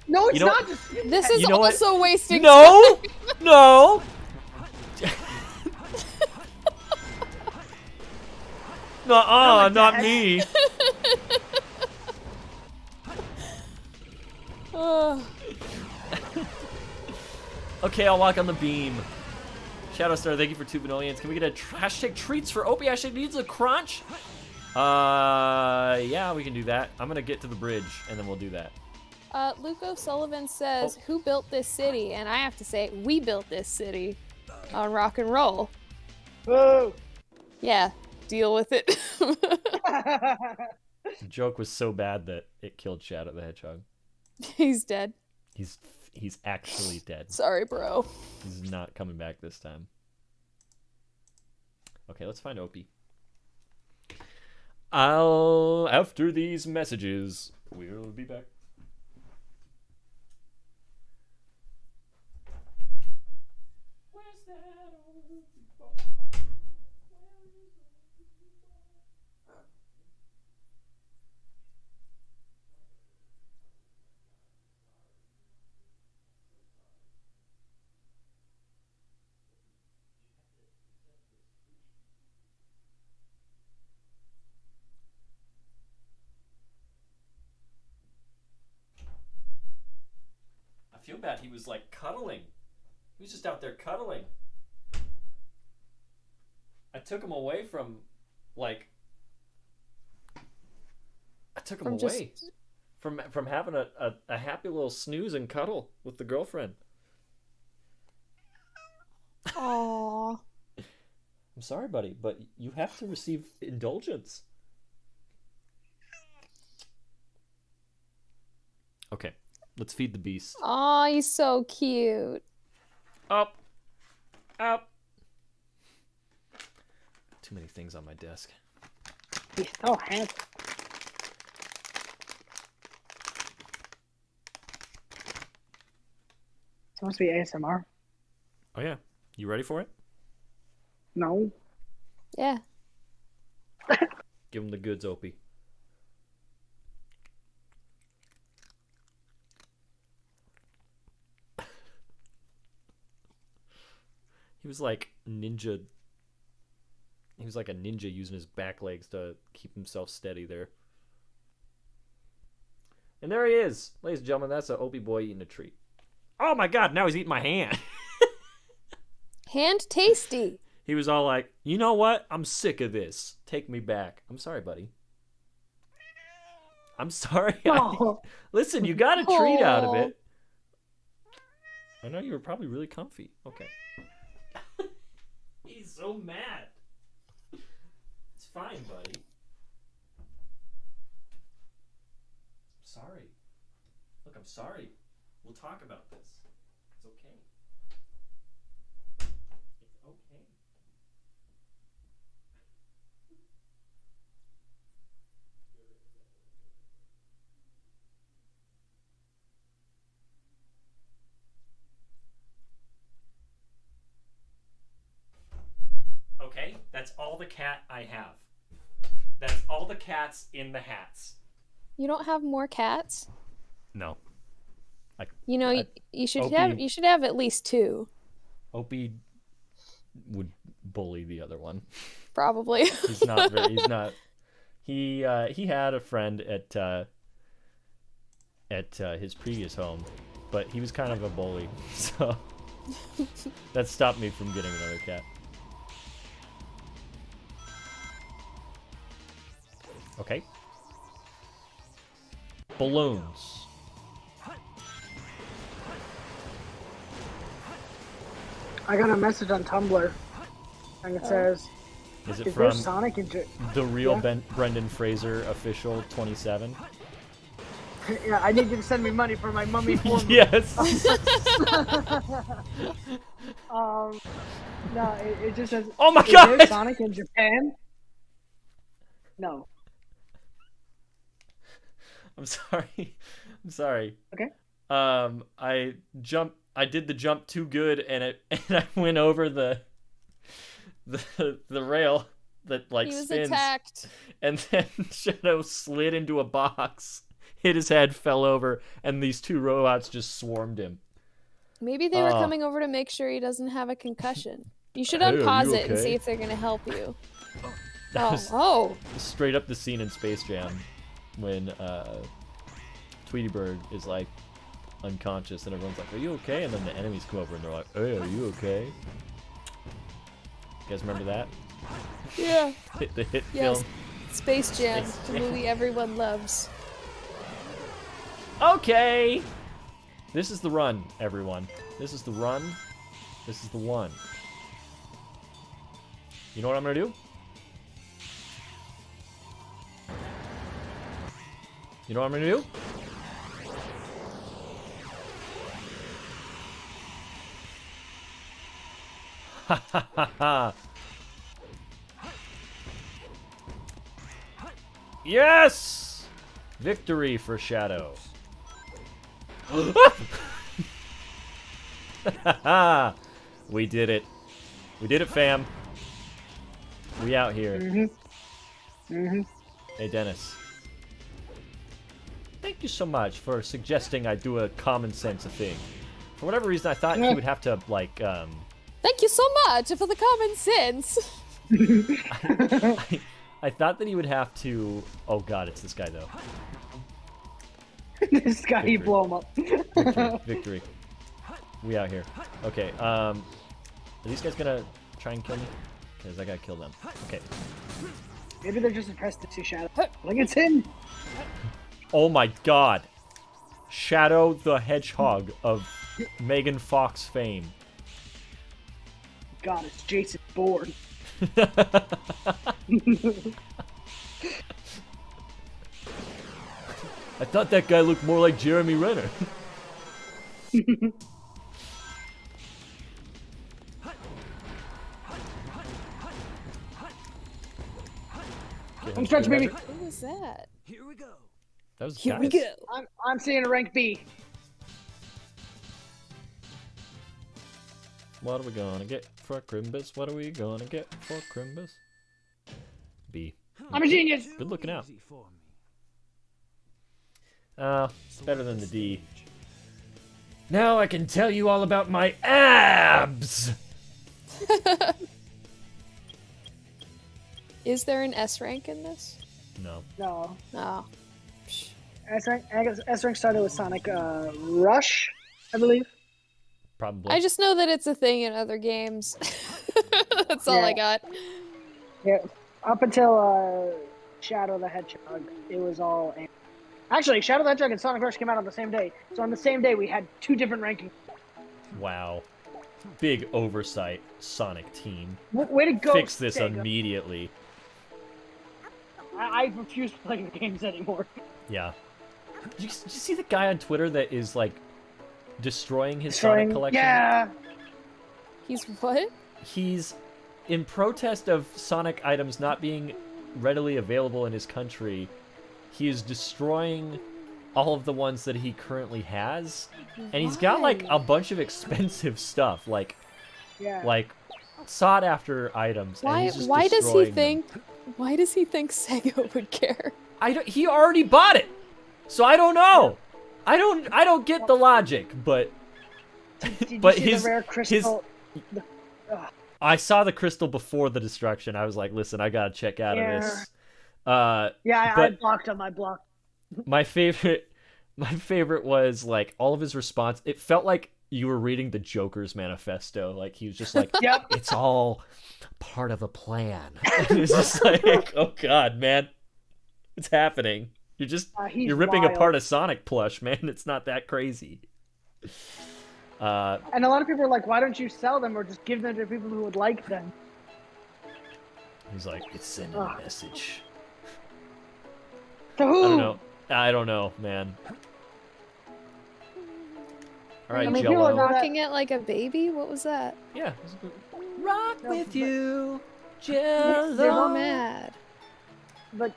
No, it's You know not. what? Just This is You know what? also wasting No. time. No. Nuh-uh, not me. Ugh. Okay, I'll walk on the beam. Shadowstar, thank you for 2 Vanillions. Can we get a hashtag treats for Opie? Hashtag needs a crunch? Yeah, we can do that. I'm gonna get to the bridge, and then we'll do that. Luke O'Sullivan says, who built this city? And I have to say, we built this city on rock and roll. Whoa! Yeah, deal with it. The joke was so bad that it killed Shadow the Hedgehog. He's dead. He's actually dead. Sorry, bro. He's not coming back this time. Okay, let's find Opie. After these messages, we'll be back. I feel bad. He was like cuddling. He was just out there cuddling. I took him away from, like, from having a happy little snooze and cuddle with the girlfriend. Aww. I'm sorry, buddy, but you have to receive indulgence. Okay, let's feed the beast. Aw, he's so cute. Up. Up. Too many things on my desk. He's so handsome. It's supposed to be ASMR. Oh yeah, you ready for it? No. Yeah. Give him the goods, Opie. He was like ninja. He was like a ninja using his back legs to keep himself steady there. And there he is. Ladies and gentlemen, that's an Opie boy eating a treat. Oh my god, now he's eating my hand. Hand tasty. He was all like, you know what? I'm sick of this. Take me back. I'm sorry, buddy. I'm sorry. Oh. Listen, you got a treat out of Aw. it. I know you were probably really comfy. Okay. He's so mad. It's fine, buddy. I'm sorry. Look, I'm sorry. We'll talk about this. It's okay. It's okay. Okay, that's all the cat I have. That's all the cats in the hats. You don't have more cats? No. You know, I- you should Opie- you should have at least 2, Opie would bully the other one. probably. He's not very. He's not. He had a friend at his previous home, but he was kind of a bully, so that stopped me from getting another cat. Okay. Balloons. I got a message on Tumblr, and it says, Is it "Is there from Sonic in the real Yeah. Brendan Fraser official 27? Yeah, I need you to send me money for my Mummy 4 movie." Yes. No, it just says, Oh my "Is God! there Sonic in Japan?" No. I'm sorry. I'm sorry. Okay. I did the jump too good, and I went over the rail that like He was spins, attacked. and then Shadow slid into a box, hit his head, fell over, and these 2 robots just swarmed him. Maybe they were Oh. coming over to make sure he doesn't have a concussion. You should Hey, are unpause you it and okay? see if they're gonna help you. That Oh, was oh. straight up the scene in Space Jam when Tweety Bird is like unconscious, and everyone's like, "Are you okay?" And then the enemies come over and they're like, "Hey, are you okay?" You guys remember that? Yeah. The hit Yes. film. Space Jam, Space the Jam. movie everyone loves. Okay. This is the run, everyone. This is the run. This is the one. You know what I'm gonna do? You know what I'm gonna do? Ha ha ha ha! Yes! Victory for Shadow. We did it. We did it, fam. We out here. Hey, Dennis. Thank you so much for suggesting I do a common sense thing. For whatever reason, I thought he would have to, like, Thank you so much for the common sense. I thought that he would have to... Oh god, it's this guy, though. This guy, you blow him up. Victory. Victory. We out here. Okay, are these guys gonna try and kill me? Because I gotta kill them. Okay. Maybe they're just impressed to see Shadow. Like, it's him! Oh my god. Shadow the Hedgehog of Megan Fox fame. God, it's Jason Bourne. I thought that guy looked more like Jeremy Renner. I'm stretch, baby. What was that? Here we go. That was Here guys. we go. I'm seeing a rank B. What are we gonna get for Crimbus? What are we gonna get for Crimbus? B. I'm a genius. Good looking out. Easy for me. Better than the D. Now I can tell you all about my abs! Is there an S rank in this? No. No. No. S rank started with Sonic Rush, I believe. Probably. I just know that it's a thing in other games. That's all I Yeah. got. Yeah. Up until Shadow the Hedgehog, it was all. Actually, Shadow the Hedgehog and Sonic Rush came out on the same day. So on the same day, we had two different rankings. Wow. Big oversight, Sonic team. Way to go! Fix this Sega. immediately. I refuse to play the games anymore. Yeah. Did you see the guy on Twitter that is, like, destroying his Sonic collection? Yeah. He's what? He's in protest of Sonic items not being readily available in his country. He is destroying all of the ones that he currently has, and he's got like a bunch of expensive stuff, like sought after items. And Why? he's just Why does he destroying them. think? Why does he think Sega would care? He already bought it, so I don't know. I don't get the logic, but Did but you see his the rare crystal? I saw the crystal before the destruction. I was like, listen, I gotta check out of this. I but- blocked him. I blocked. My favorite was like all of his response. It felt like you were reading the Joker's manifesto. Like he was just like, Yep. it's all part of a plan. And it's just like, oh god, man, what's happening? He's you're ripping wild. apart a Sonic plush, man. It's not that crazy. And a lot of people are like, why don't you sell them or just give them to people who would like them? He's like, it's sending a message. To who? I don't know, man. All right, I mean, people are Jello. not- Rocking it like a baby? What was that? Yeah. Rock with you, So Jello. mad. But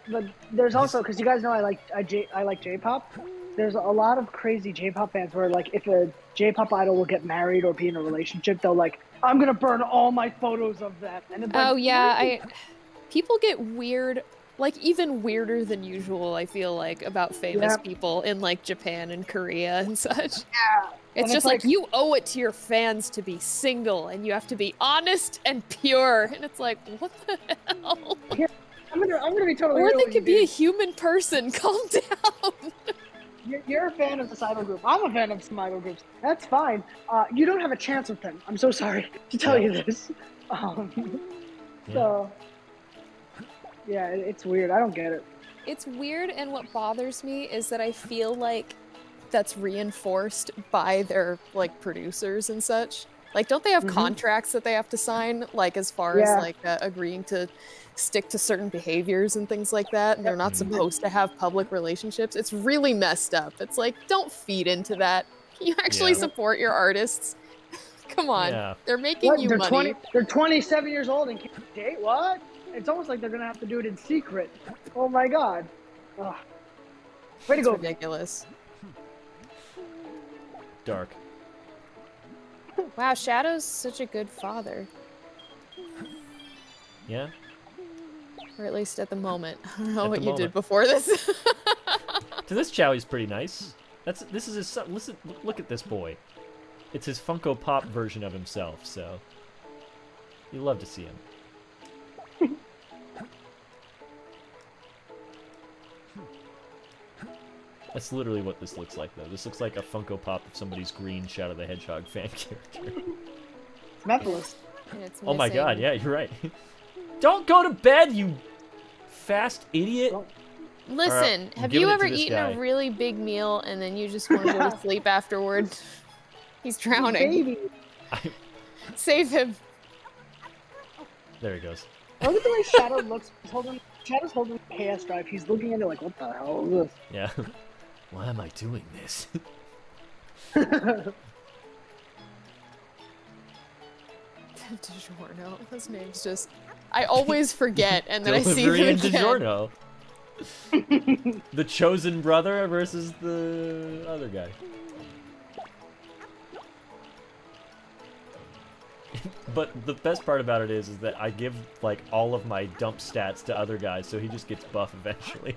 there's also, because you guys know I like J-pop. There's a lot of crazy J-pop fans where like if a J-pop idol will get married or be in a relationship, they'll like, I'm gonna burn all my photos of that. And it's like, Oh yeah, people get weird, like even weirder than usual. I feel like about famous Yeah. people in like Japan and Korea and such. Yeah. It's And just like you owe it to your fans to be single, and you have to be honest and pure. And it's like, what the hell? I'm gonna be totally Or real they with could you, be a dude. human person. Calm down. You're a fan of the cyber group. I'm a fan of some cyber groups. That's fine. You don't have a chance with them. I'm so sorry to tell you this. So, yeah, it's weird. I don't get it. It's weird, and what bothers me is that I feel like that's reinforced by their like producers and such. Like, don't they have contracts that they have to sign? Like, as far as Yeah. like agreeing to stick to certain behaviors and things like that, and they're not supposed to have public relationships. It's really messed up. It's like, don't feed into that. Can you actually Yeah. support your artists? Come on, Yeah. they're making What? you They're money. 20. They're 27 years old and can't date. What? It's almost like they're gonna have to do it in secret. Oh my god. Ugh. Way to It's go. ridiculous. Dark. Wow, Shadow's such a good father, Yeah. or at least at the moment. I don't know At what the you moment. did before this. To this Chow, he's pretty nice. This is his son. Listen, look at this boy. It's his Funko Pop version of himself. So you love to see him. That's literally what this looks like, though. This looks like a Funko Pop of somebody's green Shadow the Hedgehog fan character. It's Methodist. And it's Oh my god, missing- yeah, you're right. Don't go to bed, you fast idiot. Listen, I'm have giving you it to ever this eaten guy. a really big meal and then you just want to go to sleep afterward? He's drowning. Baby. Save him. There he goes. Look at the way Shadow looks. Shadow's holding the KS drive. He's looking at it like, what the hell is this? Yeah. Why am I doing this? DiGiorno. His name's just... I always forget, and then I see Delivery him and again. DiGiorno. The chosen brother versus the other guy. But the best part about it is that I give like all of my dump stats to other guys, so he just gets buff eventually.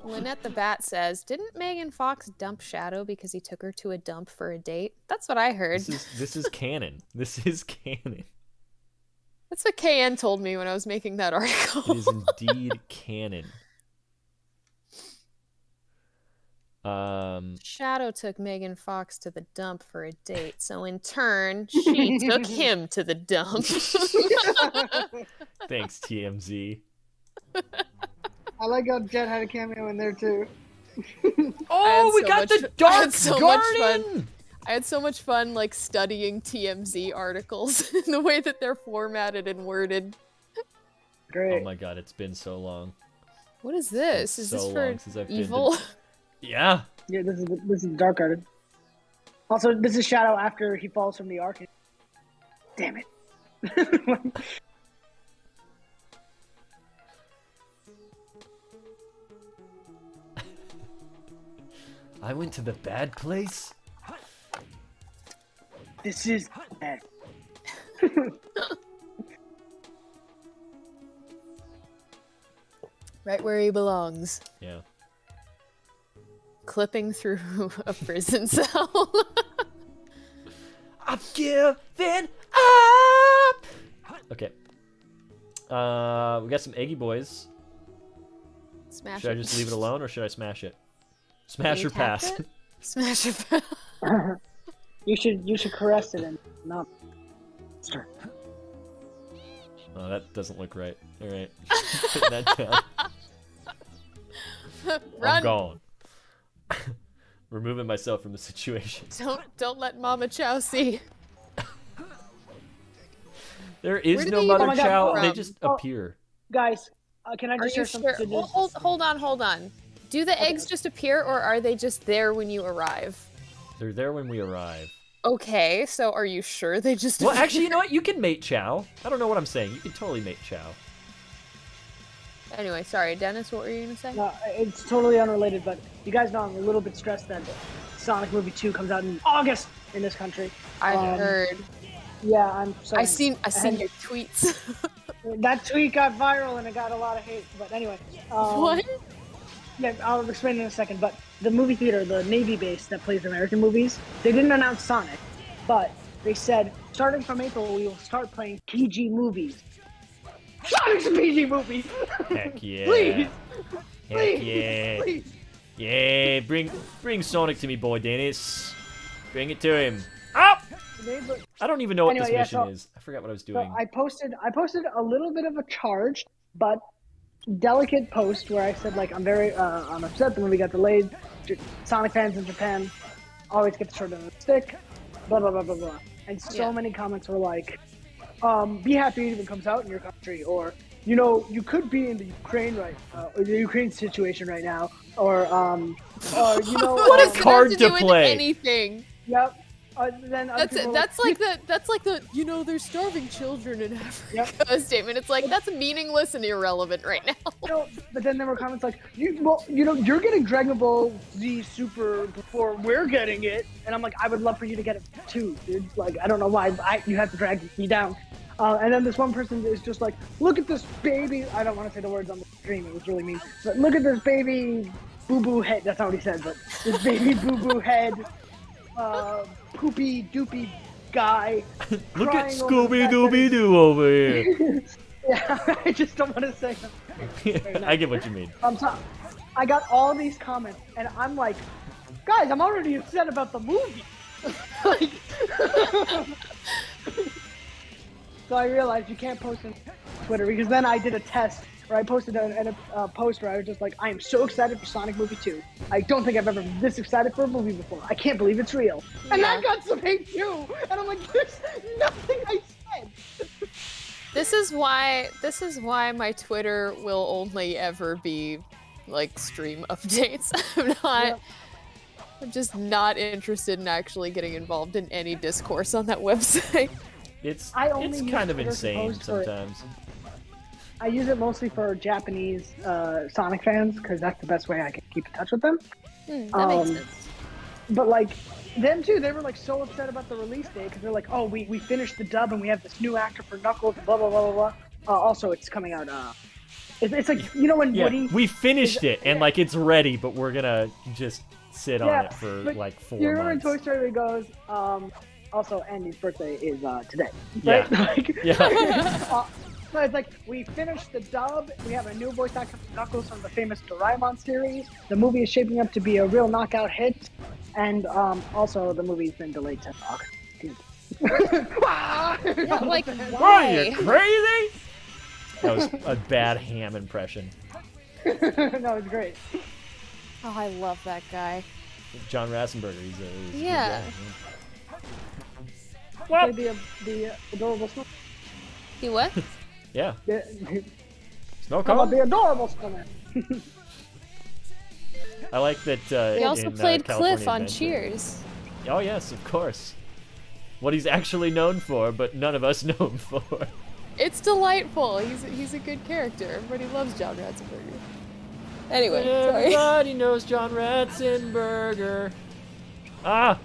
Lynette the Bat says, didn't Megan Fox dump Shadow because he took her to a dump for a date? That's what I heard. This is canon. This is canon. That's what KN told me when I was making that article. It is indeed canon. Shadow took Megan Fox to the dump for a date, so in turn, she took him to the dump. Thanks, TMZ. I like how Jet had a cameo in there too. Oh, we got the Dark Garden! I had so much fun, like, studying TMZ articles in the way that they're formatted and worded. Great. Oh my god, it's been so long. What is this? Is so this long for since I've been to- evil? Yeah. Yeah, this is Dark Garden. Also, this is Shadow after he falls from the arc. Damn it. I went to the bad place? This is bad. Right where he belongs. Yeah. Clipping through a prison cell. I've given up! Okay. We got some Eggy Boys. Smash Should it. I just leave it alone or should I smash it? Smash Can or you tap pass? it? Smash it. You should caress it and not. Stir. Oh, that doesn't look right. Alright. Put that down. I'm Run! gone. Removing myself from the situation. Don't let Mama Chow see. There is Where did no they Mother even come Chow. They from? just Oh. appear. Guys, can I Are just you share some sure? good Well, news? hold on. Do the eggs just appear, or are they just there when you arrive? They're there when we arrive. Okay, so are you sure they just? Well, appear? actually, you know what? You can mate Chow. I don't know what I'm saying. You can totally mate Chow. Anyway, sorry, Dennis. What were you gonna say? No, it's totally unrelated, but you guys know I'm a little bit stressed that Sonic Movie 2 comes out in August in this country. I Um, heard. Yeah, I'm so. I seen your tweets. That tweet got viral and it got a lot of hate. But anyway. What? Yeah, I'll explain in a second. But the movie theater, the Navy base that plays American movies, they didn't announce Sonic, but they said starting from April we will start playing PG movies. Sonic's a PG movie. Heck yeah. Please. Heck Please. yeah. Please. Yeah, bring Sonic to me, boy Dennis. Bring it to him. Up! I don't even know what Anyway, this yeah, mission so- is. I forgot what I was So doing. I posted a little bit of a charged but delicate post where I said like I'm upset the movie got delayed. Sonic fans in Japan always get the short end of the stick. blah blah blah blah blah. And so Yeah. many comments were like, be happy it even comes out in your country, or you know, you could be in the Ukraine or the Ukraine situation right now, or you know, What a Does it have card to to do with play. anything. Yep. Then other That's people it. were That's like the you know there's starving children in Africa statement. It's like that's meaningless and irrelevant right now. you know, but then there were comments like, you know, you're getting Dragon Ball Z Super before we're getting it, and I'm like, I would love for you to get it too, dude. Like, I don't know why you have to drag me down. And then this one person is just like, look at this baby. I don't want to say the words on the stream. It was really mean. But look at this baby boo-boo head. That's not what he said, but this baby boo-boo head, poopy doopy guy. Look at crying over the Scooby fact that Dooby Doo over here. Yeah, I just don't want to say them. I get what you mean. I'm sorry. I got all these comments, and I'm like, guys, I'm already upset about the movie. Like, so I realized you can't post on Twitter, because then I did a test where I posted a post where I was just like, I am so excited for Sonic Movie 2. I don't think I've ever been this excited for a movie before. I can't believe it's real. And that got some hate too. And I'm like, there's nothing I said. This is why my Twitter will only ever be like stream updates. I'm just not interested in actually getting involved in any discourse on that website. It's I only it's use kind of Twitter to insane post for- sometimes. I use it mostly for Japanese Sonic fans, because that's the best way I can keep in touch with them. That makes sense. But like, them too, they were like so upset about the release date, because they're like, oh, we finished the dub and we have this new actor for Knuckles, blah blah blah blah blah. Also, it's coming out. It's like, you know when Yeah, Woody. we finished it and like it's ready, but we're gonna just sit on it for but like 4 you remember months. in Toy Story where he goes, also Andy's birthday is today. Yeah. Right? Like, Yeah. so it's like, we finished the dub, we have a new voice actor for Knuckles from the famous Doraemon series. The movie is shaping up to be a real knockout hit, and also the movie's been delayed to August 15th. Yeah, like What, why? you crazy? That was a bad ham impression. No, it's great. Oh, I love that guy. John Rassenberger, he's a good Yeah. guy. Well, the adorable snow. He what? Yeah. The, Snow how about cone? the adorable snowman? I like that. He also in, played California Cliff on Adventure. Cheers. Oh yes, of course. What he's actually known for, but none of us know him for. It's delightful. He's a good character. Everybody loves John Ratzenberger. Anyway, sorry. Everybody knows John Ratzenberger. Ah,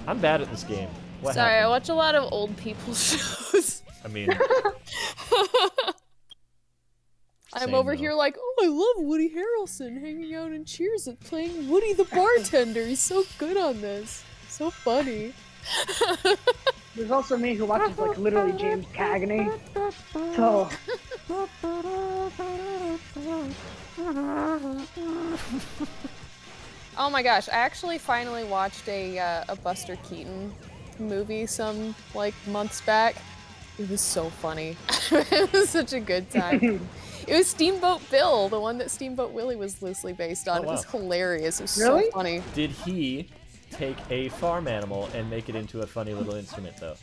I'm bad at this game. What Sorry, I happened? watch a lot of old people shows. I mean, I'm Same, over though. here like, oh, I love Woody Harrelson hanging out in Cheers and playing Woody the bartender. He's so good on this. So funny. There's also me who watches like literally James Cagney. So Oh my gosh, I actually finally watched a Buster Keaton movie some like months back. It was so funny. It was such a good time. It was Steamboat Bill, the one that Steamboat Willie was loosely based on. Oh, It was wow. hilarious. It was Really? so funny. did he take a farm animal and make it into a funny little instrument, though?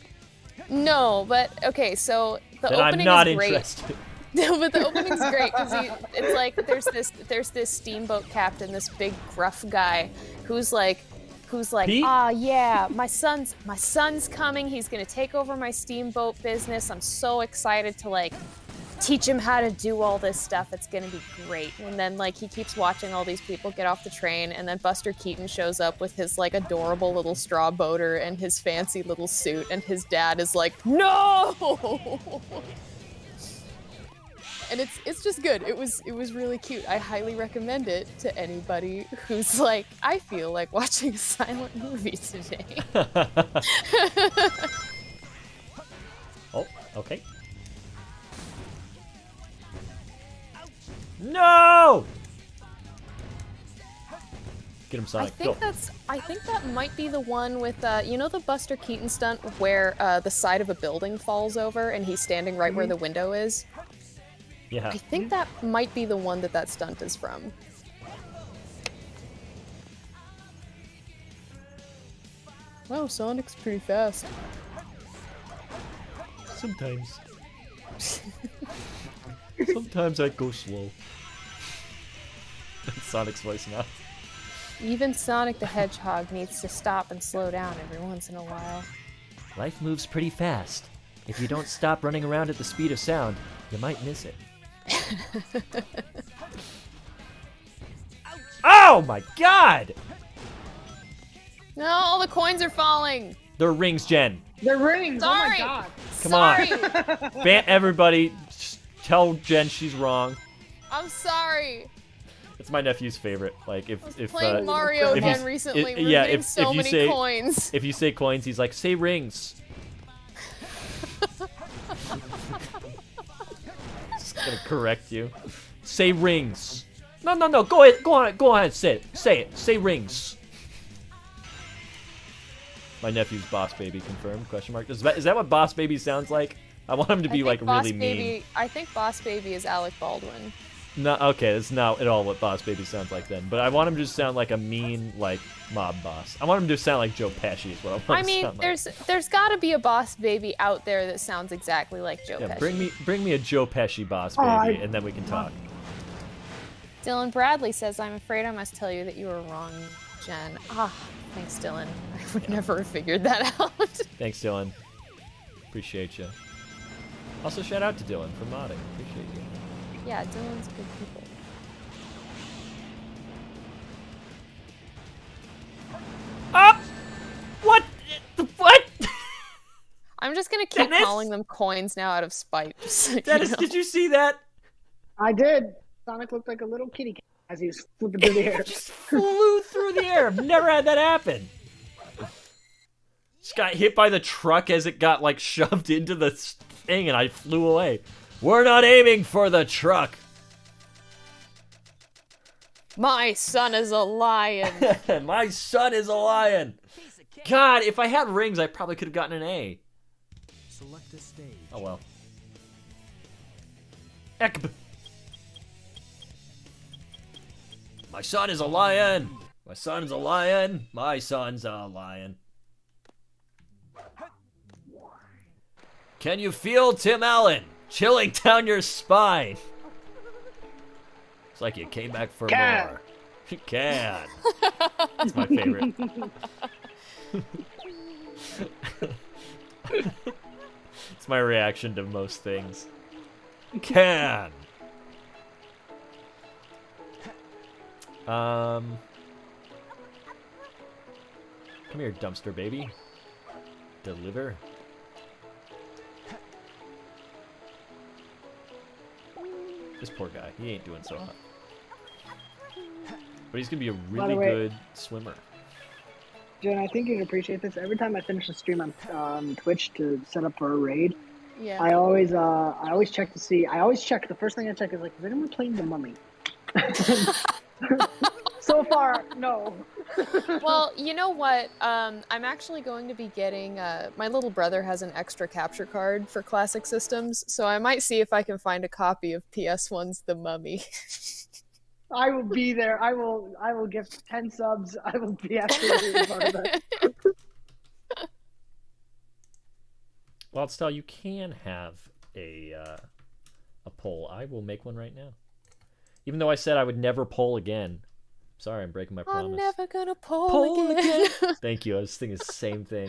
No, but okay, so the Then I'm opening not is great. interested. No, but the opening's great because it's like there's this steamboat captain, this big gruff guy, who's like, Pete? yeah, my son's coming. He's gonna take over my steamboat business. I'm so excited to like teach him how to do all this stuff. It's gonna be great. And then like he keeps watching all these people get off the train, and then Buster Keaton shows up with his like adorable little straw boater and his fancy little suit, and his dad is like, no. And it's just good. It was really cute. I highly recommend it to anybody who's like, I feel like watching a silent movie today. Oh, okay. No! Get him, Sonic. Go. I think that might be the one with you know the Buster Keaton stunt where the side of a building falls over and he's standing right where the window is. Yeah. I think that might be the one that stunt is from. Wow, Sonic's pretty fast. Sometimes. Sometimes I go slow. That's Sonic's voice now. Even Sonic the Hedgehog needs to stop and slow down every once in a while. Life moves pretty fast. If you don't stop running around at the speed of sound, you might miss it. Oh my god! No, all the coins are falling! They're rings, Jen. They're rings. Sorry! Oh my god. Come Sorry! on. Everybody, just tell Jen she's wrong. I'm sorry! It's my nephew's favorite. Like, if Playing Mario if you- again recently, we're yeah, getting if so you many say- coins. if you say coins, he's like, say rings. Just gonna correct you. Say rings. No. Go ahead. Say it. Say rings. My nephew's Boss Baby confirmed? Question mark. Is that what Boss Baby sounds like? I want him to be like really mean. I think Boss Baby is Alec Baldwin. No, okay, that's not at all what Boss Baby sounds like then. But I want him to sound like a mean, like, mob boss. I want him to sound like Joe Pesci is what I want I him to mean, sound like. there's got to be a Boss Baby out there that sounds exactly like Joe Yeah, Pesci. bring me a Joe Pesci Boss Baby, Oh, and then we can talk. Dylan Bradley says, "I'm afraid I must tell you that you were wrong, Jen." Ah, thanks, Dylan. I would never have figured that out. Thanks, Dylan. Appreciate you. Also, shout out to Dylan for modding. Appreciate you. Yeah, Dylan's good people. Up! What? What? I'm just gonna keep Dennis? calling them coins now out of spite. just so you Dennis, know. did you see that? I did. Sonic looked like a little kitty cat as he was flipping through the air. Just flew through the air. I've never had that happen. Just got hit by the truck as it got, like, shoved into the thing, and I flew away. We're not aiming for the truck. My son is a lion. My son is a lion. God, if I had rings, I probably could have gotten an A. Select a stage. Oh well. Ekb. My son is a lion. My son's a lion. My son's a lion. Can you feel Tim Allen chilling down your spine? It's like you came back for Can. more. You can. That's my favorite. It's my reaction to most things. Can. Come here, dumpster baby. Deliver. This poor guy, he ain't doing so hot. But he's gonna be a really way- good swimmer. Jen, I think you'd appreciate this. Every time I finish a stream on Twitch to set up for a raid, Yeah. I always check to see. I always check. The first thing I check is like, is anyone playing the Mummy? So far, no. Well, you know what? I'm actually going to be getting. My little brother has an extra capture card for classic systems, so I might see if I can find a copy of PS1's The Mummy. I will be there. I will give 10 subs. I will be absolutely part of that. Well, Stell, you can have a poll. I will make one right now. Even though I said I would never poll again. Sorry, I'm breaking my promise. I'm never gonna poll again. Thank you. I was thinking the same thing.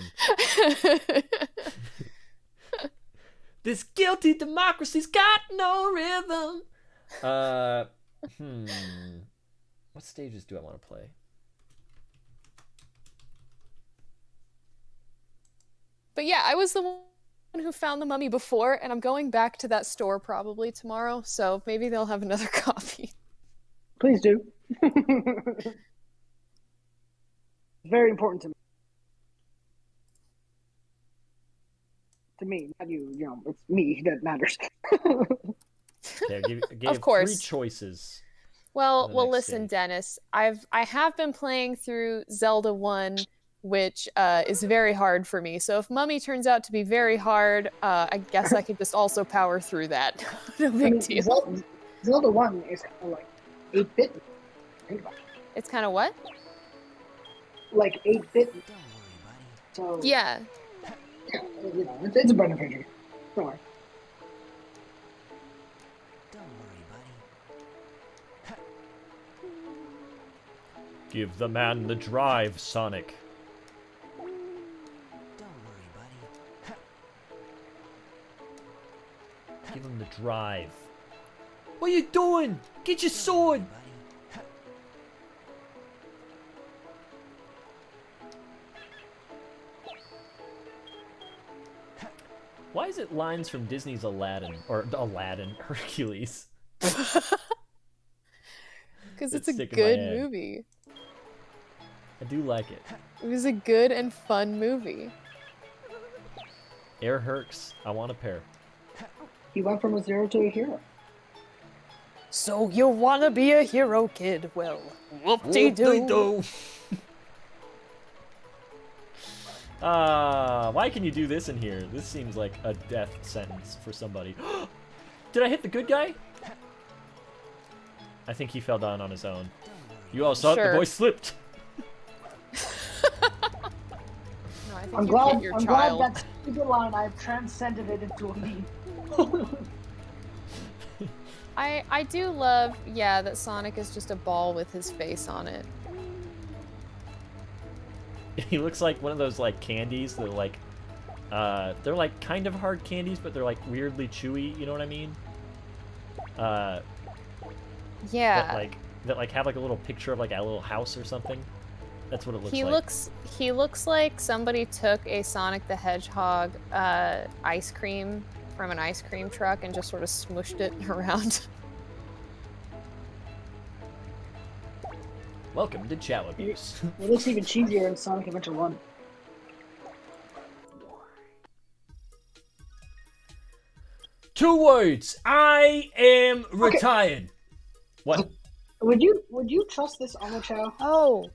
This guilty democracy's got no rhythm. What stages do I want to play? But yeah, I was the one who found The Mummy before, and I'm going back to that store probably tomorrow, so maybe they'll have another copy. Please do. Very important to me. To me, not you. You know, it's me that matters. Okay, I gave Of course. 3 choices. Well, the well, next listen, stage. Dennis. I have been playing through Zelda 1, which is very hard for me. So if Mummy turns out to be very hard, I guess I could just also power through that. No big deal. Zelda 1 is kind of like 8-bit. Think about it. It's kind of what? Like 8-bit. Don't worry, buddy. So Yeah. yeah, you know, it's a Brendan Fraser. Don't worry. Don't worry, buddy. Give the man the drive, Sonic. Don't worry, buddy. Give him the drive. What are you doing? Get your sword! Buddy. Why is it lines from Disney's Aladdin? Or Aladdin, Hercules. Because it's a stick in my good head. movie. I do like it. It was a good and fun movie. Air Hercs, I want a pair. He went from a zero to a hero. So you wanna be a hero, kid? Well, whoop-de-doo. Why can you do this in here? This seems like a death sentence for somebody. Did I hit the good guy? I think he fell down on his own. You all saw it, Sure. the boy slipped. No, I think I'm you glad. hit your I'm child. glad that stupid line. I've transcended it into a meme. I do love, yeah, that Sonic is just a ball with his face on it. He looks like one of those like candies that are they're like kind of hard candies, but they're like weirdly chewy. You know what I mean? Yeah. That have like a little picture of like a little house or something. That's what it looks He like. looks like somebody took a Sonic the Hedgehog ice cream from an ice cream truck and just sort of smushed it around. Welcome to Chow Abuse. It looks even cheesier in Sonic Adventure 1. Two words. I am retired. What? Would you trust this Armor Chow? Oh,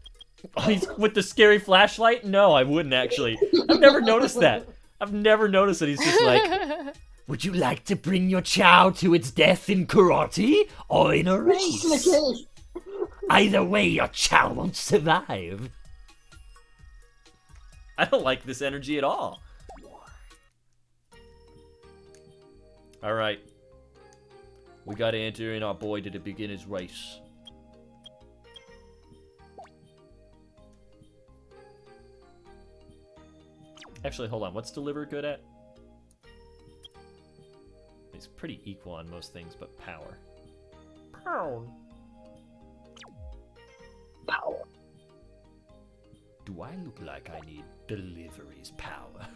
Oh, he's with the scary flashlight? No, I wouldn't actually. I've never noticed that. I've never noticed that he's just like, would you like to bring your chow to its death in karate or in a race? Either way, your chow won't survive. I don't like this energy at all. Alright. We gotta enter in our boy to the beginner's race. Actually, hold on. What's Deliver good at? He's pretty equal on most things, but power. Power. Power. Do I look like I need Delivery's power?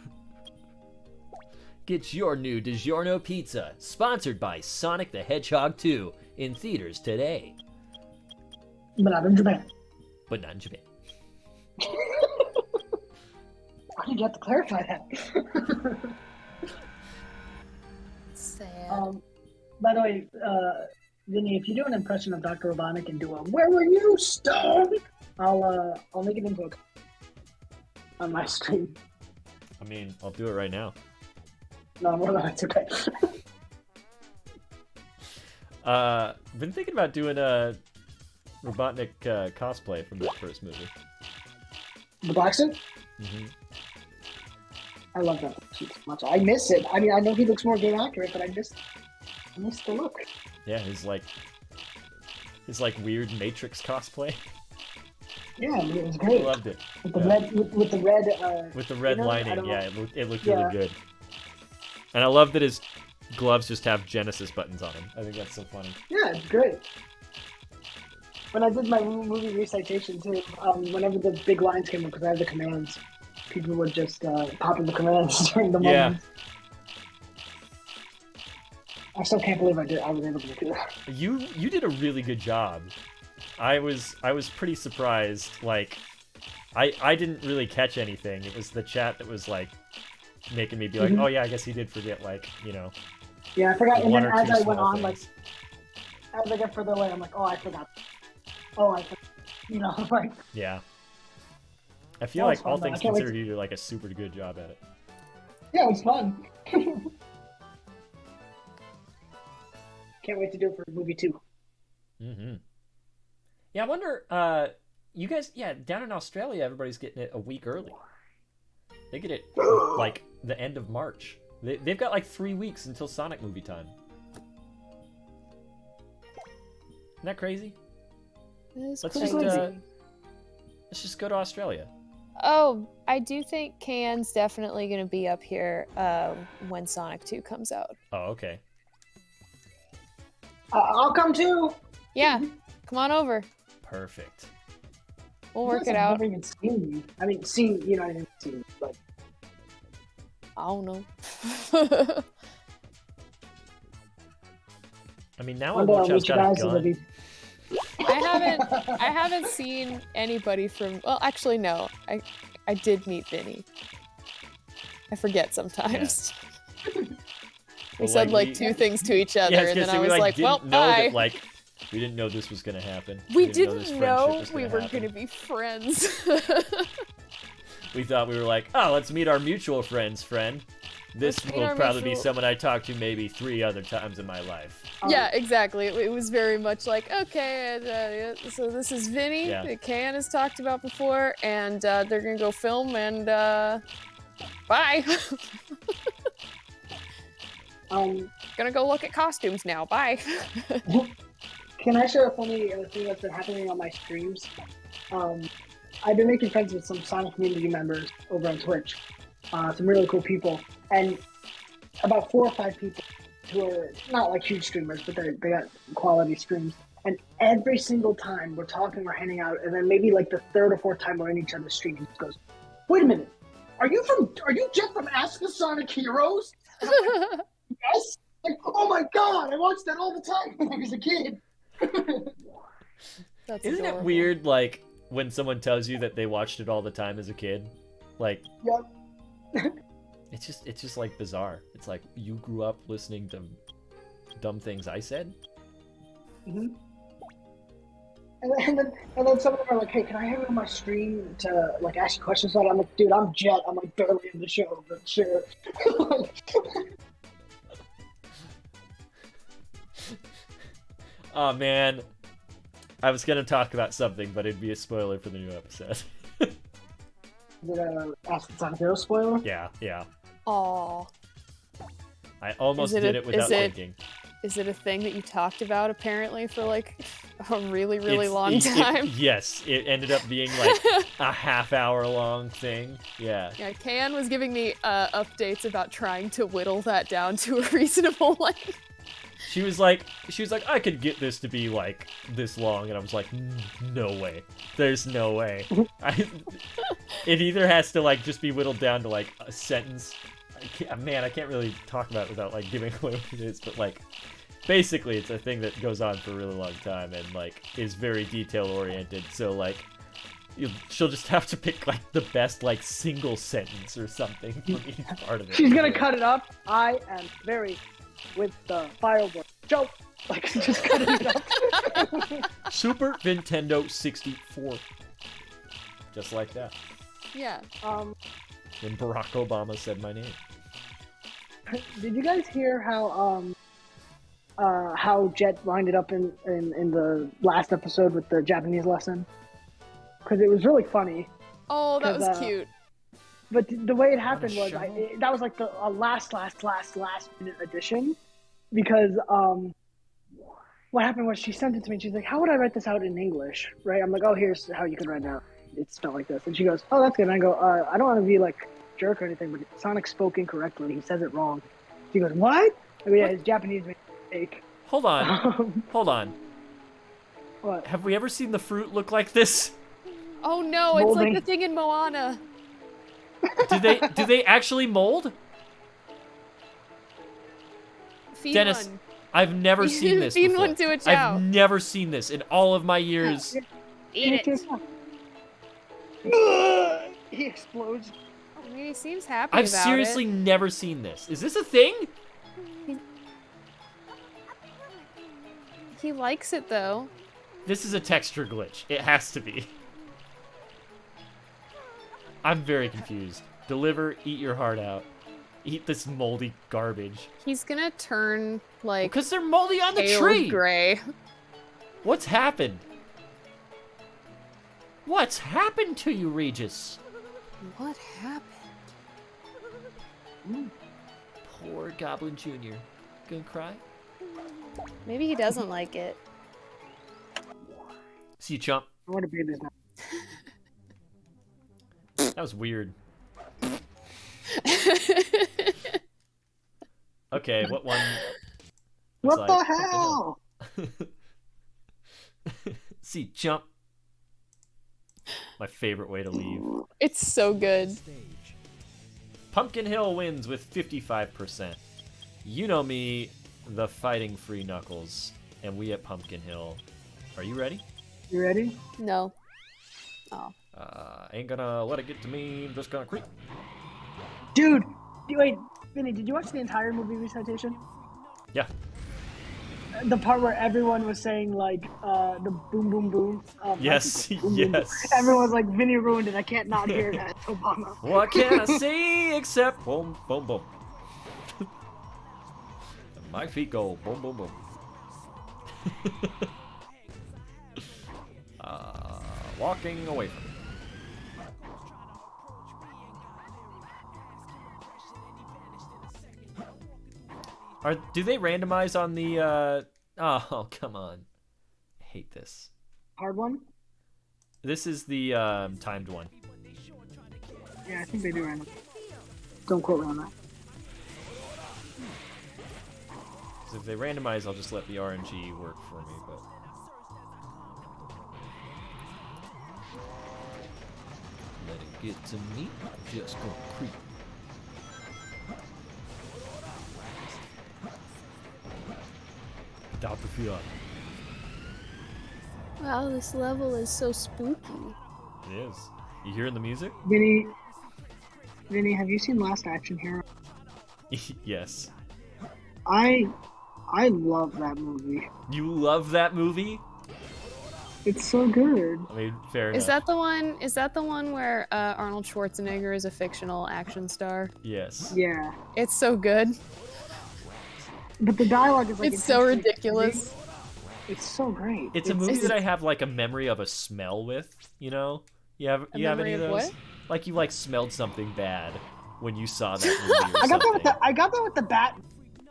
Get your new DiGiorno pizza, sponsored by Sonic the Hedgehog 2, in theaters today. But not in Japan. But not in Japan. Why did you have to clarify that? sad. By the way, Vinny, if you do an impression of Dr. Robotnik and do a "Where were you, Stone?" I'll make it into a on my stream. I mean, I'll do it right now. No, it's okay. Been thinking about doing a Robotnik cosplay from that first movie. The black suit? Mm-hmm. I love that suit so much. I miss it. I mean, I know he looks more game accurate, but I miss the look. Yeah, his weird Matrix cosplay. Yeah, I mean, it was I great. loved it. With the Yeah. red, with the red. With the red you know, I lining, don't yeah, know. it looked Yeah. really good. And I love that his gloves just have Genesis buttons on them. I think that's so funny. Yeah, it's great. When I did my movie recitation too, whenever the big lines came up, because I have the commands, people would just pop in the commands during the Yeah. moment. I still can't believe I was able to do that. You did a really good job. I was pretty surprised. Like, I didn't really catch anything. It was the chat that was like making me be like, oh yeah, I guess he did forget, like, you know, Yeah, I forgot. And one then or as two I went small on, like, things. as I got further away, I'm like, oh, I forgot. Oh, I forgot. You know, like, Yeah. I feel That like was all fun, though. I things can't wait considered, you did like a super good job at it. yeah, it was fun. Can't wait to do it for movie 2. Mm-hmm. Yeah, I wonder, you guys, yeah, down in Australia, everybody's getting it a week early. They get it like the end of March. They've got like 3 weeks until Sonic movie time. Isn't that crazy? It's Let's crazy. let's just go to Australia. Oh, I do think Can's definitely going to be up here when Sonic 2 comes out. Oh, okay. I'll come too. Yeah, come on over. Perfect. We'll You work guys it have out. Never even seen me. I mean, seen you know, I didn't see you, but I don't know. I mean, now one day I'll Chow's meet you got a guys and it'll gun. be. I haven't seen anybody from. Well, actually, no. I did meet Vinny. I forget sometimes. We Well, said like, like two things to each other, Yeah, and then say, I we, was like, didn't "Well, know bye." that, like, we didn't know this was gonna happen. We this didn't friendship know was we gonna were happen. gonna be friends. We thought we were like, oh, let's meet our mutual friend's friend. This Let's meet will our probably be mutual- someone I talked to maybe 3 other times in my life. Yeah, exactly. It was very much like, okay, so this is Vinny Yeah. that Can has talked about before, and they're gonna go film, and bye. Gonna go look at costumes now. Bye. Can I share a funny thing that's been happening on my streams? I've been making friends with some Sonic community members over on Twitch. Some really cool people, and about 4 or 5 people who are not like huge streamers, but they got quality streams. And every single time we're talking or hanging out, and then maybe like the 3rd or 4th time we're in each other's stream, he goes, "Wait a minute, are you Jeff from Ask the Sonic Heroes?" And I'm like, yes. Like, oh my god, I watched that all the time when I was a kid. That's Isn't it adorable. weird, like, when someone tells you that they watched it all the time as a kid? Like, Yep. it's just like bizarre. It's like, you grew up listening to dumb things I said? Mm-hmm. And then some of them are like, "Hey, can I have you on my stream to like ask you questions?" I'm like, "Dude, I'm Jet. I'm like barely in the show, but sure." Oh man, I was gonna talk about something, but it'd be a spoiler for the new episode. Did Ask the Sonic Hero spoiler? Yeah. Aw. I almost Is it did a- it without is it- thinking. Is it a thing that you talked about apparently for like a really, really It's- long it- time? yes, it ended up being like a half-hour long thing. Yeah. Yeah, Can was giving me updates about trying to whittle that down to a reasonable length. She was like, I could get this to be like this long, and I was like, no way. There's no way. It either has to like just be whittled down to like a sentence. I can't really talk about it without like giving away what it is, but like, basically, it's a thing that goes on for a really long time and like is very detail oriented. So like, she'll just have to pick like the best like single sentence or something from each part of it. She's gonna cut it up. I am very with the firework joke. Like just cutting it up. Super Nintendo 64. Just like that. Yeah. When Barack Obama said my name. Did you guys hear how Jet winded up in the last episode with the Japanese lesson? Because it was really funny. Oh, that 'Cause, was cute. But the way it happened was shovel? that was like the last minute addition, because what happened was she sent it to me and she's like, "How would I write this out in English?" Right? I'm like, "Oh, here's how you can write it out. It's spelled like this." And she goes, "Oh, that's good." And I go, "I don't want to be like a jerk or anything, but Sonic spoke incorrectly. He says it wrong." She goes, "What?" I mean, yeah, his Japanese made a mistake. Hold on. Hold on. What? Have we ever seen the fruit look like this? Oh no, it's like Molding. the thing in Moana. Do they actually mold? Feed Dennis, one. I've never seen this Feed before. one to a Chow. I've never seen this in all of my years. Eat it. He explodes. I mean, he seems happy I've about seriously it. never seen this. Is this a thing? He likes it though. This is a texture glitch. It has to be. I'm very confused. Deliver, eat your heart out. Eat this moldy garbage. He's gonna turn like Because they're moldy on the pale tree. gray. What's happened? What's happened to you, Regis? What happened? Poor Goblin Jr. Gonna cry? Maybe he doesn't like it. See you, chump. What a baby's now. That was weird. Okay, what one? What looks the like hell? See, jump. My favorite way to leave. It's so good. Pumpkin Hill wins with 55%. You know me, the fighting free Knuckles, and we at Pumpkin Hill. Are you ready? You ready? No. Oh. Ain't gonna let it get to me. I'm just gonna creep. Dude, wait, Vinny, did you watch the entire movie recitation? Yeah. The part where everyone was saying like the boom boom boom. Yes, boom, boom, yes. boom. Everyone was like, Vinny ruined it. I can't not hear that. Obama. What can I say except boom, boom, boom. My feet go boom, boom, boom. Walking away from it. Do they randomize on the oh, come on. I hate this. Hard one? This is the timed one. Yeah, I think they do random. Don't quote me on that. 'Cause if they randomize, I'll just let the RNG work for me, but let it get to me. Just gonna creep. Without the fiat. Wow, this level is so spooky. It is. You hearing the music? Vinny, have you seen Last Action Hero? Yes. I love that movie. You love that movie? It's so good. I mean, fair enough. Is that the one? Is that the one where Arnold Schwarzenegger is a fictional action star? Yes. Yeah. It's so good. But the dialogue is like It's so intentionally ridiculous. crazy. It's so great. It's a movie that I have like a memory of a smell with, you know? You have any memory of of those? what? Like you like smelled something bad when you saw that movie or I got something. that with the bat.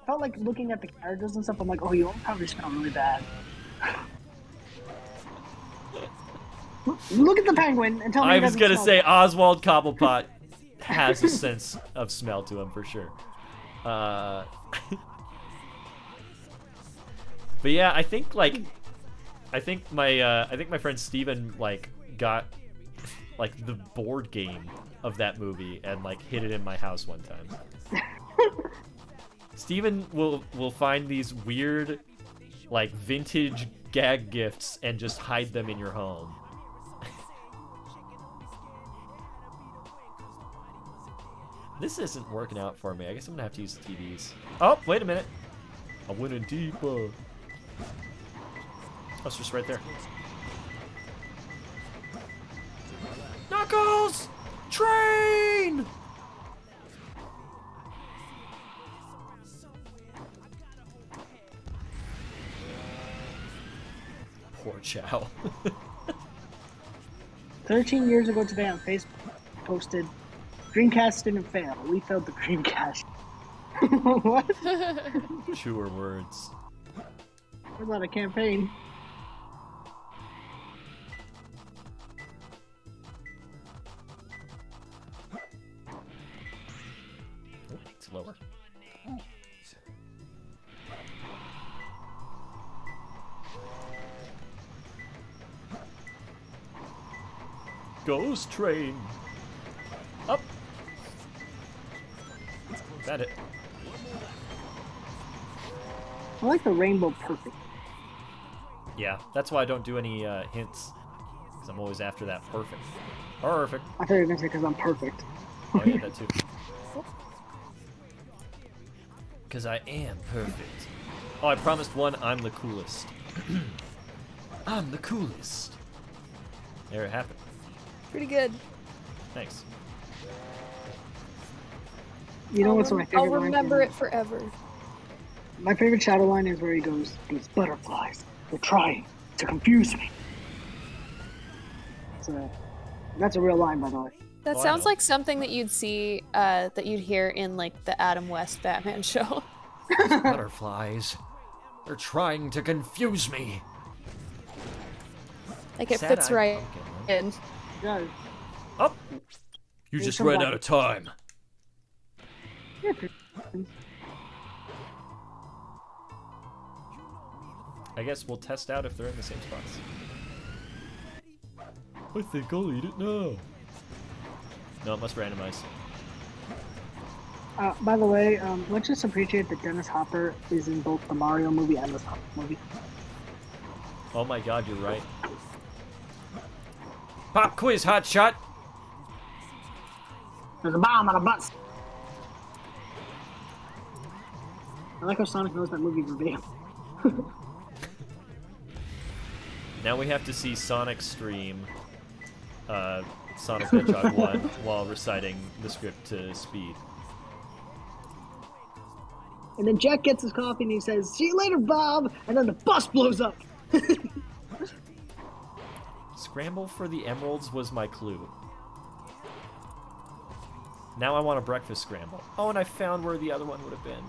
I felt like looking at the characters and stuff. I'm like, oh, you all probably smell really bad. Look at the penguin and tell me. I he was doesn't gonna smell say bad. Oswald Cobblepot has a sense of smell to him for sure. But yeah, I think my friend Steven like got like the board game of that movie and like hid it in my house one time. Steven will find these weird like vintage gag gifts and just hide them in your home. This isn't working out for me. I guess I'm gonna have to use the TVs. Oh, wait a minute. I went in deeper. Oh, it's just right there. Knuckles! Train! Poor Chow. 13 years ago today on Facebook, posted, Dreamcast didn't fail. We failed the Dreamcast. What? Truer words. What about a campaign? Oh, it's lower. Ghost train. Up. Is that it? I like the rainbow perfect. Yeah, that's why I don't do any hints. Because I'm always after that perfect. Perfect. I thought you were gonna say because I'm perfect. Oh yeah, that too. Because I am perfect. Oh, I promised one, I'm the coolest. I'm the coolest. There it happened. Pretty good. Thanks. You know what's my favorite I'll line remember from- it forever. My favorite shadow line is where he goes, these butterflies, they're trying to confuse me. So, that's a real line, by the way. That Oh, I sounds know. like something that you'd see, that you'd hear in like the Adam West Batman show. Butterflies. They're trying to confuse me. Like it Sad fits eyed right pumpkin, huh? in. Yeah. Oh! You Here's just some ran black- out of time. I guess we'll test out if they're in the same spots. I think I'll eat it now. No, it must randomize. By the way, let's just appreciate that Dennis Hopper is in both the Mario movie and the Sonic movie. Oh my god, you're right. Pop quiz, hotshot! There's a bomb on a bus. I like how Sonic knows that movie verbatim. Now we have to see Sonic stream Sonic Hedgehog 1 while reciting the script to speed. And then Jack gets his coffee and he says, "See you later, Bob!" And then the bus blows up. Scramble for the emeralds was my clue. Now I want a breakfast scramble. Oh, and I found where the other one would have been.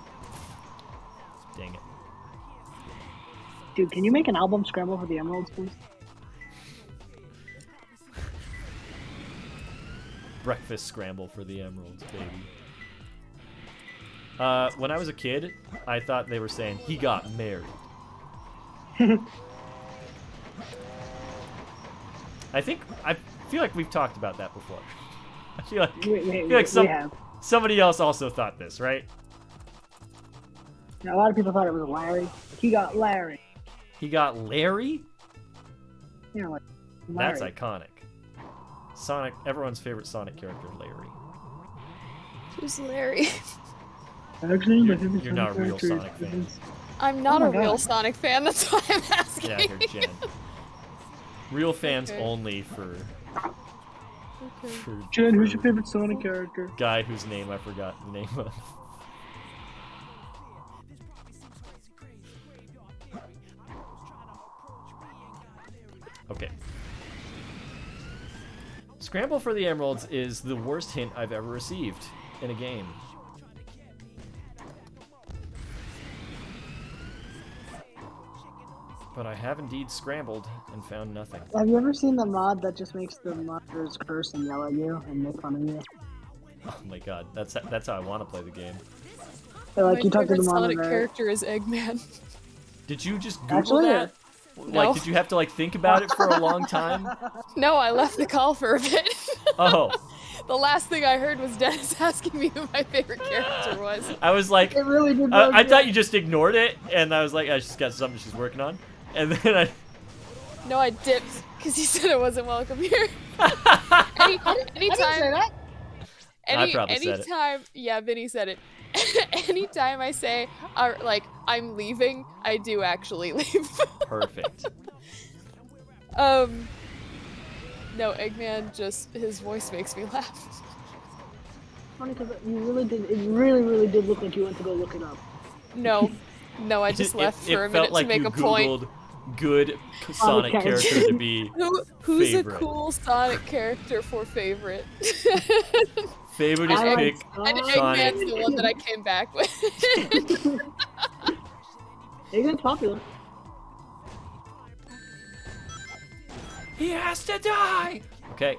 Dang it. Dude, can you make an album, Scramble for the Emeralds, please? Breakfast scramble for the emeralds, baby. When I was a kid, I thought they were saying he got married. I feel like we've talked about that before. I feel like, We have. somebody else also thought this, right? Now, a lot of people thought it was Larry. He got Larry. He got Larry? You know, like Larry. That's iconic. Sonic, everyone's favorite Sonic character, Larry. Who's Larry? Actually, my You're favorite not a real character Sonic fan. is- I'm not Oh a my real God. Sonic fan, that's why I'm asking. Yeah, you're Jen. Real fans Okay. only for Jen, who's your favorite Sonic character? guy whose name I forgot the name of. Okay. Scramble for the Emeralds is the worst hint I've ever received in a game. But I have indeed scrambled and found nothing. Have you ever seen the mod that just makes the monsters curse and yell at you and make fun of you? Oh my god, that's how I want to play the game. They're like, My you talk to favorite them on Sonic the character is Eggman. Did you just Google Actually, that? No. Like, did you have to like think about it for a long time? No, I left the call for a bit. Oh, The last thing I heard was Dennis asking me who my favorite character was. I was like, It really did. I thought you just ignored it, and I was like, she's got something she's working on, and then I. No, I dipped because he said I wasn't welcome here. Anytime, I probably said it. anytime, yeah, Vinny said it. Anytime I say, like, I'm leaving, I do actually leave. Perfect. No, Eggman just, his voice makes me laugh. Funny because you really did. It really, really did look like you went to go look it up. No, I just left for a felt minute like to make you a point. Googled good Sonic character. character to be Who's favorite. a cool Sonic character for favorite? favorite is I like pick And Sonic. Eggman's the one that I came back with. Eggman's popular. He has to die. Okay.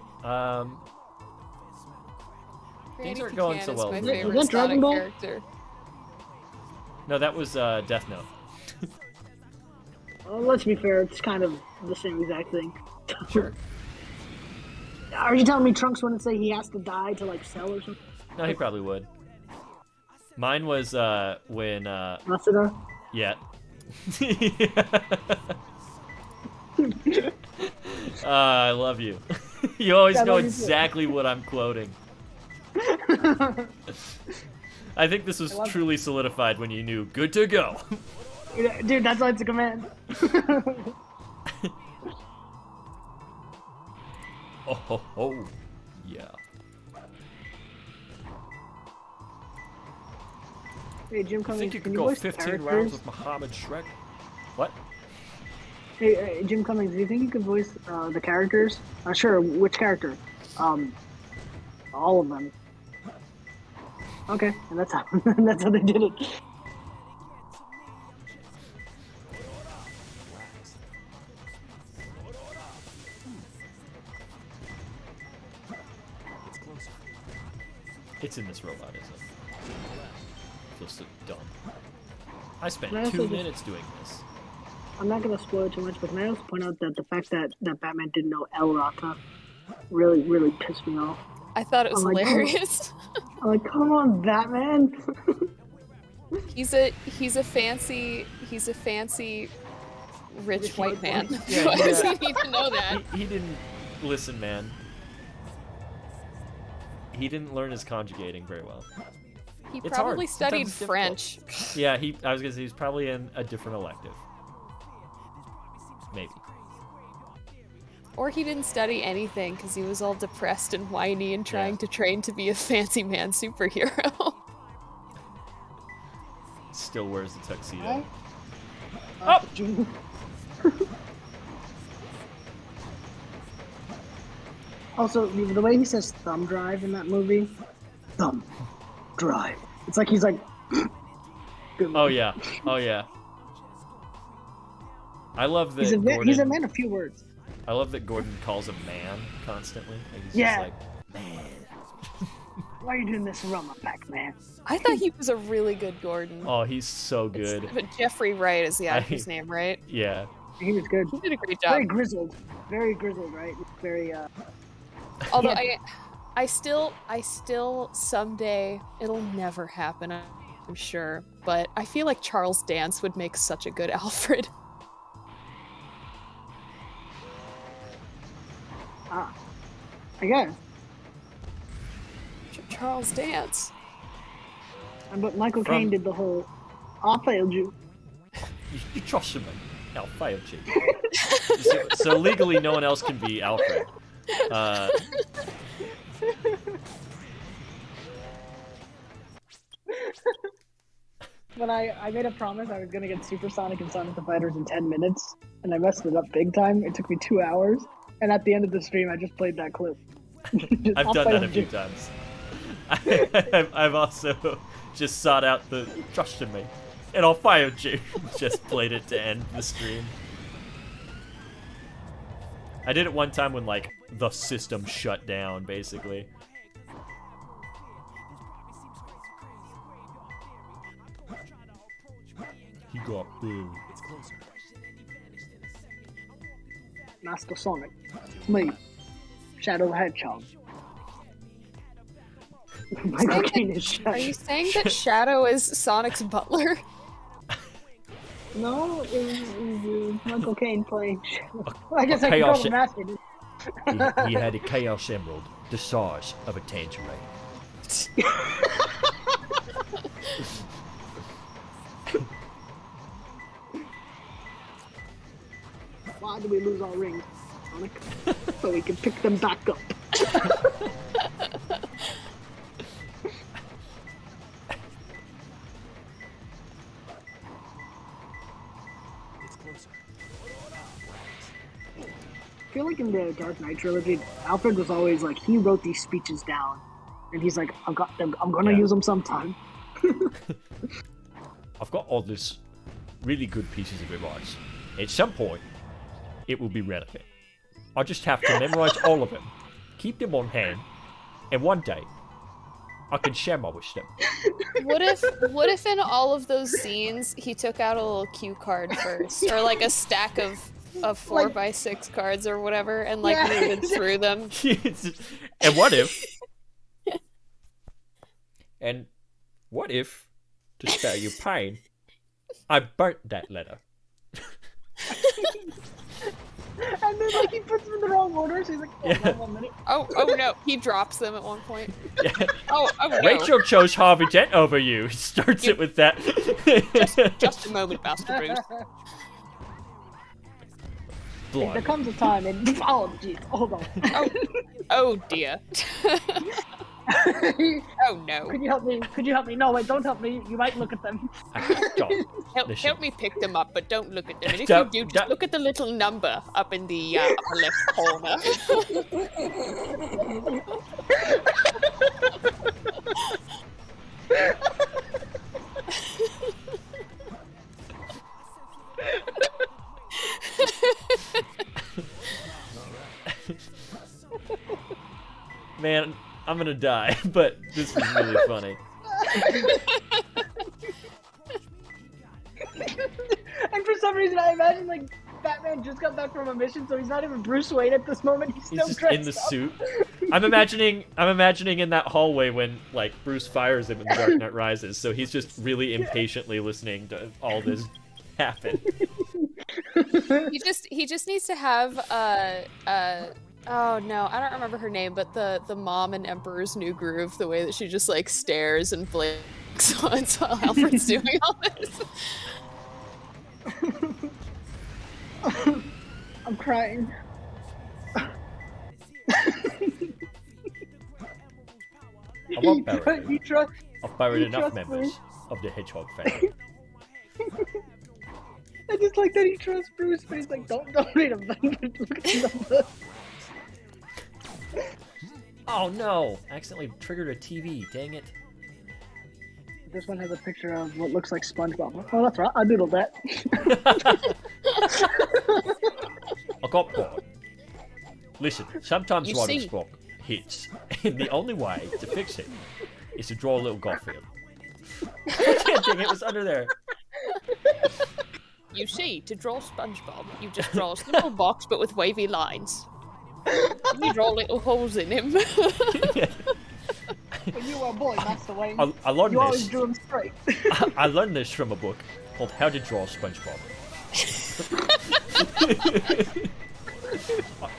Things aren't going so well My for me. favorite Is that Dragon Sonic Ball? character. No, that was Death Note. Well, let's be fair. It's kind of the same exact thing. Sure. Are you telling me Trunks wouldn't say he has to die to like sell or something? No, he probably would. Mine was when Masada? yeah. I love you. You always I know love you too. exactly what I'm quoting. I think this was love it. truly solidified when you knew good to go. Dude, that's why it's a command. Oh ho ho. Yeah. Hey, Jim I Cummings, think you can could you go voice the 15 rounds characters? with Muhammad Shrek. What? Hey, Jim Cummings, do you think you could voice the characters? Sure, which character? All of them. Okay, and that's how that's how they did it. It's closer. It's in this robot, isn't it? I feel so dumb. I spent Can I also 2 just- minutes doing this. I'm not gonna spoil too much, but can I also point out that the fact that Batman didn't know El Rata really pissed me off. I thought it was I'm like, hilarious. I'm like, come on, Batman. He's a fancy rich white man. Yeah, Why does he yeah. need to know that? He didn't listen, man. He didn't learn his conjugating very well. He It's probably hard. studied Sometimes it's French. Yeah, I was gonna say he's probably in a different elective. Maybe. Or he didn't study anything because he was all depressed and whiny and trying Yeah. to train to be a fancy man superhero. Still wears the tuxedo. Right? Up! Also, the way he says thumb drive in that movie, thumb drive. It's like he's like. Good Oh one. yeah. Oh yeah. I love that He's a Gordon. he's a man of few words. I love that Gordon calls him man constantly. Like, he's Yeah. just like, man. Why are you doing this around my back, man? I thought he was a really good Gordon. Oh, he's so good. But Jeffrey Wright is the actor's name, right? Yeah. He was good. He did a great Very job. grizzled. Very grizzled, right? Very Although Yeah. I still someday, it'll never happen, I'm sure, but I feel like Charles Dance would make such a good Alfred. I guess. Charles Dance. But Michael From- Caine did the whole I failed you. You trust him, I'll fail you. So legally, no one else can be Alfred. But I made a promise I was gonna get Supersonic and Sonic the Fighters in 10 minutes, and I messed it up big time. It took me 2 hours, and at the end of the stream, I just played that clip. I've I'll done fail that a few you. times. I've also just sought out the trust in me, and I'll fire you. Just played it to end the stream. I did it one time when like the system shut down, basically. He got booed. It's closer. Master Sonic. Me. Shadow the Hedgehog. Michael Caine is Are you Shadow. saying that Shadow is Sonic's butler? No, it was Michael Caine playing Shadow. I guess I can Chaos call him Master. dude. He had a Chaos Emerald the size of a tangerine. Why do we lose our rings, Sonic? So we can pick them back up. It's closer. I feel like in the Dark Knight trilogy, Alfred was always like, he wrote these speeches down. And he's like, I've got them, I'm gonna Yeah. use them sometime. I've got all this really good pieces of advice. At some point, it will be relevant. I just have to memorize all of them, keep them on hand, and one day, I can share my wisdom. What if in all of those scenes he took out a little cue card first, or like a stack of 4x6 cards or whatever, and like Yeah. moved through them? And what if? And what if, to spare you pain, I burnt that letter? And then like he puts them in the wrong order, so he's like, hold Yeah. on 1 minute. Oh no, he drops them at one point. Yeah. Oh no. Rachel chose Harvey Dent over you. He starts it with that. Just a moment, Master Bruce. There Blood. comes a time and oh jeez, hold on. Oh dear. Oh no. Could you help me? Could you help me? No, wait, don't help me. You might look at them. Don't. Listen. Help me pick them up, but don't look at them. And if Don't- you do, just don't- look at the little number up in the upper left corner. Man, I'm gonna die, but this is really funny. And for some reason, I imagine like Batman just got back from a mission, so he's not even Bruce Wayne at this moment. He's He's still just dressed in the up. suit. I'm imagining in that hallway when like Bruce fires him in The Dark Knight Rises, so he's just really impatiently listening to all this happen. He just needs to have oh no, I don't remember her name, but the mom in Emperor's New Groove, the way that she just like stares and blinks while Alfred's doing all this. I'm crying. I won't bury You you. trust? I've buried you enough trust members Bruce? of the Hedgehog family. I just like that he trusts Bruce, but he's like, don't donate a bunch. Look at the number. Oh no! I accidentally triggered a TV. Dang it. This one has a picture of what looks like SpongeBob. Oh, that's right. I doodled that. I got bored. Listen, sometimes You writing see. block hits, and the only way to fix it is to draw a little Garfield. Dang it, was under there. You see, to draw SpongeBob, you just draw a simple box but with wavy lines. And you draw little holes in him. When you were a boy, Master Wayne, I learned you always this. drew him straight. I learned this from a book called How to Draw SpongeBob.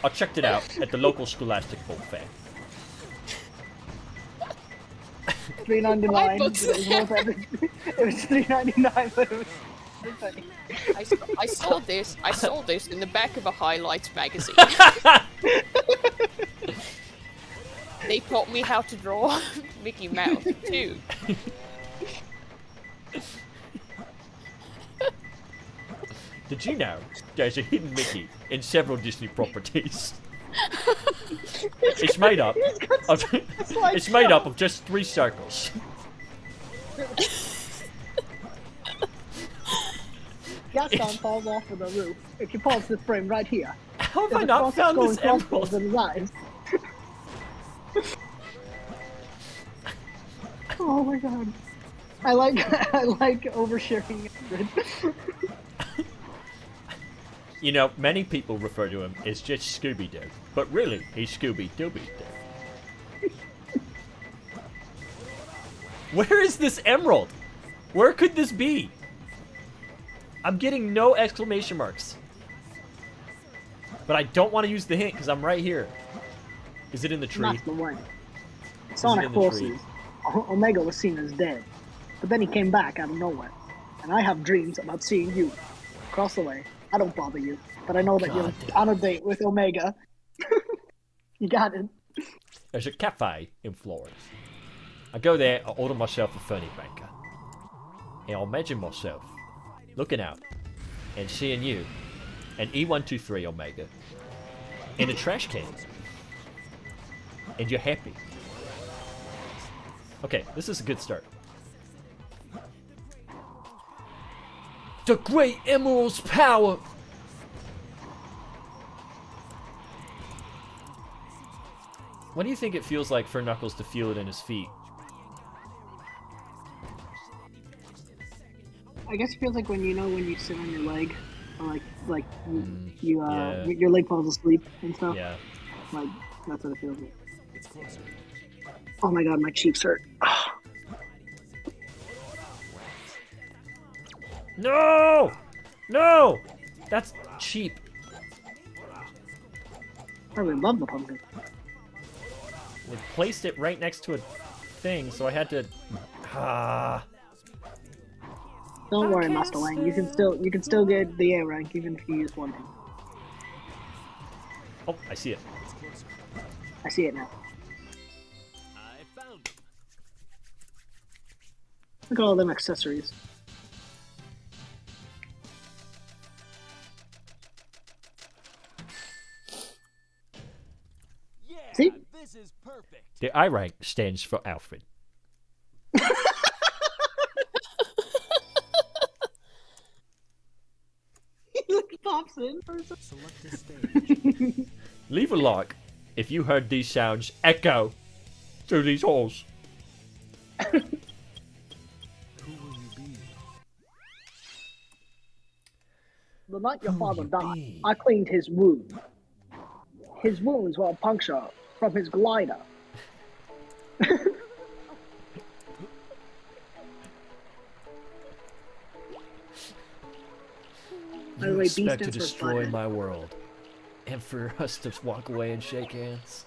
I checked it out at the local Scholastic Book Fair. $3.99. My books. It was worth everything. It was $3.99, but it was. I saw this in the back of a highlights magazine. They taught me how to draw Mickey Mouse too. Did you know there's a hidden Mickey in several Disney properties? It's made up of it's made up of just 3 circles. Gaston falls off of the roof. If you pause this frame right here, How have I there's a not cross found skull this and crossbones emerald? in his eyes. Oh my god. I like oversharing. You know, many people refer to him as just Scooby-Doo, but really, he's Scooby-Dooby-Doo. Where is this emerald? Where could this be? I'm getting no exclamation marks. But I don't want to use the hint because I'm right here. Is it in the tree? Master Wayne. it Sonic in the tree? Forces. Omega was seen as dead, but then he came back out of nowhere. And I have dreams about seeing you across the way. I don't bother you, but I know that you're God damn. on a date with Omega. You got it. There's a cafe in Florence. I go there, I order myself a funny banker. And I'll imagine myself looking out and seeing you and E123 Omega in a trash can. And you're happy. Okay, this is a good start. The Great Emerald's power! What do you think it feels like for Knuckles to feel it in his feet? I guess it feels like when you sit on your leg, or like yeah. your leg falls asleep and stuff. Yeah. Like that's what it feels like. It's closer. Oh my god, my cheeks hurt. No! No! That's cheap. I really love the pumpkin. They placed it right next to a thing, so I had to... Ah. Don't worry, Okay, Master Wayne. You can still get the A rank even if you use one thing. Oh, I see it. It's closer. I see it now. Look at all them accessories. Yeah, See? this is perfect. The I rank stands for Alfred. He pops in for a second. Select a stage. Leave a like if you heard these sounds echo through these halls. Who will you be? The night your father you died, be? I cleaned his wound. His wounds were a puncture from his glider. By the You way, expect to Beastons were destroy butthead. my world, and for us to walk away and shake hands.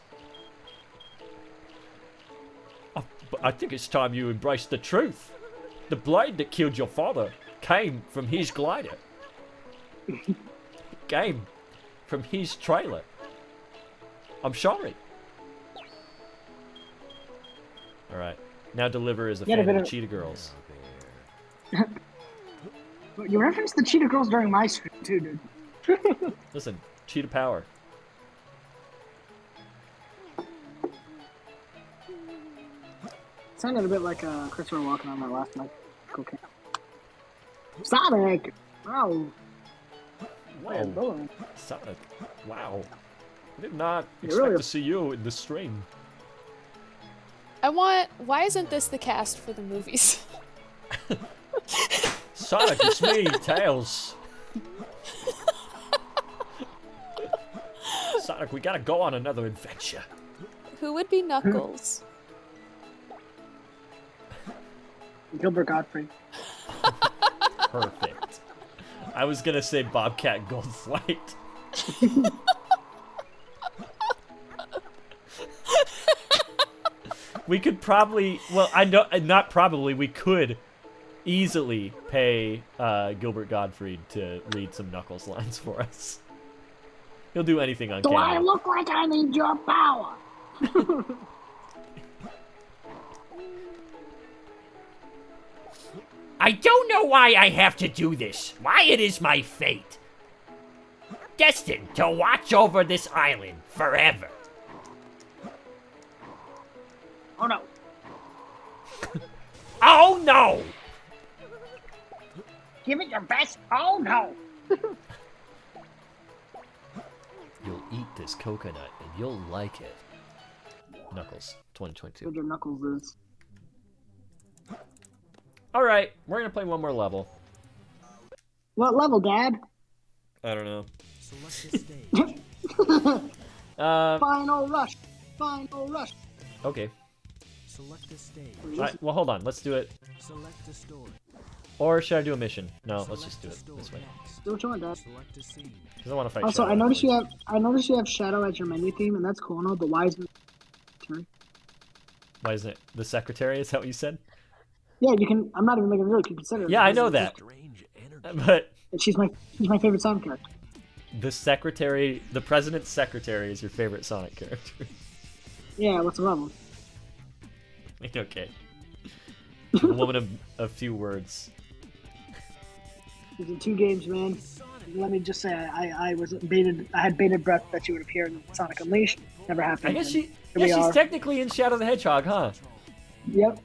But I think it's time you embrace the truth. The blade that killed your father came from his glider. Came from his trailer. I'm sorry. Alright. Now Deliver is a Yeah, fan but of it- Cheetah Girls. You referenced the Cheetah Girls during my stream too, dude. Listen, Cheetah Power. Sounded a bit like Christopher Walken on my last night. Cocaine. Sonic! Wow. Whoa, Sonic. Wow. I did not You expect really- to see you in the stream. Why isn't this the cast for the movies? Sonic, it's me, Tails. Sonic, we gotta go on another adventure. Who would be Knuckles? Gilbert Godfrey. Perfect. I was gonna say Bobcat Goldthwait. We could probably, well, I know, not probably, we could easily pay Gilbert Gottfried to read some Knuckles lines for us. He'll do anything on Do I camera. look like I need your power? I don't know why I have to do this, why it is my fate. Destined to watch over this island forever. Oh no. Oh no! Give it your best. Oh no. You'll eat this coconut and you'll like it. Knuckles, 2022. What your Knuckles is. Alright, we're gonna play one more level. What level, Dad? I don't know. Select a stage. Final rush. Final rush. Okay. Select a stage. Alright, well, hold on. Let's do it. Select a story. Or should I do a mission? No, let's just do it Select a this way. story next. Do what you want, Dad. Select a scene. Because I want to fight Also, Shadow I noticed afterwards. you have Shadow as your menu theme, and that's cool. No, but why is it? Why isn't it the secretary? Is that what you said? Yeah, you can. I'm not even making a joke. You consider it. Yeah, I because know it's- that. Strange energy. But She's my favorite Sonic character. the secretary, the president's secretary is your favorite Sonic character. Yeah, what's the problem? Okay. A woman of a few words. These are 2 games, man. Let me just say, I was baited. I had bated breath that she would appear in Sonic Unleashed. Never happened. I guess and she, here we yeah, she's are. technically in Shadow the Hedgehog, huh? Yep.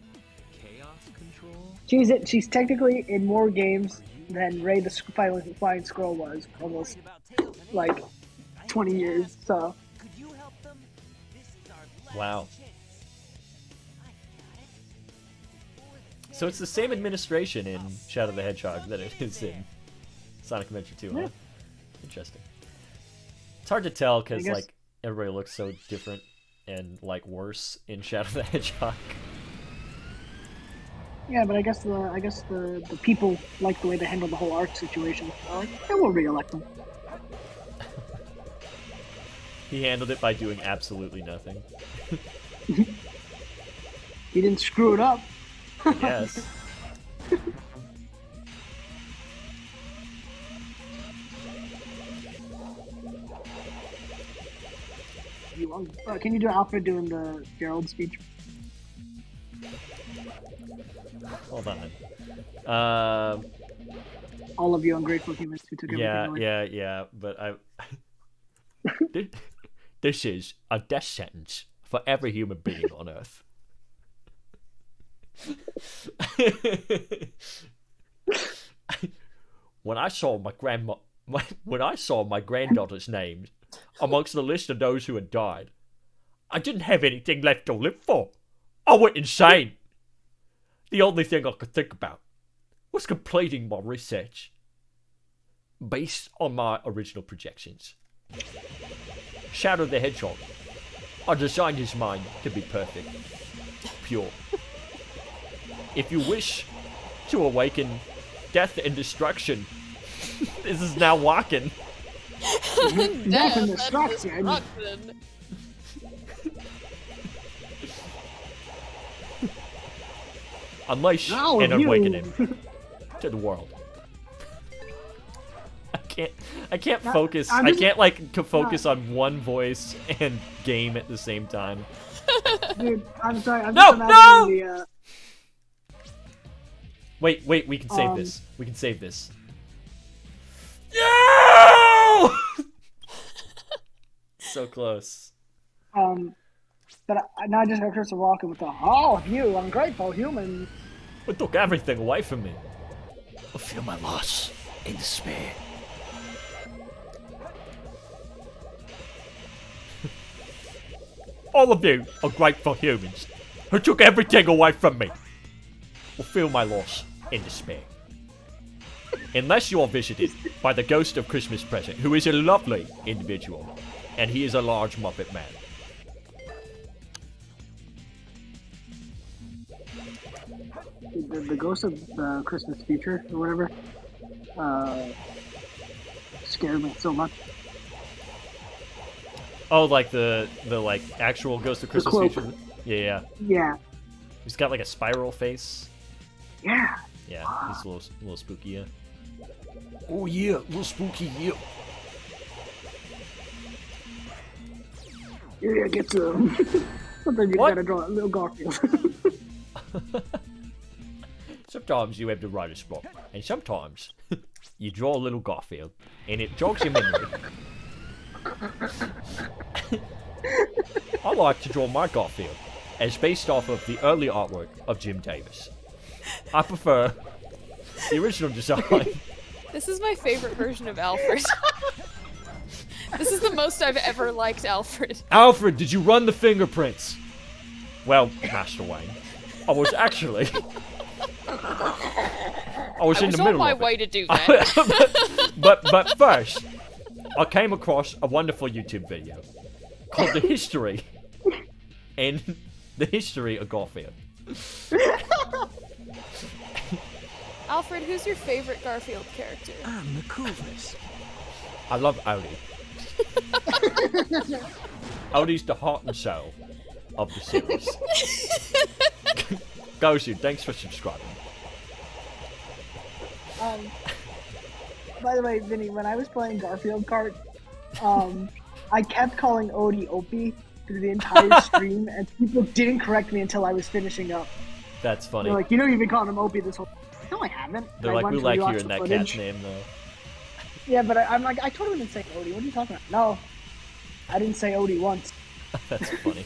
Chaos control. She's technically in more games than Ray the Flying Scroll was, almost like 20 years. So Wow. So it's the same administration in Shadow the Hedgehog that it is in Sonic Adventure 2, huh? Yeah. Interesting. It's hard to tell because guess- like everybody looks so different and like worse in Shadow the Hedgehog. yeah, but I guess the people like the way they handled the whole art situation. So like, yeah, we'll re-elect them. He handled it by doing absolutely nothing. He didn't screw it up. Yes. Can you do Alfred doing the Gerald speech? Hold Hold on. All of you ungrateful humans who took everything away. Yeah. But this is a death sentence for every human being on Earth. When I saw my granddaughter's name amongst the list of those who had died, I didn't have anything left to live for. I went insane. The only thing I could think about was completing my research based on my original projections. Shadow the Hedgehog. I designed his mind to be perfect, pure. If you wish to awaken death and destruction, this is now walking. Death and destruction. Unleash and awaken him to the world. I can't focus. I can't focus on one voice and game at the same time. Dude, I'm sorry. I'm No, just imagining the. Wait, we can save this. We can save this. No! So close. But now I just heard Crystal walking with the all of you ungrateful humans. It took everything away from me. I feel my loss and despair. All of you ungrateful humans who took everything away from me will feel my loss and despair. Unless you are visited by the ghost of Christmas Present, who is a lovely individual, and he is a large Muppet man. The ghost of Christmas Future or whatever scared me so much. Oh, like the actual Ghost of Christmas Future? Yeah. He's got like a spiral face. Yeah. Yeah, he's a little spooky, yeah. Oh yeah, a little spooky, yeah. Yeah, get to him. Sometimes you gotta draw a little Garfield. Sometimes you have to write a spot, and sometimes you draw a little Garfield, and it jogs your memory. I like to draw my Garfield as based off of the early artwork of Jim Davis. I prefer the original design. This is my favorite version of Alfred. This is the most I've ever liked Alfred. Alfred, did you run the fingerprints? Well, Master Wayne, I was actually... I was in the middle on my of it. way to do that. but first, I came across a wonderful YouTube video called The History and the History of Garfield. Alfred, who's your favorite Garfield character? I'm the coolest. I love Odie. Odie's the heart and soul of the series. Gozu, thanks for subscribing. By the way, Vinny, when I was playing Garfield Kart, I kept calling Odie Opie through the entire stream, and people didn't correct me until I was finishing up. That's funny. They're like, you know you've been calling him Opie this whole... No, I haven't. They're I like, went we to like rewatch hearing the that footage. cat's name, though. Yeah, but I'm like, I totally didn't say Odie. What are you talking about? No. I didn't say Odie once. That's funny.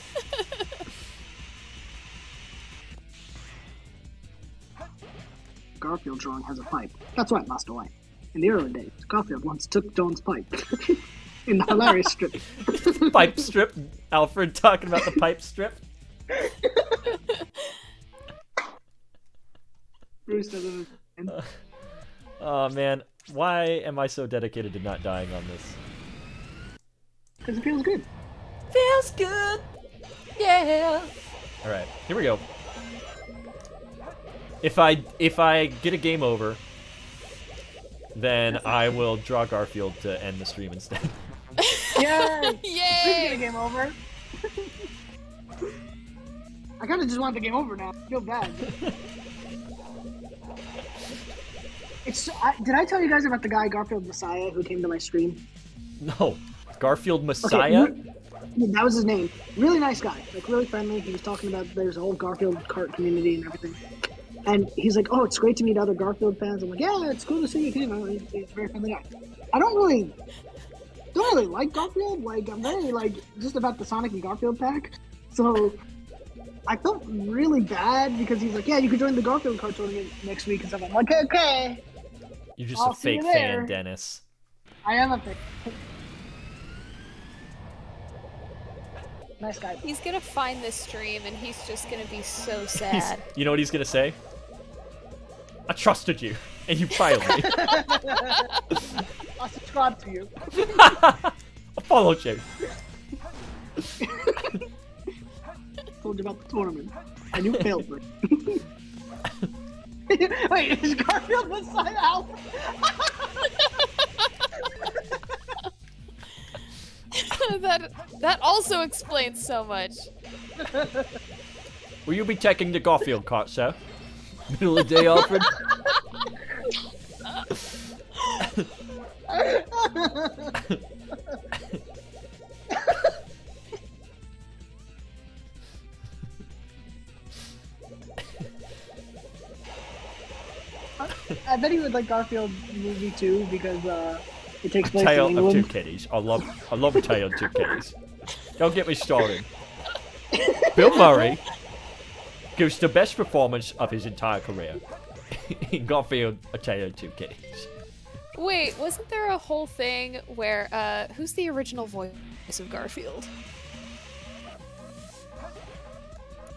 Garfield drawing has a pipe. That's right, Master Wayne. In the early days, Garfield once took Dawn's pipe. In the hilarious strip. Pipe strip? Alfred talking about the pipe strip? Bruce doesn't... Oh man, why am I so dedicated to not dying on this? Because it feels good. Feels good! Yeah! Alright, here we go. If I get a game over, then I will draw Garfield to end the stream instead. Yay! Yay! We can get a game over. I kind of just want the game over now. I feel bad. Did I tell you guys about the guy Garfield Messiah who came to my stream? No. Garfield Messiah? Okay, that was his name. Really nice guy. Like, really friendly. He was talking about there's a whole Garfield cart community and everything. And he's like, "Oh, it's great to meet other Garfield fans." I'm like, "Yeah, it's cool to see you too. It's a very friendly guy." I don't really like Garfield. Like, I'm very like just about the Sonic and Garfield pack. So I felt really bad because he's like, "Yeah, you could join the Garfield card tournament next week and stuff." I'm like, "Okay." You're just I'll a see you fake fan, there. Dennis. I am a fake. Nice guy. He's gonna find this stream and he's just gonna be so sad. You know what he's gonna say? I trusted you, and you failed me. I'll subscribe to you. I followed you. Told you about the tournament, and you failed me. Wait, is Garfield Messiah out? that also explains so much. Will you be taking the Garfield cart, sir? Middle of the day, Alfred? I bet he would like Garfield movie too because it takes place Tale in of Two England. Kitties. I love a tale of two kitties. Don't get me started. Bill Murray gives the best performance of his entire career in Garfield, A Tale of Two Kitties. Wait, wasn't there a whole thing where who's the original voice of Garfield?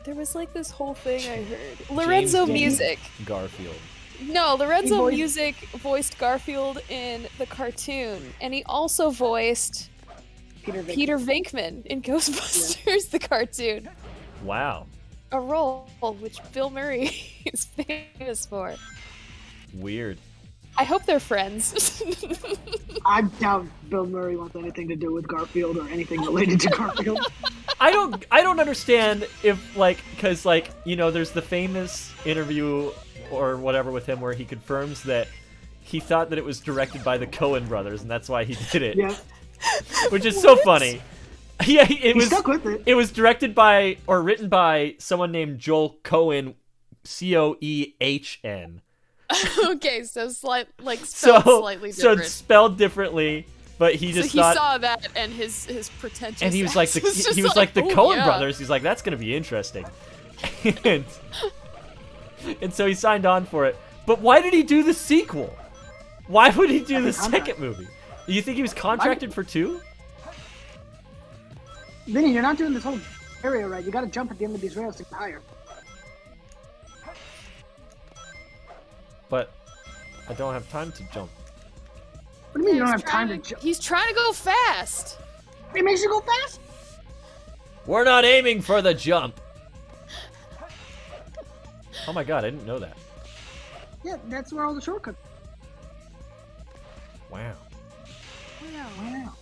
There was like this whole thing I heard. Lorenzo James Music. Garfield. No, Lorenzo voiced- Music voiced Garfield in the cartoon, and he also voiced Peter Venkman in Ghostbusters, the cartoon. Wow. A role which Bill Murray is famous for. Weird. I hope they're friends. I doubt Bill Murray wants anything to do with Garfield or anything related to Garfield. I don't understand if like because like you know there's the famous interview or whatever with him where he confirms that he thought that it was directed by the Coen brothers and that's why he did it. Yeah, Which is so funny. Yeah, it he was stuck with it. it was directed by or written by someone named Joel Cohen, Coehn. Okay, so spelled slightly So different. it's spelled differently, but he just he thought saw that and his pretentious. and he was like ass was just he was like the "Ooh, Coen yeah." brothers. He's like that's gonna be interesting, and so he signed on for it. But why did he do the sequel? Why would he do the second movie? You think he was contracted for 2? Vinny, you're not doing this whole area right. You got to jump at the end of these rails to get higher. But I don't have time to jump. What do you mean you don't He's have time to trying jump? He's trying to go fast. It makes you go fast. We're not aiming for the jump. Oh my god, I didn't know that. Yeah, that's where all the shortcuts. Wow. Wow.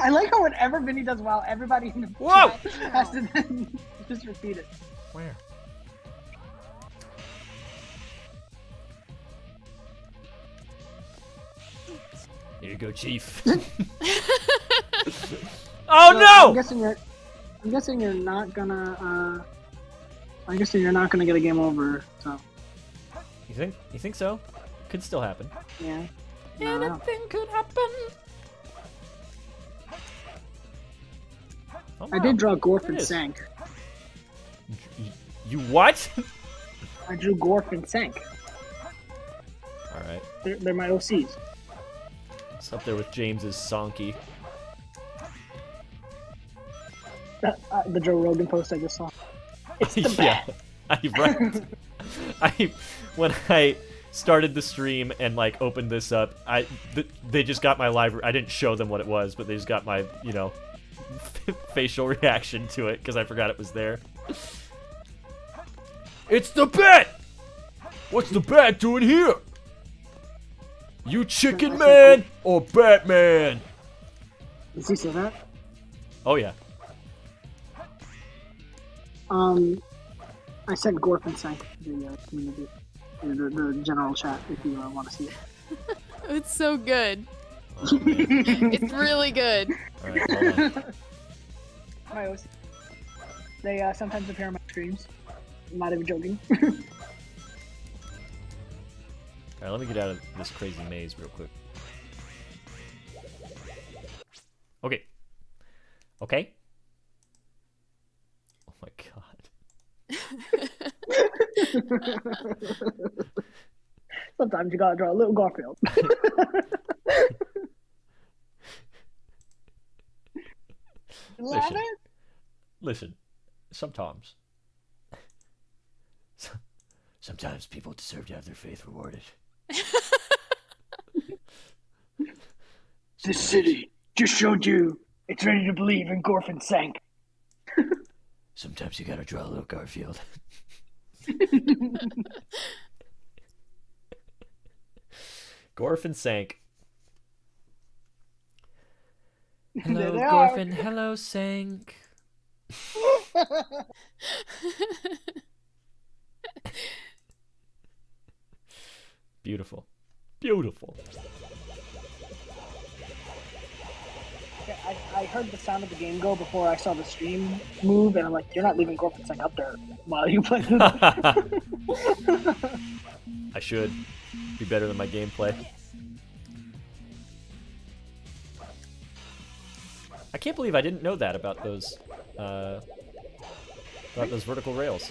I like how whenever Vinny does well, everybody in the Whoa! chat has to then just repeat it. Wow. Here you go, Chief. Oh I'm no! guessing you're not gonna. I'm guessing you're not gonna get a game over. So You think so? Could still happen. yeah. No, I don't. Anything could happen. Oh, I wow. did draw Gorf There and it is. Sank. You what? I drew Gorf and Sank. All right. They're my OCs. It's up there with James's Sonky. The Joe Rogan post I just saw. It's the Yeah, best. when I started the stream and like opened this up, they just got my live. I didn't show them what it was, but they just got my facial reaction to it because I forgot it was there. It's the bat. What's the bat doing here? You chicken man or Batman? Does he say that? Oh yeah. I sent Gorf and Sank to the community, the general chat if you want to see it. It's so good. It's really good. All right, hold on. My OC. They sometimes appear on my streams. I'm not even joking. Alright, let me get out of this crazy maze real quick. Okay. Okay. Oh my god. Sometimes you gotta draw a little Garfield. Listen. Listen. Sometimes. Sometimes people deserve to have their faith rewarded. This city just showed you it's ready to believe in Gorfin Sank. Sometimes you gotta draw a little Garfield. Gorfin Sank. Hello, Gorfin. Hello, Sank. Beautiful. Beautiful. I heard the sound of the game go before I saw the stream move, and I'm like, you're not leaving Gorfin Sank up there while you play this. I should be better than my gameplay. I can't believe I didn't know that about those vertical rails.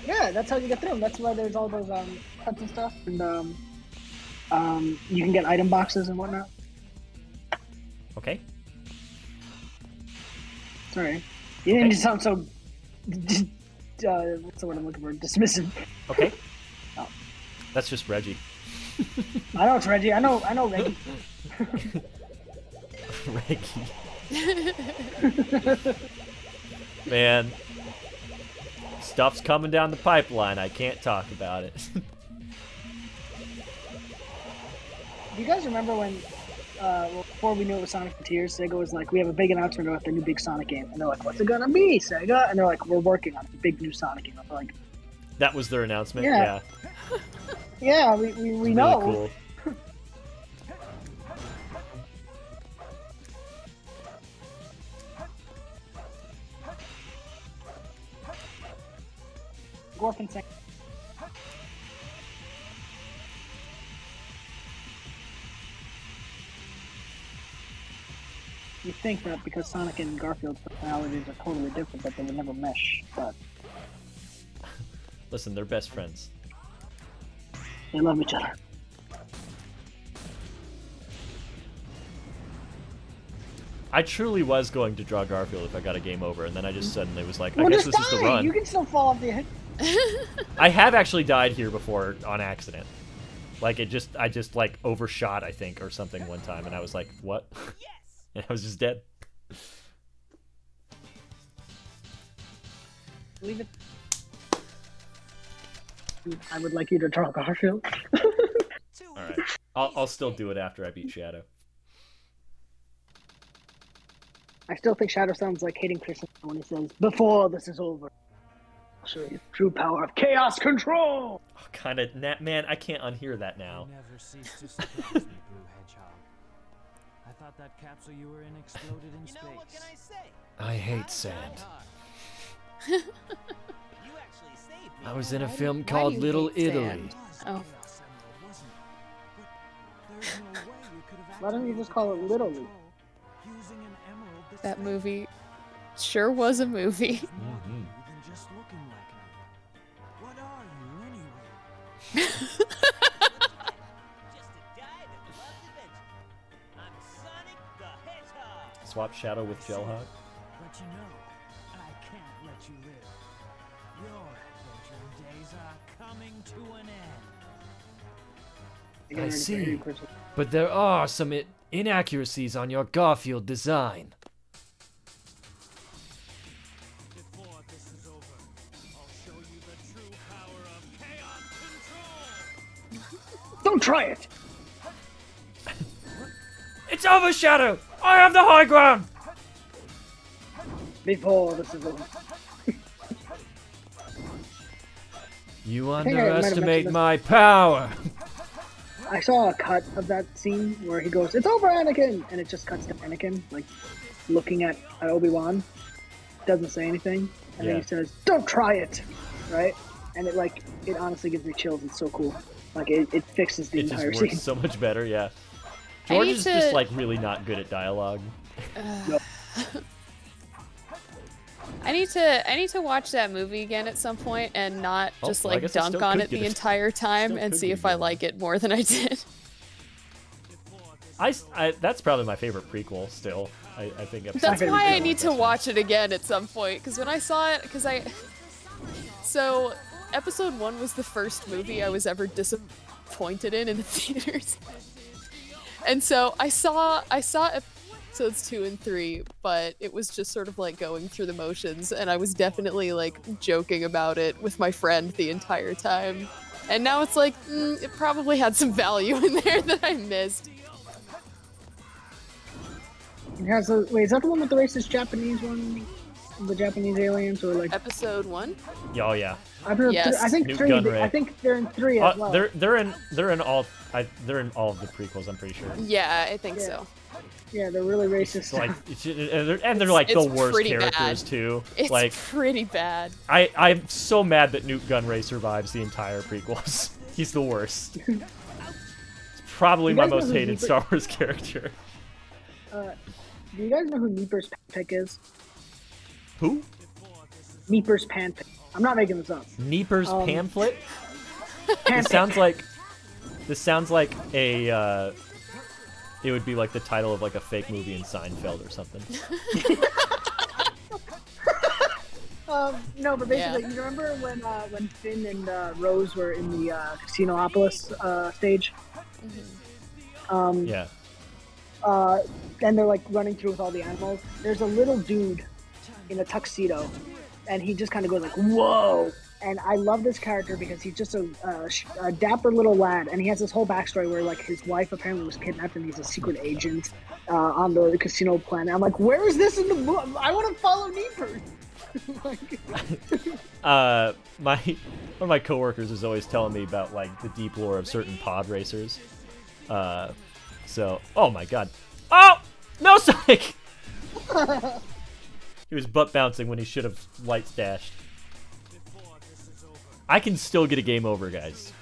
Yeah, that's how you get through them. That's why there's all those cuts and stuff, and you can get item boxes and whatnot. Okay. Sorry, you didn't sound so. What's the word I'm looking for? Dismissive. Okay. Oh. That's just Reggie. I know it's Reggie. I know Reggie. Reggie. Man, stuff's coming down the pipeline. I can't talk about it. Do you guys remember when, before we knew it was Sonic Frontiers, Sega was like, we have a big announcement about the new big Sonic game. And they're like, what's it gonna be, Sega? And they're like, we're working on a big new Sonic game. I'm like, that was their announcement? Yeah. Yeah, we really know. Cool. Gorfin Sank. You think that because Sonic and Garfield's personalities are totally different, that they would never mesh, but Listen, they're best friends. they love each other. I truly was going to draw Garfield if I got a game over, and then I just suddenly was like, Well, I guess just this is the die! run. You can still fall off the edge. I have actually died here before on accident. Like I just like overshot, I think, or something one time, and I was like, what? And I was just dead. Leave it. I would like you to draw Garfield. Alright. I'll still do it after I beat Shadow. I still think Shadow sounds like hating Christmas when he says, "Before this is over, I'll show you the true power of chaos control." Oh, kind of, man, I can't unhear that now. Never cease to surprise me, Blue Hedgehog. I thought that capsule you were in exploded in space. You know, what can I say? I hate sand. You actually saved me. I was in a Why do- film why do called you Little hate Italy. sand? Oh. Why don't you just call it Little League? That movie sure was a movie. Mm-hmm. Just looking like me. What are you anyway? Just a guy that loves adventure. I'm Sonic the Hedgehog. Swap Shadow with Gelhog. But you know, I can't let you live. Your adventuring days are coming to an end. I see. But there are some inaccuracies on your Garfield design. Before this is over, I'll show you the true power of chaos control. Don't try it. It's over, Shadow! I have the high ground! Before this is over. You think I might have underestimate mentioned my power! I saw a cut of that scene where he goes, "It's over, Anakin," and it just cuts to Anakin, like looking at Obi-Wan. Doesn't say anything, and then Yeah. he says, "Don't try it," right? And it honestly gives me chills. It's so cool. Like it fixes the It just entire works scene. so much better. Yeah. I George need is to- just like really not good at dialogue. I need to watch that movie again at some point and not Oh, just well, I like guess I dunk still on could it get the it. entire time Still and could see get if it I again. like it more than I did. That's probably my favorite prequel still. I think episode That's two is why I probably need the to best watch it again at some point, because when I saw it, so episode 1 was the first movie I was ever disappointed in the theaters. And so I saw episodes 2 and 3, but it was just sort of like going through the motions, and I was definitely like joking about it with my friend the entire time. And now it's like, it probably had some value in there that I missed. Wait, is that the one with the racist Japanese one? The Japanese aliens, or like? Episode 1? Oh yeah. Yes. I think Newt 3. Gunray. I think they're in 3 as well. They're in all of the prequels. I'm pretty sure. Yeah, I think Yeah. so. Yeah, they're really racist. Like, and they're like the It's worst pretty characters bad. too. It's Like, pretty bad. I'm so mad that Newt Gunray survives the entire prequels. He's the worst. It's probably You my guys know most who hated Reaper- Star Wars character. Do you guys know who Meeper's Panpick is? Who? Meeper's Panpick. I'm not making this up. Neeper's pamphlet? Panpick. This sounds like a it would be like the title of like a fake movie in Seinfeld or something. No, but basically, Yeah. you remember when Finn and Rose were in the Casinopolis stage? Yeah. And they're like running through with all the animals. There's a little dude in a tuxedo, and he just kind of goes like, "Whoa!" And I love this character because he's just a dapper little lad, and he has this whole backstory where like his wife apparently was kidnapped, and he's a secret agent on the casino planet. I'm like, where is this in the book? I want to follow Neeper. One of my coworkers is always telling me about like the deep lore of certain pod racers. So, oh my god. Oh! No, Sonic! He was butt bouncing when he should have light dashed. I can still get a game over, guys.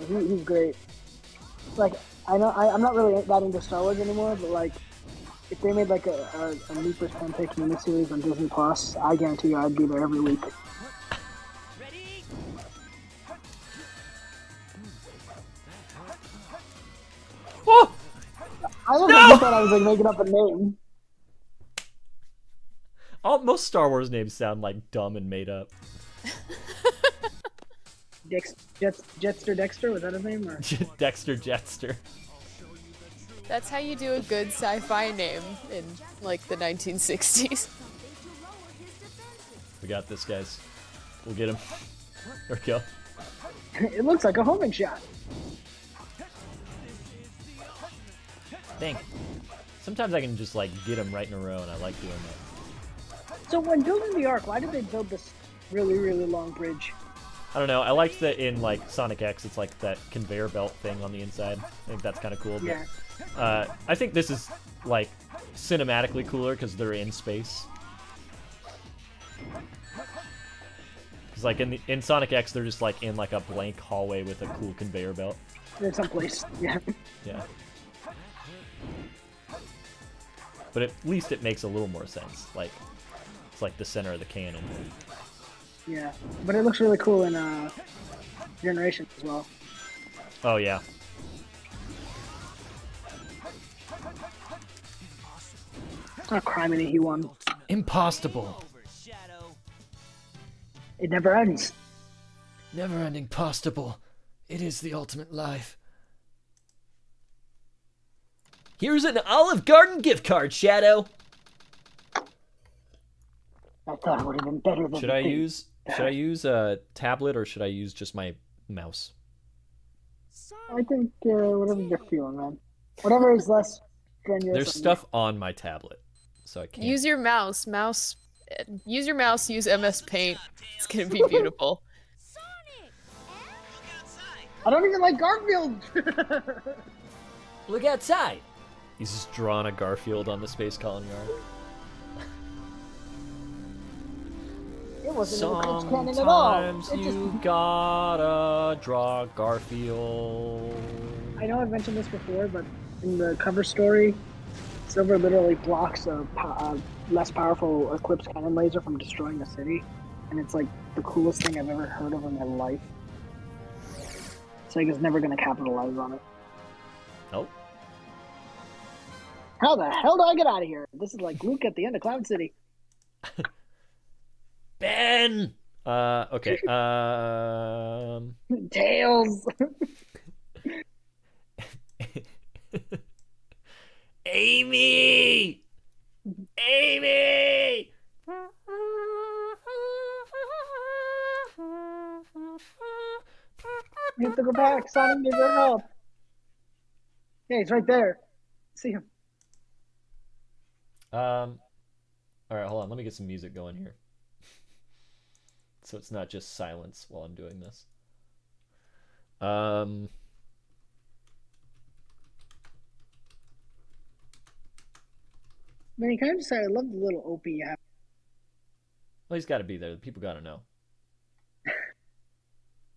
He's great. Like, I know I'm not really that into Star Wars anymore, but like, if they made like a Meeper's Panpick miniseries on Disney Plus, I guarantee you I'd be there every week. Oh! I love that you thought I was like making up a name. Most Star Wars names sound like dumb and made up. Jetster Dexter, was that his name? Or? Dexter Jetster. That's how you do a good sci-fi name in like the 1960s. We got this, guys. We'll get him. There we go. It looks like a homing shot. Dang. Sometimes I can just like get them right in a row, and I like doing that. So when building the Ark, why did they build this really, really long bridge? I don't know. I liked that in like Sonic X, it's like that conveyor belt thing on the inside. I think that's kind of cool. Yeah. But, I think this is like cinematically cooler because they're in space. Because like in Sonic X, they're just like in like a blank hallway with a cool conveyor belt. There's someplace. Yeah. Yeah. But at least it makes a little more sense. Like it's like the center of the cannon. Yeah. But it looks really cool in Generations as well. Oh yeah. Oh, criminy, he won. Impossible. It never ends. Never-ending possible. It is the ultimate life. Here's an Olive Garden gift card, Shadow. I thought it would have been better than Should I use a tablet or should I use just my mouse? I think whatever you're feeling, man. Whatever is less strenuous. There's stuff on my tablet, so I can't. Use your mouse. Use your mouse. Use MS Paint. It's gonna be beautiful. I don't even like Garfield. Look outside. He's just drawing a Garfield on the space colony art. It wasn't in the Eclipse canon at all. Sometimes It just- you gotta draw Garfield. I know I've mentioned this before, but in the cover story, Silver literally blocks a less powerful Eclipse cannon laser from destroying the city, and it's like the coolest thing I've ever heard of in my life. Sega's never going to capitalize on it. Nope. How the hell do I get out of here? This is like Luke at the end of Cloud City. Ben! Okay, Tails! Amy! Amy! You have to go back. Sonic needs our help. Yeah, he's right there. See him. Alright, hold on. Let me get some music going here. So it's not just silence while I'm doing this. Man, can I just say I love the little OP you have. Well, he's got to be there. People got to know.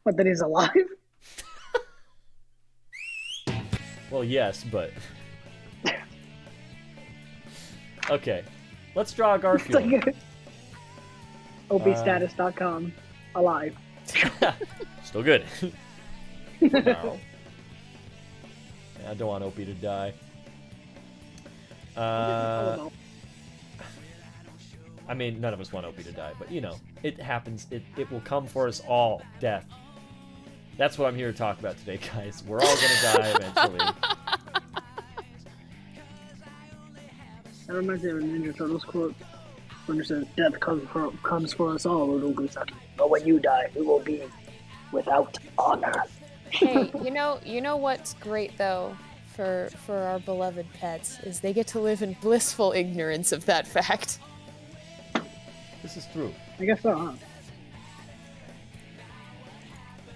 What, that he's alive? Well, yes, but... Okay. Let's draw a Garfield. It's like opstatus.com. Alive. Still good. Wow. I don't want Opie to die. I mean, none of us want Opie to die, but you know, it happens. It will come for us all. Death. That's what I'm here to talk about today, guys. We're all gonna die eventually. That reminds me of a Ninja Turtles quote. When it says, "Death comes for us all, little Gusaki. But when you die, we will be without honor." Hey, you know what's great though for our beloved pets is they get to live in blissful ignorance of that fact. This is true. I guess so, huh?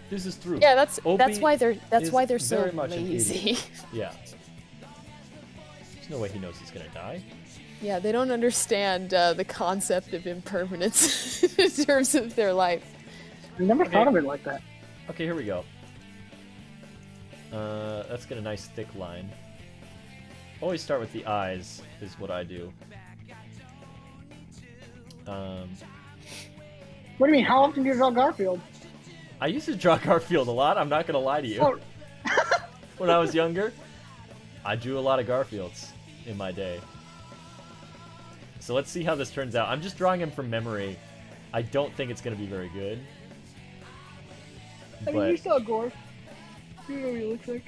This is true. Yeah, that's Opie why they're so very much an lazy. idiot. Yeah. There's no way he knows he's gonna die. Yeah, they don't understand the concept of impermanence in terms of their life. I never thought of it like that. Okay, here we go. Let's get a nice thick line. Always start with the eyes, is what I do. What do you mean? How often do you draw Garfield? I used to draw Garfield a lot, I'm not gonna lie to you. Oh. When I was younger, I drew a lot of Garfields in my day. So let's see how this turns out. I'm just drawing him from memory. I don't think it's gonna be very good. I mean, you saw Gore. You know what he looks like.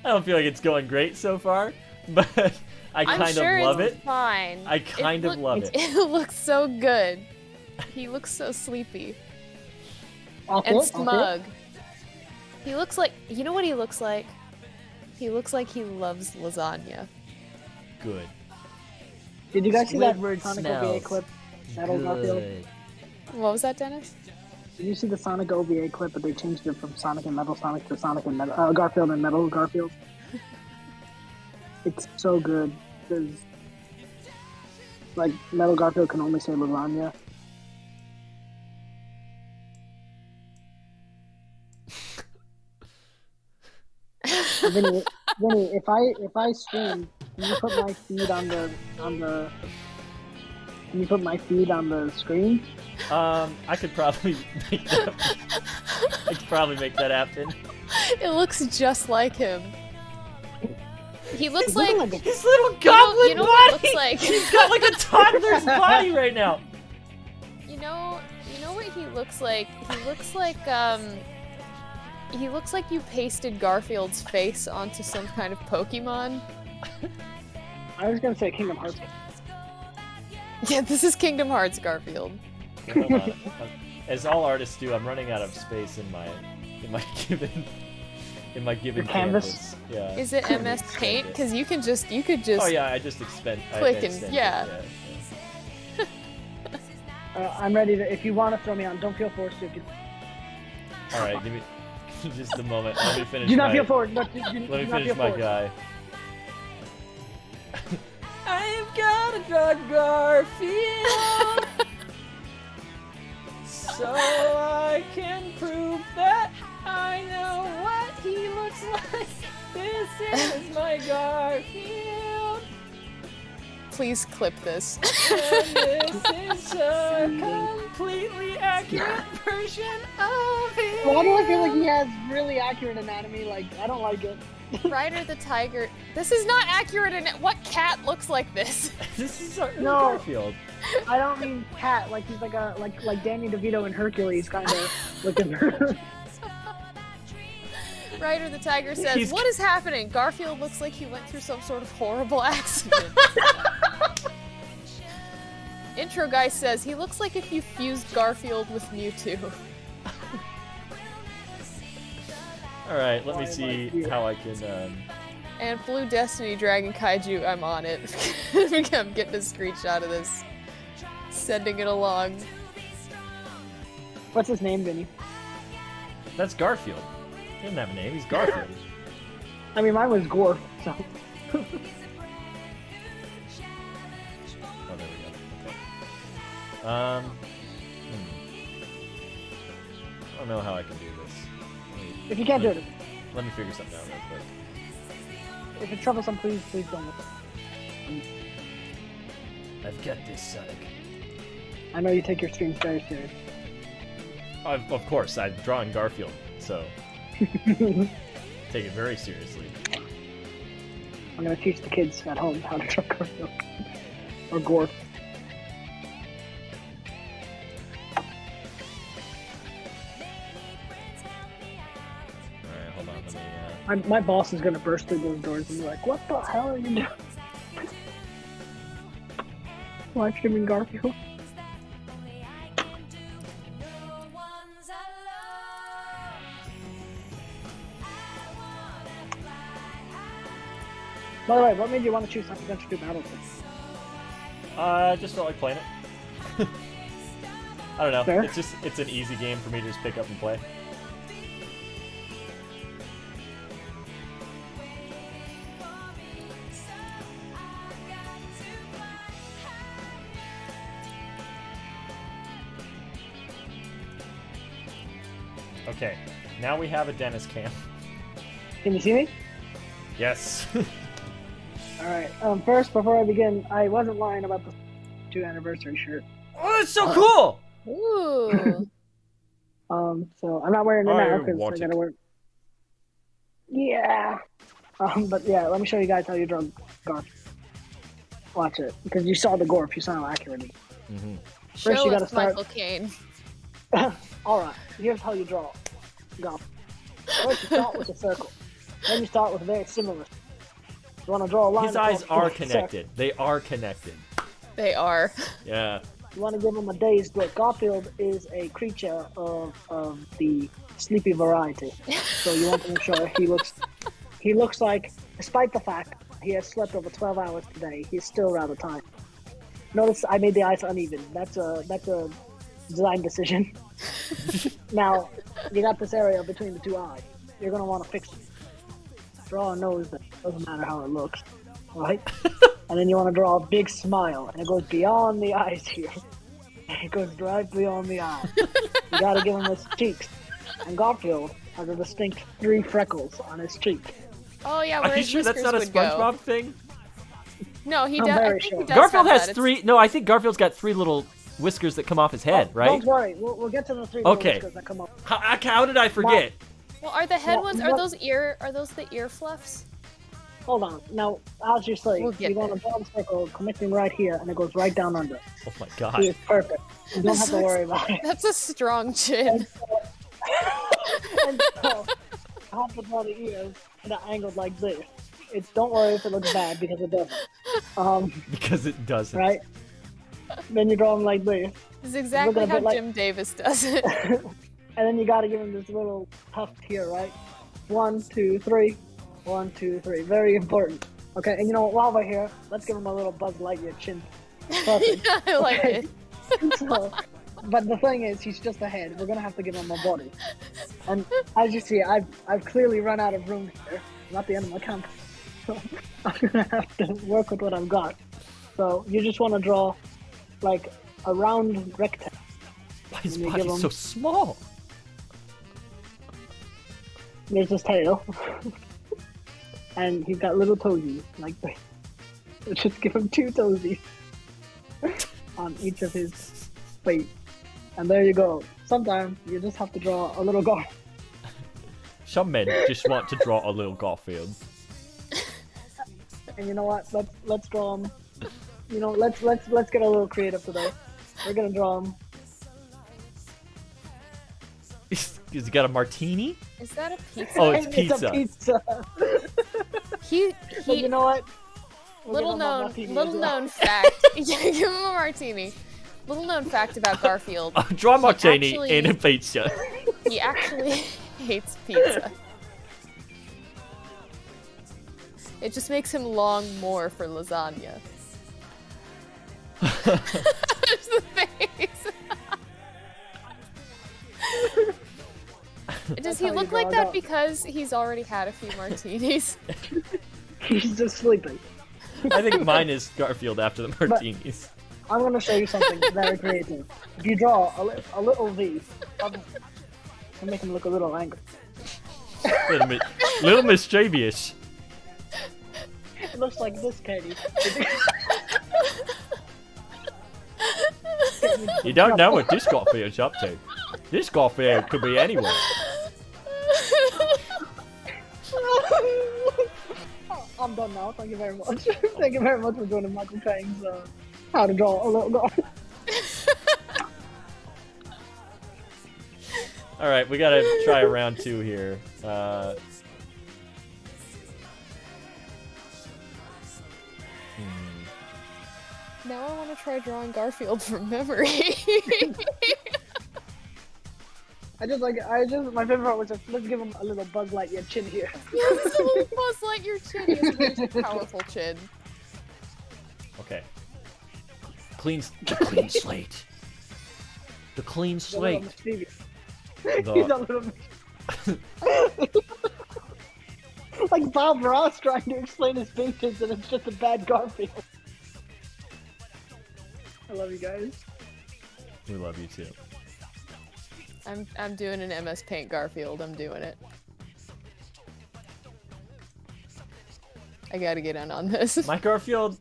I don't feel like it's going great so far, but I kind of love it's it. Fine. I kind of love it. It looks so good. He looks so sleepy Okay, and smug. He looks like, you know what he looks like? He looks like he loves lasagna. Good. Did you guys see that Squidward Sonic smells OVA clip? Metal Garfield? good. What was that, Dennis? Did you see the Sonic OVA clip, but they changed it from Sonic and Metal Sonic to Sonic and Metal, Garfield and Metal Garfield? It's so good. Because, like, Metal Garfield can only say lasagna. Vinny, if I stream, can you put my feed on the can you put my feed on the screen? I could probably make that. I could probably make that happen. It looks just like him. He looks like His little goblin you know what body. it looks like? He's got like a toddler's body right now. You know what he looks like? He looks like you pasted Garfield's face onto some kind of Pokemon. I was gonna say Kingdom Hearts. Yeah, this is Kingdom Hearts Garfield. Okay, hold on. As all artists do, I'm running out of space in my given Your canvas? Yeah. Is it MS Paint? Because you could just Oh yeah, I just click and extend it, yeah. I'm ready to. If you want to throw me on, don't feel forced to. If you, All right, give me just a moment. Let me finish. do not my, feel forward. No, do Let me not feel finish my forward. guy. I've got a drug Garfield, so I can prove that I know what he looks like. This is my Garfield, Please clip this. and this is a completely accurate version of him. Why do I feel like he has really accurate anatomy? Like, I don't like it. Ryder the tiger. This is not accurate. In what cat looks like this? This is our No. Garfield. I don't mean cat. Like he's like a like Danny DeVito in Hercules kind of looking. Ryder the tiger says, He's- "What is happening? Garfield looks like he went through some sort of horrible accident." Intro guy says he looks like if you fused Garfield with Mewtwo. All right, let me Why am I see here? how I can. And Blue Destiny Dragon Kaiju, I'm on it. I'm getting a screenshot of this. Sending it along. What's his name, Vinny? That's Garfield. He doesn't have a name. He's Garfield. I mean, mine was Gore. So Oh, there we go. Okay. I don't know how I can do this. if you can't do it, Let me figure something out real quick. if it's troublesome, please don't. I've got this, Sonic. I know you take your streams very serious. Of course, I'm drawing Garfield, so take it very seriously. I'm gonna teach the kids at home how to draw Garfield or Gore. Alright, hold on. Let me. My boss is gonna burst through those doors and be like, "What the hell are you doing?" Live streaming Garfield. By the way, what made you want to choose Adventure 2 Battlefield? Just felt like playing it. I don't know. Fair. It's an easy game for me to just pick up and play. Okay, now we have a dentist cam. Can you see me? Yes. Alright, first, before I begin, I wasn't lying about the 2 anniversary shirt. Oh, that's so cool! Ooh. So I'm not wearing it I now because want I gotta it. wear. Yeah. But yeah, let me show you guys how you draw Garf. Watch it, because you saw the Gorf, you saw how accurate it is. First, Show you gotta us start. Michael Caine. Alright, here's how you draw Garf. First, you start with a circle. Then you start with very similar. You want to draw a line. His eyes across are the connected. They are connected. They are. Yeah. You want to give him a dazed look. Garfield is a creature of the sleepy variety. So you want to make sure he looks like, despite the fact he has slept over 12 hours today, he's still rather tired. Notice I made the eyes uneven. That's a design decision. Now, you got this area between the two eyes. You're going to want to fix it. Draw a nose that doesn't matter how it looks. Right? And then you want to draw a big smile, and it goes beyond the eyes here. It goes right beyond the eyes. You gotta give him his cheeks. And Garfield has a distinct 3 freckles on his cheek. Oh yeah, Are where you his sure that's not a whiskers would go. SpongeBob thing? No, he I'm does. I very think sure. he does Garfield have has that. 3. No, I think Garfield's got 3 little whiskers that come off his head, right? Don't worry, we'll get to the 3 little Okay. whiskers that come up. How did I forget? Well, are the head No, ones? no. Are those the ear fluffs? Hold on. Now, as you say, We'll get you want to draw a circle connecting right here, and it goes right down under. Oh my He god. is perfect. You don't have to worry about it. That's a strong chin. And so, I have to draw the ears and they're angled like this. Don't worry if it looks bad, because it doesn't. Because it doesn't. Right? Then you draw them like this. This is exactly Looking a how bit like- Jim Davis does it. And then you gotta give him this little tuft here, right? 1, 2, 3. 1, 2, 3. Very important. Okay, and you know what? While we're here, let's give him a little Buzz Lightyear chin. Perfect. Yeah, I like Okay. it. So, but the thing is, he's just a head. We're gonna have to give him a body. And as you see, I've clearly run out of room here. I'm at the end of my camp, so I'm gonna have to work with what I've got. So you just want to draw like a round rectangle. Why is his And you body give him- so small? There's his tail, and he's got little toesies like this. So just give him 2 toesies on each of his feet, and there you go. Sometimes you just have to draw a little Garfield. Some men just want to draw a little Garfield. And you know what? Let's draw him. You know, let's get a little creative today. We're gonna draw him. Has he got a martini? Is that a pizza? Oh, it's It's pizza. a pizza. He But you know what? We'll little give him a known martini as little well. known fact. Yeah, give him a martini. Little known fact about Garfield. Draw a He martini actually- and a pizza. He actually hates pizza. It just makes him long more for lasagna. There's the face. Does he how you look draw like it that out. because he's already had a few martinis? He's just sleeping. I think mine is Garfield after the martinis. I'm gonna show you something very creative. If you draw a little V, I'll make him look a little angry. Little mischievous. It looks like this, Katie. You don't know what this Garfield's up to. This Garfield could be anywhere. I'm done now. Thank you very much. Thank you very much for joining Michael Payne's How to Draw a Little Garfield. All right, we gotta try a round 2 here. Now I want to try drawing Garfield from memory. My favorite part was just, let's give him a little Buzz Lightyear chin here. Yeah, this little Buzz Lightyear chin. He has a very powerful chin. Okay. The clean slate. The clean He's a little slate. mischievous. The- He's a little like Bob Ross trying to explain his paintings and it's just a bad Garfield. I love you guys. We love you too. I'm doing an MS Paint Garfield. I'm doing it. I gotta get in on this. My Garfield,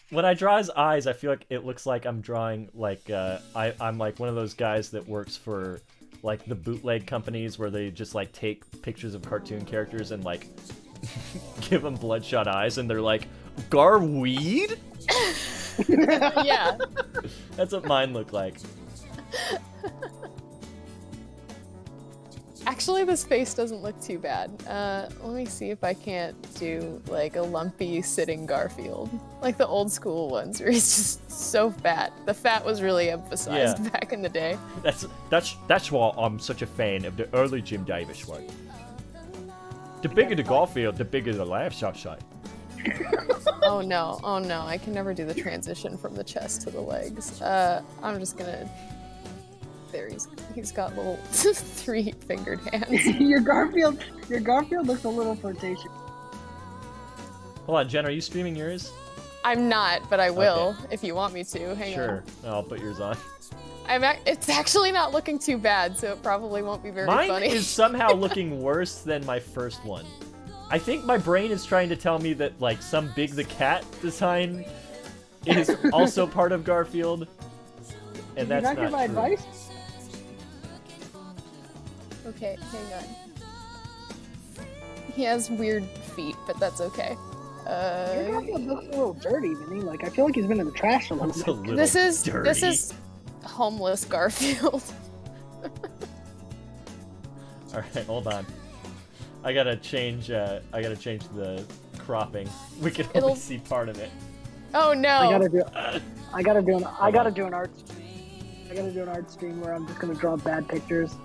when I draw his eyes, I feel like it looks like I'm drawing like I'm like one of those guys that works for like the bootleg companies where they just like take pictures of cartoon characters and like give them bloodshot eyes, and they're like, Garweed? Yeah. That's what mine look like. Actually, this face doesn't look too bad. Let me see if I can't do like a lumpy sitting Garfield, like the old school ones where he's just so fat. The fat was really emphasized Yeah. back in the day. That's why I'm such a fan of the early Jim Davis work. The bigger the Garfield, the bigger the laughs outside. Oh no, I can never do the transition from the chest to the legs. I'm just gonna. There, he's got little 3-fingered hands. your Garfield looks a little flirtatious. Hold on, Jen, are you streaming yours? I'm not, but I will if you want me to. Hang on. Sure. I'll put yours on. It's actually not looking too bad, so it probably won't be very Mine funny. is somehow looking worse than my first one. I think my brain is trying to tell me that like some Big the Cat design is also part of Garfield, and Did you that's not hear my true. advice? Okay, hang on. He has weird feet, but that's okay. Your Garfield looks a little dirty, Vinny. Like, I feel like he's been in the trash a little Looks a bit. little This is dirty. homeless Garfield. All right, hold on. I gotta change the cropping. We can only It'll- see part of it. Oh no! I gotta do an art. I gotta do an art stream where I'm just gonna draw bad pictures.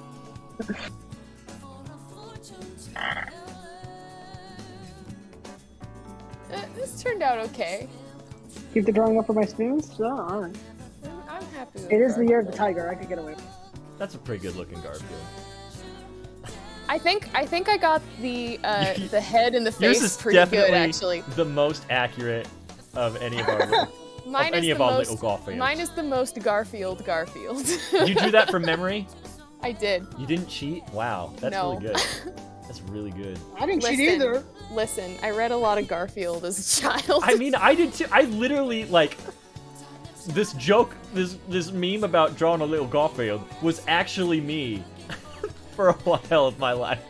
This turned out okay. Keep the drawing up for my streams. So, alright. I'm happy happy with It is the year of the Garfield. tiger. I could get away with it. That's a pretty good looking Garfield. I think I got the head and the Yours face is pretty definitely good actually. the most accurate of any of our Mine any is of the our most. little Garfields. Mine is the most Garfield. You drew that from memory? I did. You didn't cheat? Wow, that's No. really good. That's really good. I didn't cheat Listen, either. Listen, I read a lot of Garfield as a child. I mean, I did too. I literally like this joke, this meme about drawing a little Garfield was actually me for a while of my life.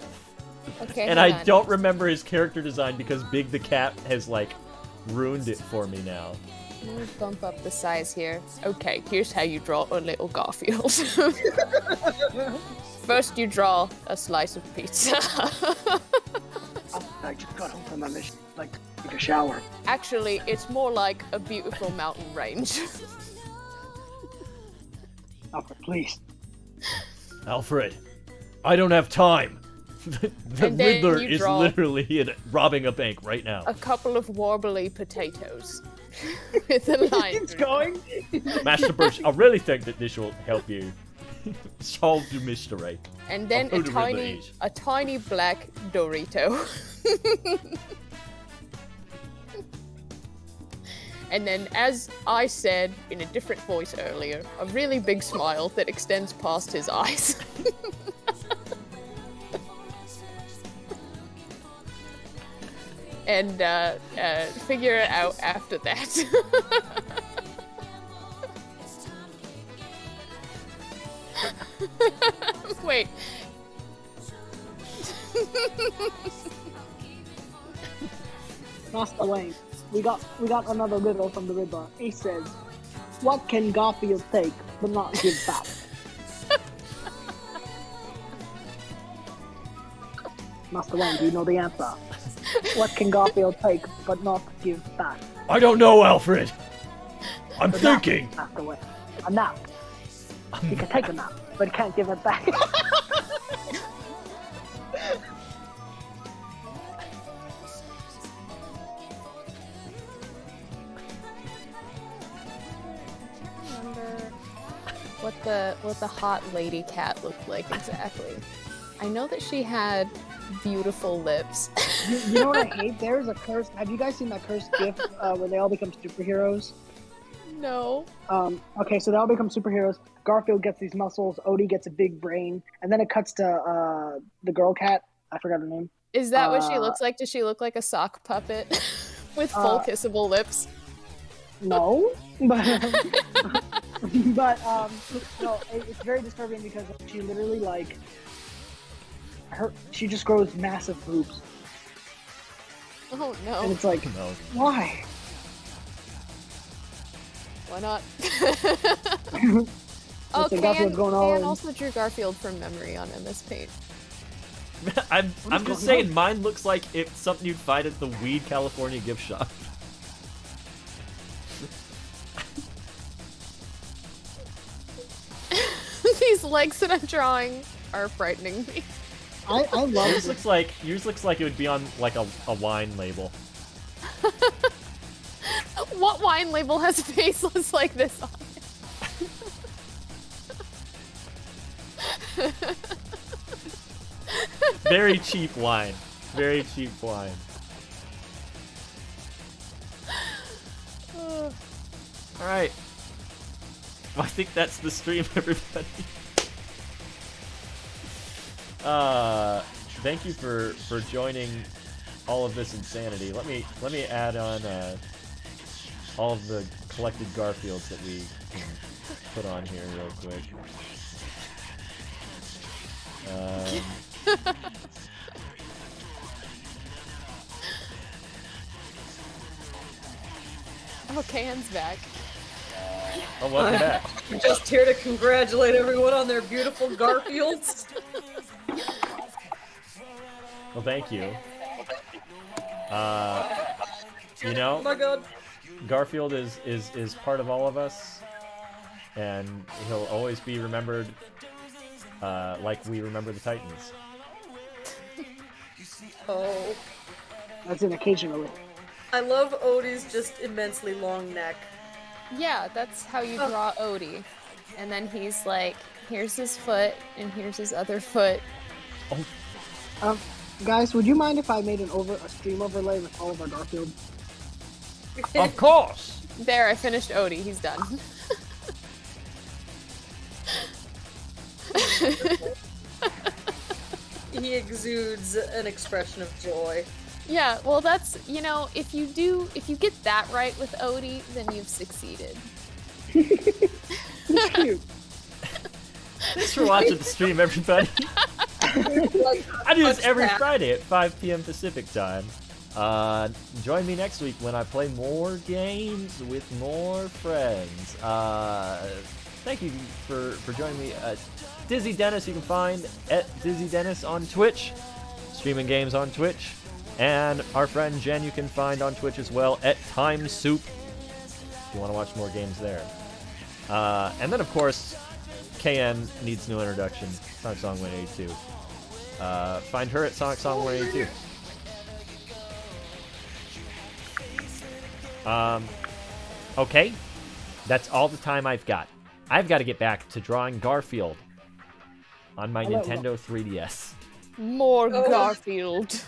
Okay, And hang I on. don't remember his character design because Big the Cat has like ruined it for me now. Let me bump up the size here. Okay, here's how you draw a little Garfield. First, you draw a slice of pizza. I just got home from my mission. Like, take a shower. Actually, it's more like a beautiful mountain range. Alfred, please. Alfred, I don't have time. The And then Riddler you is draw- literally robbing a bank right now. A couple of warbly potatoes. With a line. Keeps going. Master Birch, I really think that this will help you solve the mystery. And then Of who the Riddler is. a tiny black Dorito. And then, as I said in a different voice earlier, a really big smile that extends past his eyes. And figure it out after that. Wait. Master Wayne, we got another riddle from the Riddler. He says, "What can Garfield take but not give back?" Master Wayne, do you know the answer? What can Garfield take but not give back? I don't know, Alfred. I'm A nap, thinking. Master Wayne. A nap. He can take a nap, but he can't give it back. Remember what the hot lady cat looked like exactly. I know that she had beautiful lips. You know what I hate? There's a curse. Have you guys seen that cursed GIF where they all become superheroes? No. Okay, so they all become superheroes. Garfield gets these muscles. Odie gets a big brain, and then it cuts to the girl cat. I forgot her name. Is that what she looks like? Does she look like a sock puppet with full kissable lips? No, but no, it's very disturbing because she literally like she just grows massive boobs, Oh and no. it's like, No. why? Why not? It's like, that's what's going on. And also drew Garfield from memory on MS Paint. I'm going just saying, on? mine looks like it's something you'd find at the Weed California gift shop. These legs that I'm drawing are frightening me. I love Yours it. looks like it would be on like a wine label. What wine label has a face looks like this on it? Very cheap wine. Very cheap wine. All right. I think that's the stream, everybody. Thank you for joining all of this insanity. Let me add on all of the collected Garfields that we can put on here real quick. Oh, Can's back. Oh, welcome back. I'm just here to congratulate everyone on their beautiful Garfields. Well, thank you. You Oh know, my god. Garfield is part of all of us, and he'll always be remembered like we remember the Titans. Oh. That's an occasionally. I love Odie's just immensely long neck. Yeah, that's how you draw Odie. And then he's like, here's his foot, and here's his other foot. Guys, would you mind if I made a stream overlay with all of our Garfield? Of course. There, I finished Odie. He's done. He exudes an expression of joy. Yeah, well, that's, you know, if you get that right with Odie, then you've succeeded. It's cute. Thanks for watching the stream, everybody. I do this every Friday at 5 p.m. Pacific time. Join me next week when I play more games with more friends. Thank you for joining me. Dizzy Dennis, you can find at Dizzy Dennis on Twitch, streaming games on Twitch. And our friend Jen, you can find on Twitch as well at Time Soup, if you want to watch more games there. And then, of course, KN needs no introduction, Sonic Song 182. Find her at Sonic Song 182. Okay, that's all the time I've got. I've got to get back to drawing Garfield on my Nintendo 3DS. More Garfield.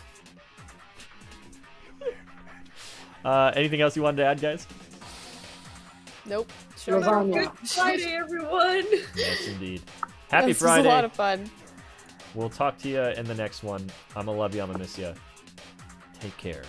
Anything else you wanted to add, guys? Nope. Sure. Good Friday, everyone. Yes, indeed. Happy This Friday. was a lot of fun. We'll talk to you in the next one. I'm gonna love you. I'm gonna miss you. Take care.